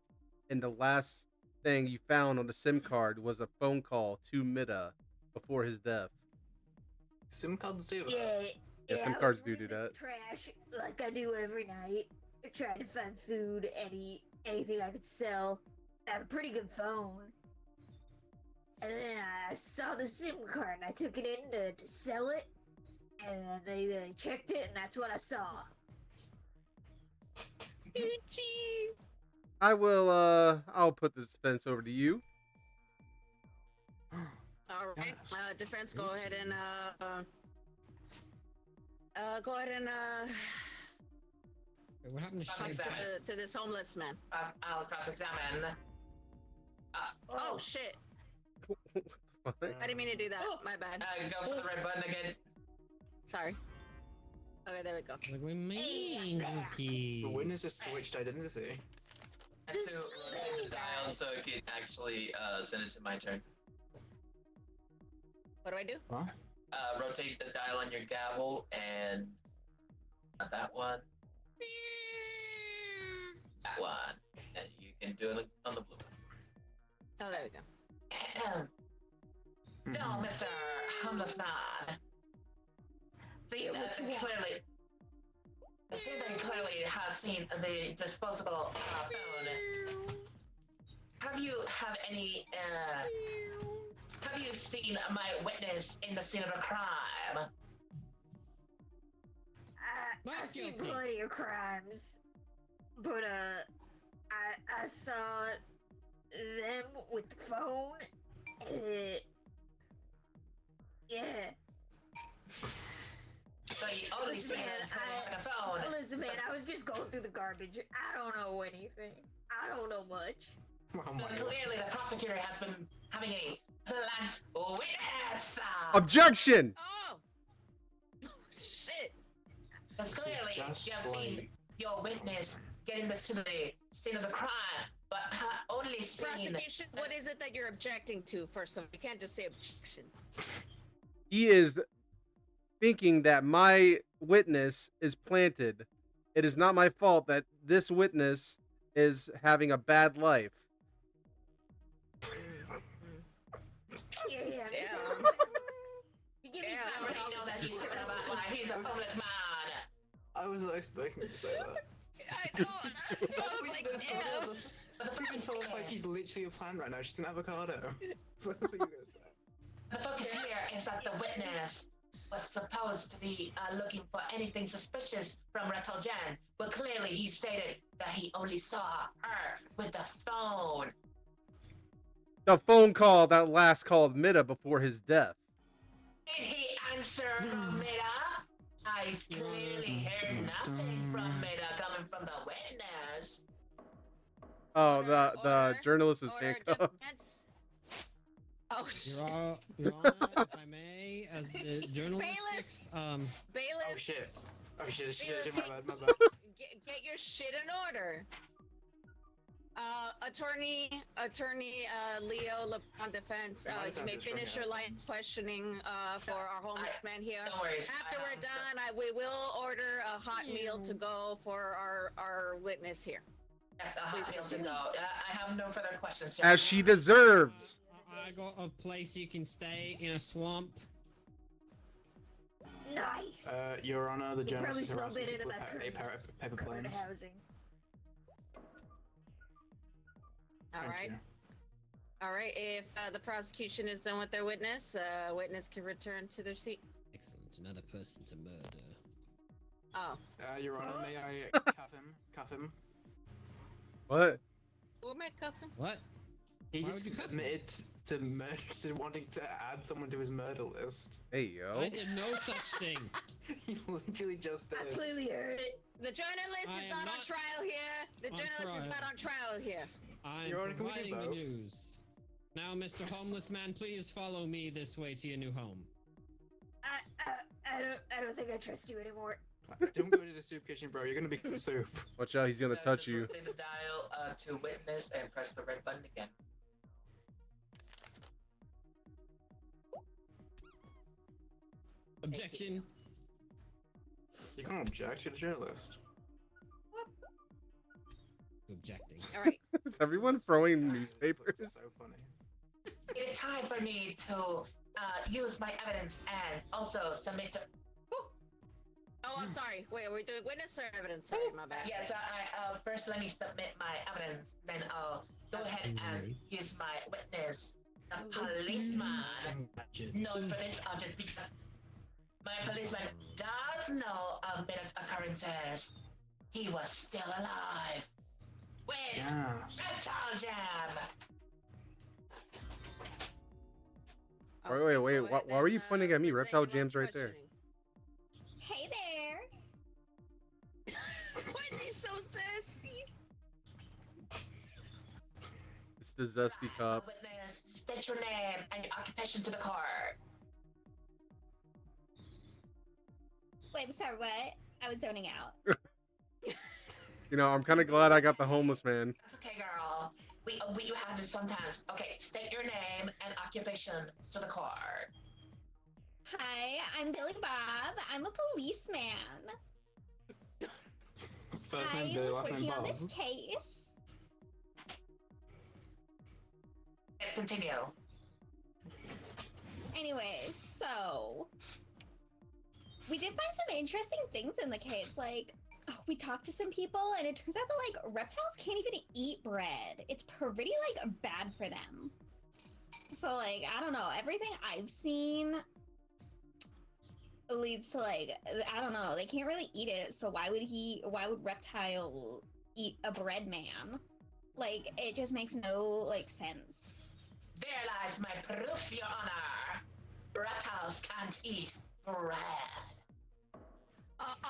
and the last thing you found on the SIM card was a phone call to Mida before his death. SIM cards do that. Yeah, I SIM was cards do reading the that. trash like I do every night, trying to find food, anything I could sell. I had a pretty good phone. And then I saw the SIM card and I took it in to sell it. And then they checked it and that's what I saw. I will. I'll put this defense over to you. All right, defense, go ahead and Wait, what happened to talk Shade? to this homeless man. I'll cross-examine. Oh shit! What? I didn't mean to do that. My bad. Go for the red button again. Sorry. Okay, there we go. Like we mean, The Mookie. witness has switched identity. And to rotate the dial so it can actually send it to my turn. What do I do? Rotate the dial on your gavel and not that one. That one. And you can do it on the blue one. Oh, there we go. No, Mr. Homeless Man. See, clearly, has seen the disposable phone. Have you seen my witness in the scene of a crime? I see guilty. plenty of crimes, but I saw them with the phone, and yeah. So you only Listen, seen man, it on the phone. Listen, man, I was just going through the garbage. I don't know anything. I don't know much. Oh my So god. clearly, the prosecutor has been having a plant witness. Objection! Oh! Shit! Because clearly, Just you have seen like- your witness getting this to the scene of the crime, but only seen. Prosecution, what is it that you're objecting to? First of all, you can't just say objection. He is thinking that my witness is planted. It is not my fault that this witness is having a bad life. Yeah. Damn. You give me Yeah, five Everybody knows that he's dollars. living about life. He's a homeless man. I was not expecting you to say that. I know. That's what I was like, damn. But the Freaking feels like he's literally a plant right now. She's an avocado. That's what you're gonna say. The focus here is that the witness was supposed to be looking for anything suspicious from Reto Jan, but clearly he stated that he only saw her with the phone. The phone call that last called Mida before his death. Did he answer from Mida? I clearly heard nothing from Mida coming from the witness. Oh, the Order. journalist is Order, handcuffed. defense. Oh shit. Your Honor, if I may, as the journalistics, Oh Bailiff, shit. Oh shit, Bailiff, my bad, my bad. get your shit in order. Attorney Leo LeBron defense. Might You have may this right finish now. your line of questioning for our homeless man here. Don't worry. After we're done, we will order a hot meal to go for our witness here. Please go. I have no further questions. As she deserves. I got a place you can stay in a swamp. Nice. Your Honor, the You journalist probably is smell harassing better people than with my paper Current planes. housing. All Thank right. you. All right. If the prosecution is done with their witness, witness can return to their seat. Excellent. Another person to murder. Oh. Your Honor, may I cuff him? What? Who am I cuffing? What? He Why just would you cuff me? admitted to wanting to add someone to his murder list. Hey, yo. I did no such thing. He literally just I did. clearly heard it. The journalist I is am not on not trial here. The on journalist trial. is not on trial here. I'm Your Honor, can we do providing the both? news. Now, Mr. Homeless Man, please follow me this way to your new home. I don't think I trust you anymore. Don't go to the soup kitchen, bro. You're gonna be the soup. Watch out, he's gonna touch Just you. rotate the dial to witness and press the red button again. Objection. You can't object. You're the journalist. Objecting. All right. Is everyone throwing It's newspapers? so funny. It is time for me to use my evidence and also submit to. Oh, I'm sorry. Wait, we're doing witness or evidence? Sorry, my bad. Yeah, so I first let me submit my evidence, then I'll go ahead and use my witness, the policeman. Known for this object because my policeman does know of minute occurrences. He was still alive. With Yeah. Reptile Jam. Wait, Okay, go why ahead were you and, pointing at me? present Reptile your line Jam's of right there. questioning. Hey there. Why is he so sassy? It's the Zesty Cop. Witness, state your name and your occupation to the court. Wait, I'm sorry, what? I was zoning out. You know, I'm kind of glad I got the homeless man. That's okay, girl. We you have to sometimes. Okay, state your name and occupation to the court. Hi, I'm Billy Bob. I'm a policeman. First name I Billy, was last name working on Bob. this case. Let's continue. Anyways, so we did find some interesting things in the case. Like, we talked to some people, and it turns out that like reptiles can't even eat bread. It's pretty like bad for them. So like, I don't know. Everything I've seen leads to like, I don't know. They can't really eat it. So why would reptile eat a bread man? Like, it just makes no like sense. There lies my proof, Your Honor. Reptiles can't eat bread.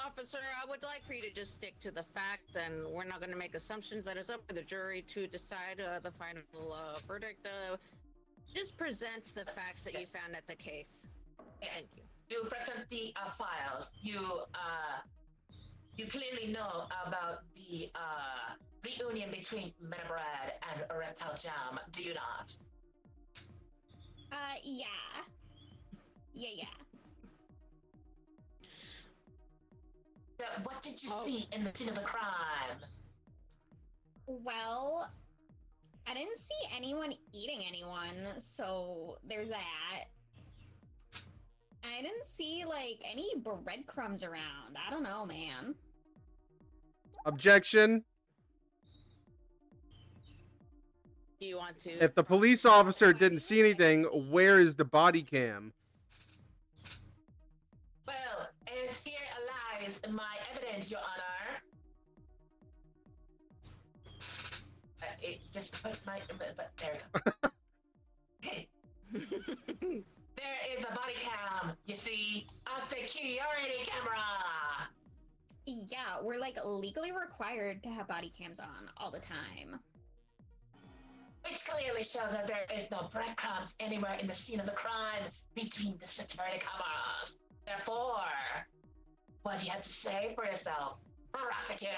Officer, I would like for you to just stick to the fact, and we're not going to make assumptions. That is up to the jury to decide the final verdict. Just present the facts that you found at the case. Yes. Thank you. To present the files, you clearly know about the reunion between Metabread and Reptile Jam, do you not? Yeah. Yeah. What did you Oh. see in the scene of the crime? Well, I didn't see anyone eating anyone, so there's that. I didn't see like any breadcrumbs around. I don't know, man. Objection. Do you want to? If the police officer didn't see anything, where is the body cam? Well, and here lies my evidence, Your Honor. It just put my, but there we go. There is a body cam. You see, a security camera. Yeah, we're like legally required to have body cams on all the time. Which clearly shows that there is no breadcrumbs anywhere in the scene of the crime between the security cameras. Therefore, what do you have to say for yourself, prosecutor?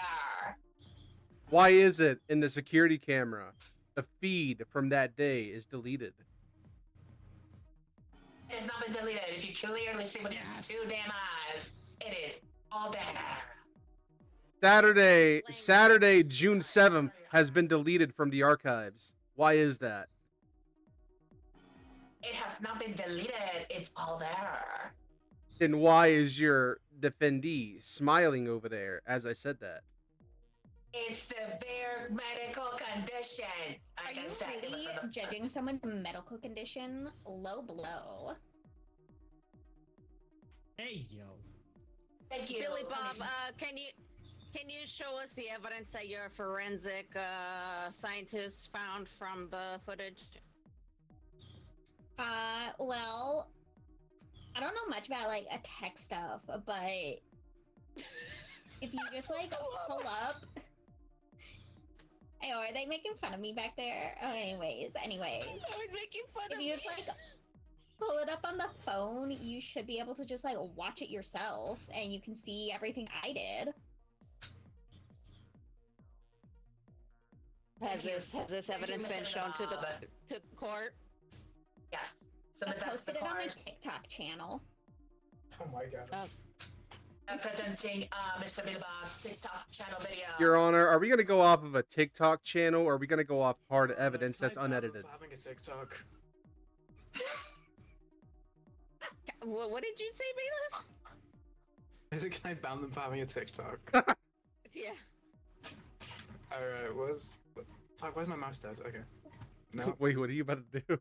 Why is it in the security camera the feed from that day is deleted? It has not been deleted. If you clearly see with your 2 damn eyes, it is all there. Saturday, June 7th has been deleted from the archives. Why is that? It has not been deleted. It's all there. Then why is your defendee smiling over there as I said that? It's severe medical condition. Are I you can say it was really for the- judging someone's medical condition? Low blow. Hey, yo. Thank you. Billy Bob, Listen, can you show us the evidence that your forensic scientist found from the footage? Well, I don't know much about like tech stuff, but if you just like pull up. Hey, are they making fun of me back there? Oh, anyways. I was making fun If of you just like pull it up on the phone, you should be able to just like watch it yourself, and you can see everything I did. Has this Thank you, evidence been Mr. shown to the Bob. court? Yes. I Submit that to posted the it on my court. TikTok channel. Oh my god. Presenting Mr. Billy Bob's TikTok channel video. Your Honor, are we going to go off of a TikTok channel or are we going to go off hard evidence that's Can I ban him unedited? for having a TikTok. What did you say, Bailiff? Is it, can I ban them for having a TikTok? Yeah. Alright, fuck, where's my mouse dead? Okay. No. Wait, what are you about to do?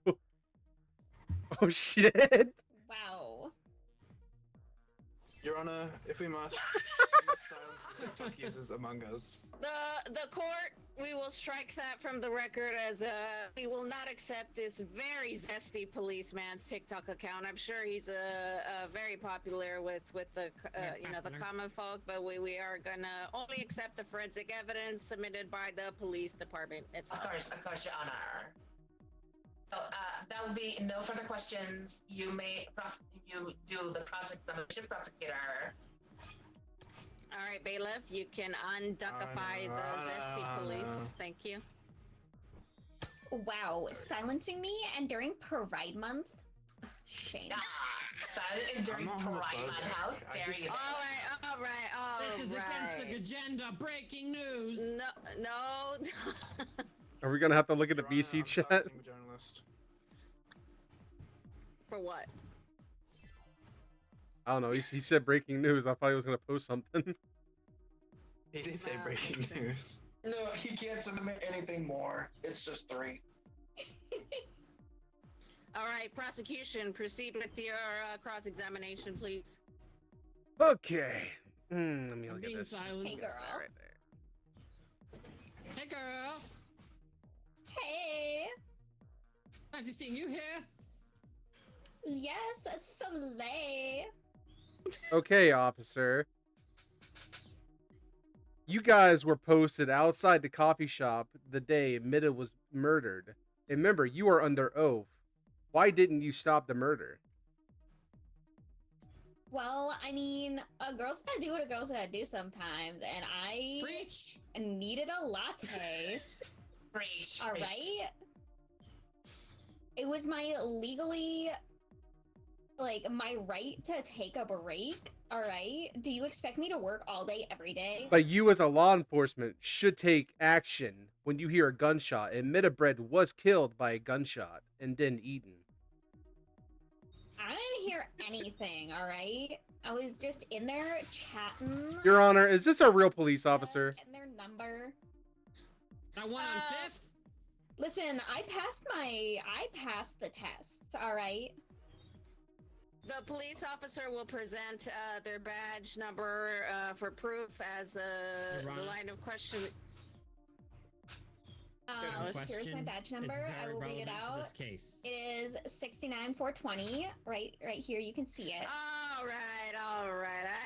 Oh shit! Wow. Your Honor, if we must, silence TikTok users among us. The court, we will strike that from the record as we will not accept this very zesty policeman's TikTok account. I'm sure he's very popular with the Very you know, the popular. common folk, but we are gonna only accept the forensic evidence submitted by the police department Of itself. course, Your Honor. So, that will be no further questions. You may you do the cross-examination, prosecutor. All right, bailiff, you can unduckify the zesty police. Thank you. Wow, silencing me and during Pride Month? Ugh, shame. Silent during I'm not Pride Month. homophobic. How I dare just- you? All right. This is against the agenda. Breaking news. No. Are we gonna have to look at the Your Honor, BC I'm chat? silencing the journalist. For what? I don't know. He said breaking news. I thought he was gonna post something. He did say Wow, breaking okay. news. No, he can't submit anything more. It's just 3. All right, prosecution, proceed with your cross-examination, please. Okay. Let me I'm look at being this. silenced. Hey, girl. Right there. Hey, girl. Hey! Fancy seeing you here. Yes, Slay! Okay, officer. You guys were posted outside the coffee shop the day Mida was murdered. And remember, you are under oath. Why didn't you stop the murder? Well, I mean, a girl's gotta do what a girl's gotta do sometimes, and I Preach. needed a latte. Preach. All preach. right. It was my legally, like, my right to take a break. All right. Do you expect me to work all day, every day? But you as a law enforcement should take action when you hear a gunshot. And Midabread was killed by a gunshot and then eaten. I didn't hear anything. All right. I was just in there chatting. Your Honor, is this a real police officer? Getting their number. That one on Fifth. Listen, I passed the test. All right. The police officer will present their badge number for proof as Your the Honor. Uh, line of question. Here's my Question badge is number. I very will read it relevant to out. this case. It is 69420. Right here. You can see it. All right.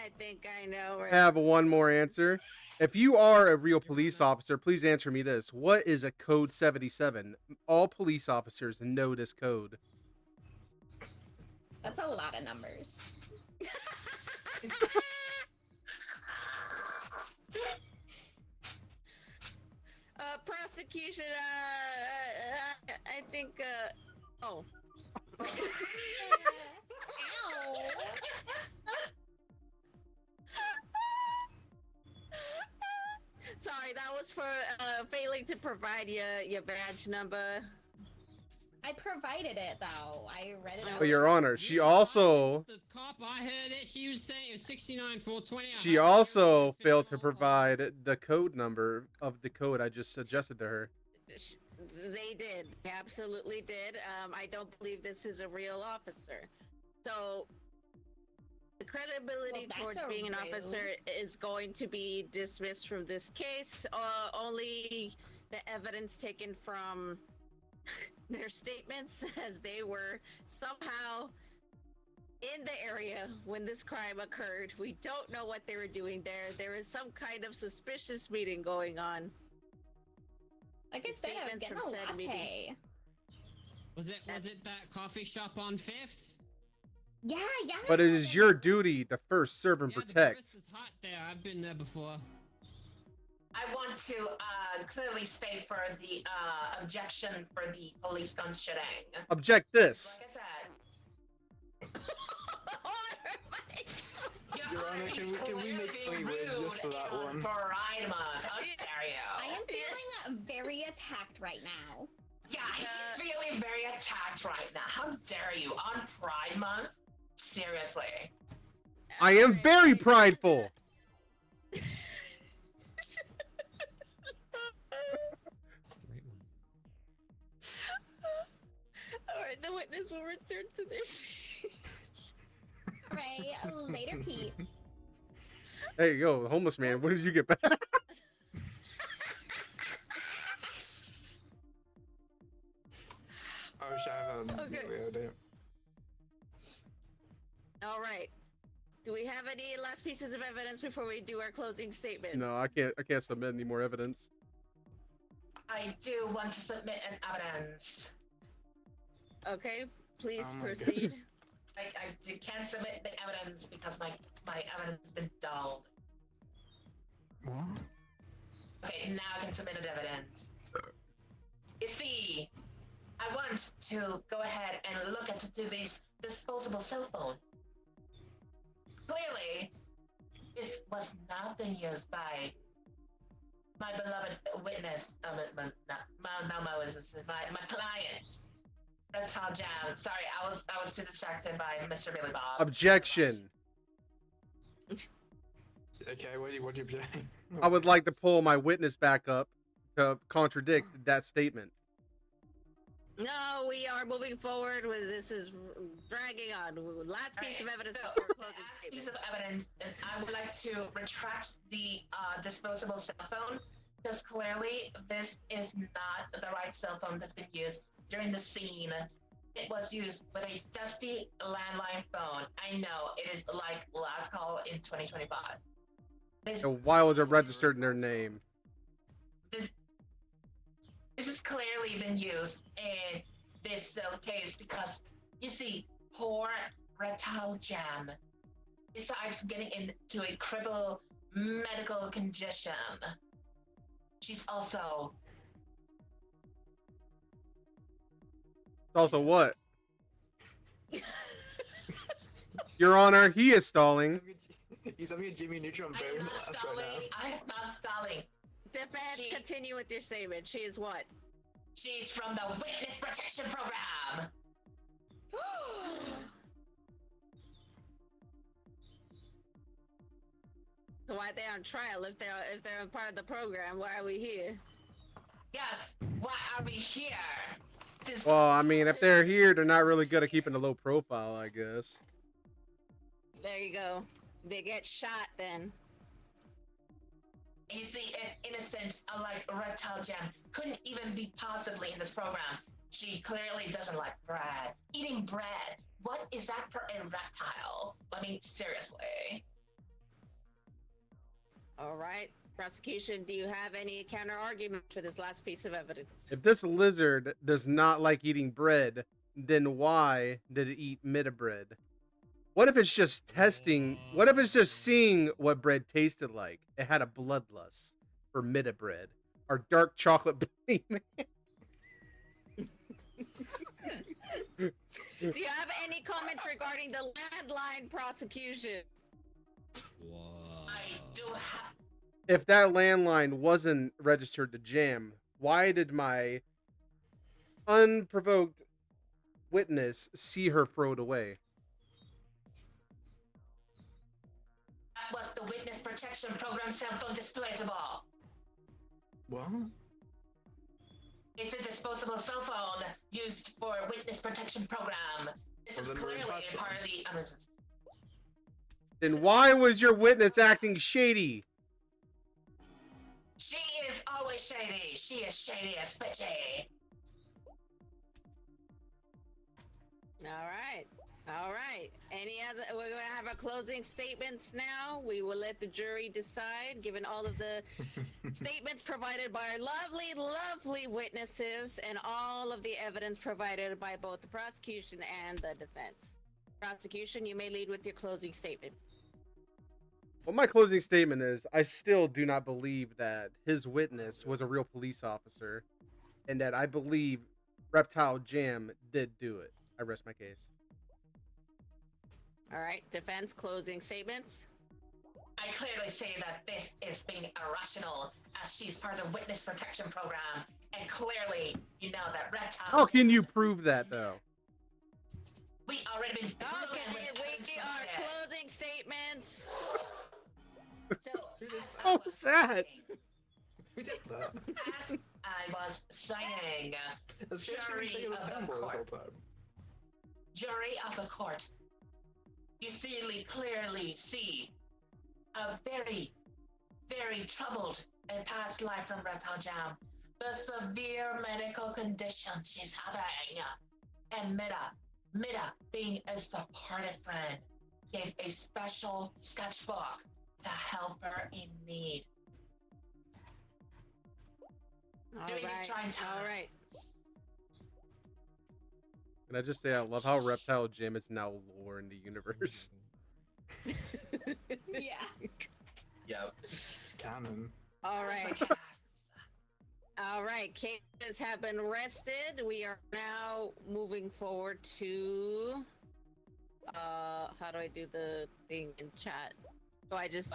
I think I know. I have one more answer. If you are a real police officer, please answer me this. What is a code 77? All police officers know this code. That's a lot of numbers. Prosecution. I think. Oh. Ow. Sorry, that was for failing to provide your badge number. I provided it though. I read it out. But Your Honor, she Yeah, also The cop, I heard it. She was saying it was 69-420. she also failed to provide the code number of the code I just suggested to her. They did. They absolutely did. I don't believe this is a real officer. So the credibility Well, that's towards being an rude. officer is going to be dismissed from this case. Only the evidence taken from their statements as they were somehow in the area when this crime occurred. We don't know what they were doing there. There is some kind of suspicious meeting going on. Like I said, I was Statements getting from a said meeting. latte. Was it that coffee shop on Fifth? Yeah. But it is your duty to first serve and Yeah, the protect. barista is hot there. I've been there before. I want to clearly state for the objection for the police gun shooting. Object this. Like I said, Your Honor, can we make something weird just for that one? Pride Month. How dare you? I am feeling very attacked right now. Yeah, he's feeling very attacked right now. How dare you? On Pride Month? Seriously. I am very prideful. It's the right one. All right, the witness will return to this. Right, later, peeps. Hey, yo, homeless man, when did you get back? I wish I have Okay. videoed it. All right. Do we have any last pieces of evidence before we do our closing statement? No, I can't submit any more evidence. I do want to submit an evidence. Okay, please Oh my proceed. Can't submit the evidence because my evidence has been dulled. What? Okay, now I can submit an evidence. You see, I want to go ahead and look at this disposable cell phone. Clearly, this was not being used by my beloved witness. My client, Reptile Jam. Sorry, I was too distracted by Mr. Billy Bob. Objection. Okay, what do you object? I would like to pull my witness back up to contradict that statement. No, we are moving forward with this is dragging on. Last piece of evidence So, before closing last statement. piece of evidence, and I would like to retract the disposable cell phone because clearly this is not the right cell phone that's been used during the scene. It was used with a dusty landline phone. I know it is like last call in 2025. So why was it registered in their name? This has clearly been used in this case because, you see, poor Reptile Jam, besides getting into a crippled medical condition, she's also... Also what? Your Honor, he is stalling. He's having a Jimmy Neutron I very am not fast right stalling. now. I am not stalling. Defense, continue with your statement. She is what? She's from the Witness Protection Program. So why are they on trial if they're a part of the program? Why are we here? Yes, why are we here? Since Well, I mean, if they're here, they're not really good at keeping a low profile, I guess. There you go. They get shot then. you see, an innocent, like Reptile Jam, couldn't even be possibly in this program. She clearly doesn't like bread. Eating bread, what is that for a reptile? I mean, seriously. All right. Prosecution, do you have any counter argument for this last piece of evidence? If this lizard does not like eating bread, then why did it eat midabread? What if it's just testing? What if it's just seeing what bread tasted like? It had a bloodlust for midabread, our dark chocolate bunny man. Do you have any comments regarding the landline prosecution? I do have. If that landline wasn't registered to Jam, why did my unprovoked witness see her throw it away? That was the Witness Protection Program cell phone disposable. What? It's a disposable cell phone used for Witness Protection Program. This Well, is then we're in clearly touch part then. of the evidence. Then why was your witness acting shady? She is always shady. She is shady as bitchy. All right. All right. Any other? We're going to have our closing statements now. We will let the jury decide, given all of the statements provided by our lovely, lovely witnesses and all of the evidence provided by both the prosecution and the defense. Prosecution, you may lead with your closing statement. Well, my closing statement is I still do not believe that his witness was a real police officer and that I believe Reptile Jam did do it. I rest my case. All right. Defense closing statements. I clearly say that this is being irrational as she's part of the Witness Protection Program. And clearly, you know that Reptile... How can you prove that, though? We already been proven Okay, with evidence we are provided. closing statements. So, as I Oh, was sad. saying- We did that. As I was saying, Has she actually been saying it was Jury of the Sandboy this whole court. time? jury of the court, you clearly see a very, very troubled and past life from Reptile Jam. The severe medical condition she's having. And Mida, being a supportive friend, gave a special sketchbook to help her in need. During these trying times. All right. Can I just say I love how Reptile Jam is now lore in the universe. Yeah. Yep. It's canon. All right. All right. Cases have been arrested. We are now moving forward to. How do I do the thing in chat? Do I just?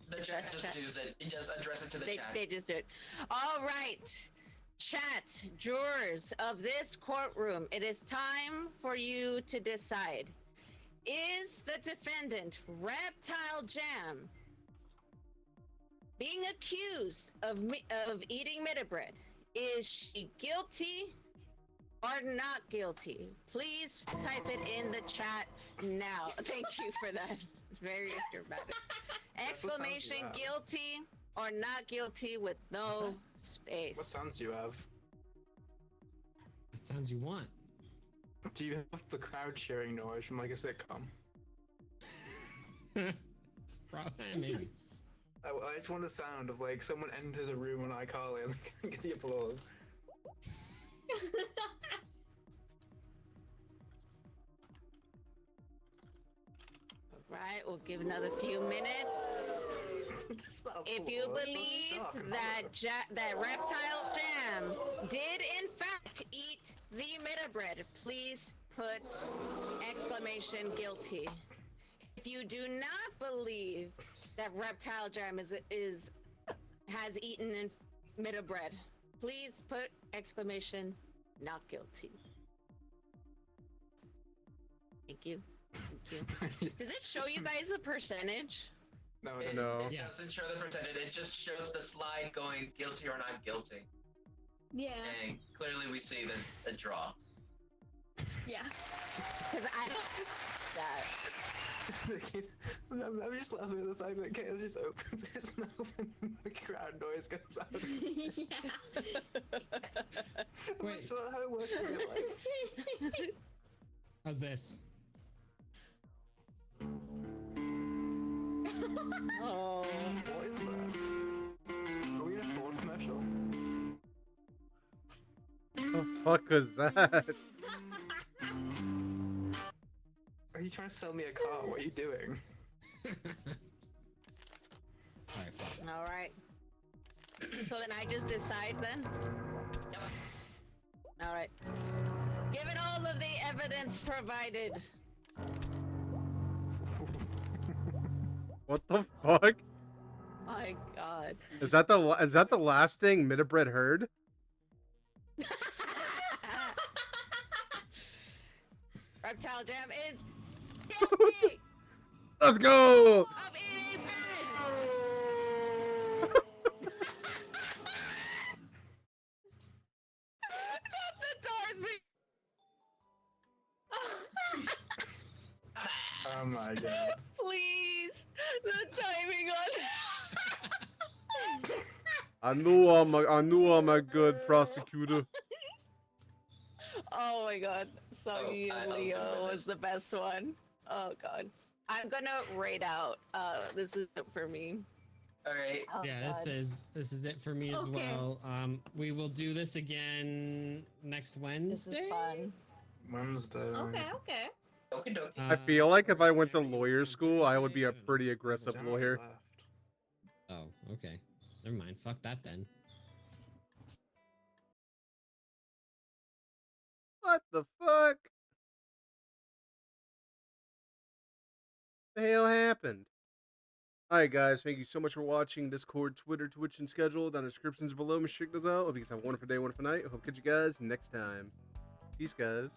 The chat Address just chat. does it. Just address it to the chat. They just do it. All right. Chat, jurors of this courtroom, it is time for you to decide. Is the defendant, Reptile Jam, being accused of eating Midabread, is she guilty or not guilty? Please type it in the chat now. Thank you for that. Very dramatic. Exclamation you have? guilty or not guilty with no space. What sounds do you have? What sounds you want? Do you have the crowd cheering noise from like a sitcom? Probably, maybe. I just want the sound of like someone enters a room on iCarly and get the applause. Right, we'll give another few minutes. That's not If you applause, believe that's dark. that Reptile Jam did in fact eat the Midabread, please put exclamation guilty. If you do not believe that Reptile Jam has eaten in Midabread, please put exclamation not guilty. Thank you. Thank you. Does it show you guys a percentage? No, It, No. it Yeah. doesn't show the percentage. It just shows the slide going guilty or not guilty. Yeah. And clearly we see the draw. Yeah. Because I don't that. I'm just laughing at the fact that Chaos just opens his mouth and the crowd noise comes out. Yeah. I'm not Wait. sure how it works in real life. How's this? Oh. What is that? Are we in a Ford commercial? The fuck was that? Are you trying to sell me a car? What are you doing? Alright, fine. All right. So then I just decide then? Yep. All right. Given all of the evidence provided, What the fuck? my God. Is that the last thing Midabread heard? Reptile Jam is guilty Let's go! of eating bread. Not the doors being Oh my god. please. The timing on I knew I'm a good prosecutor. Oh my God. Soggy I and opened Leo with was this. the best one. Oh God. I'm gonna rate out. This is it for me. All right. Oh, Yeah, God. this is it for me as Okay. well. We will do this again next This Wednesday. is fun. Wednesday. Okay, okay. Okie dokie. I feel like if I went to lawyer school, I would be a pretty aggressive lawyer. Oh, okay. Never mind. Fuck that then. What the fuck? The hell happened? Alright guys, thank you so much for watching. Discord, Twitter, Twitch, and schedule down in the descriptions below. Make sure to check those out. Hope you guys have a wonderful day, wonderful night. Hope to catch you guys next time. Peace, guys.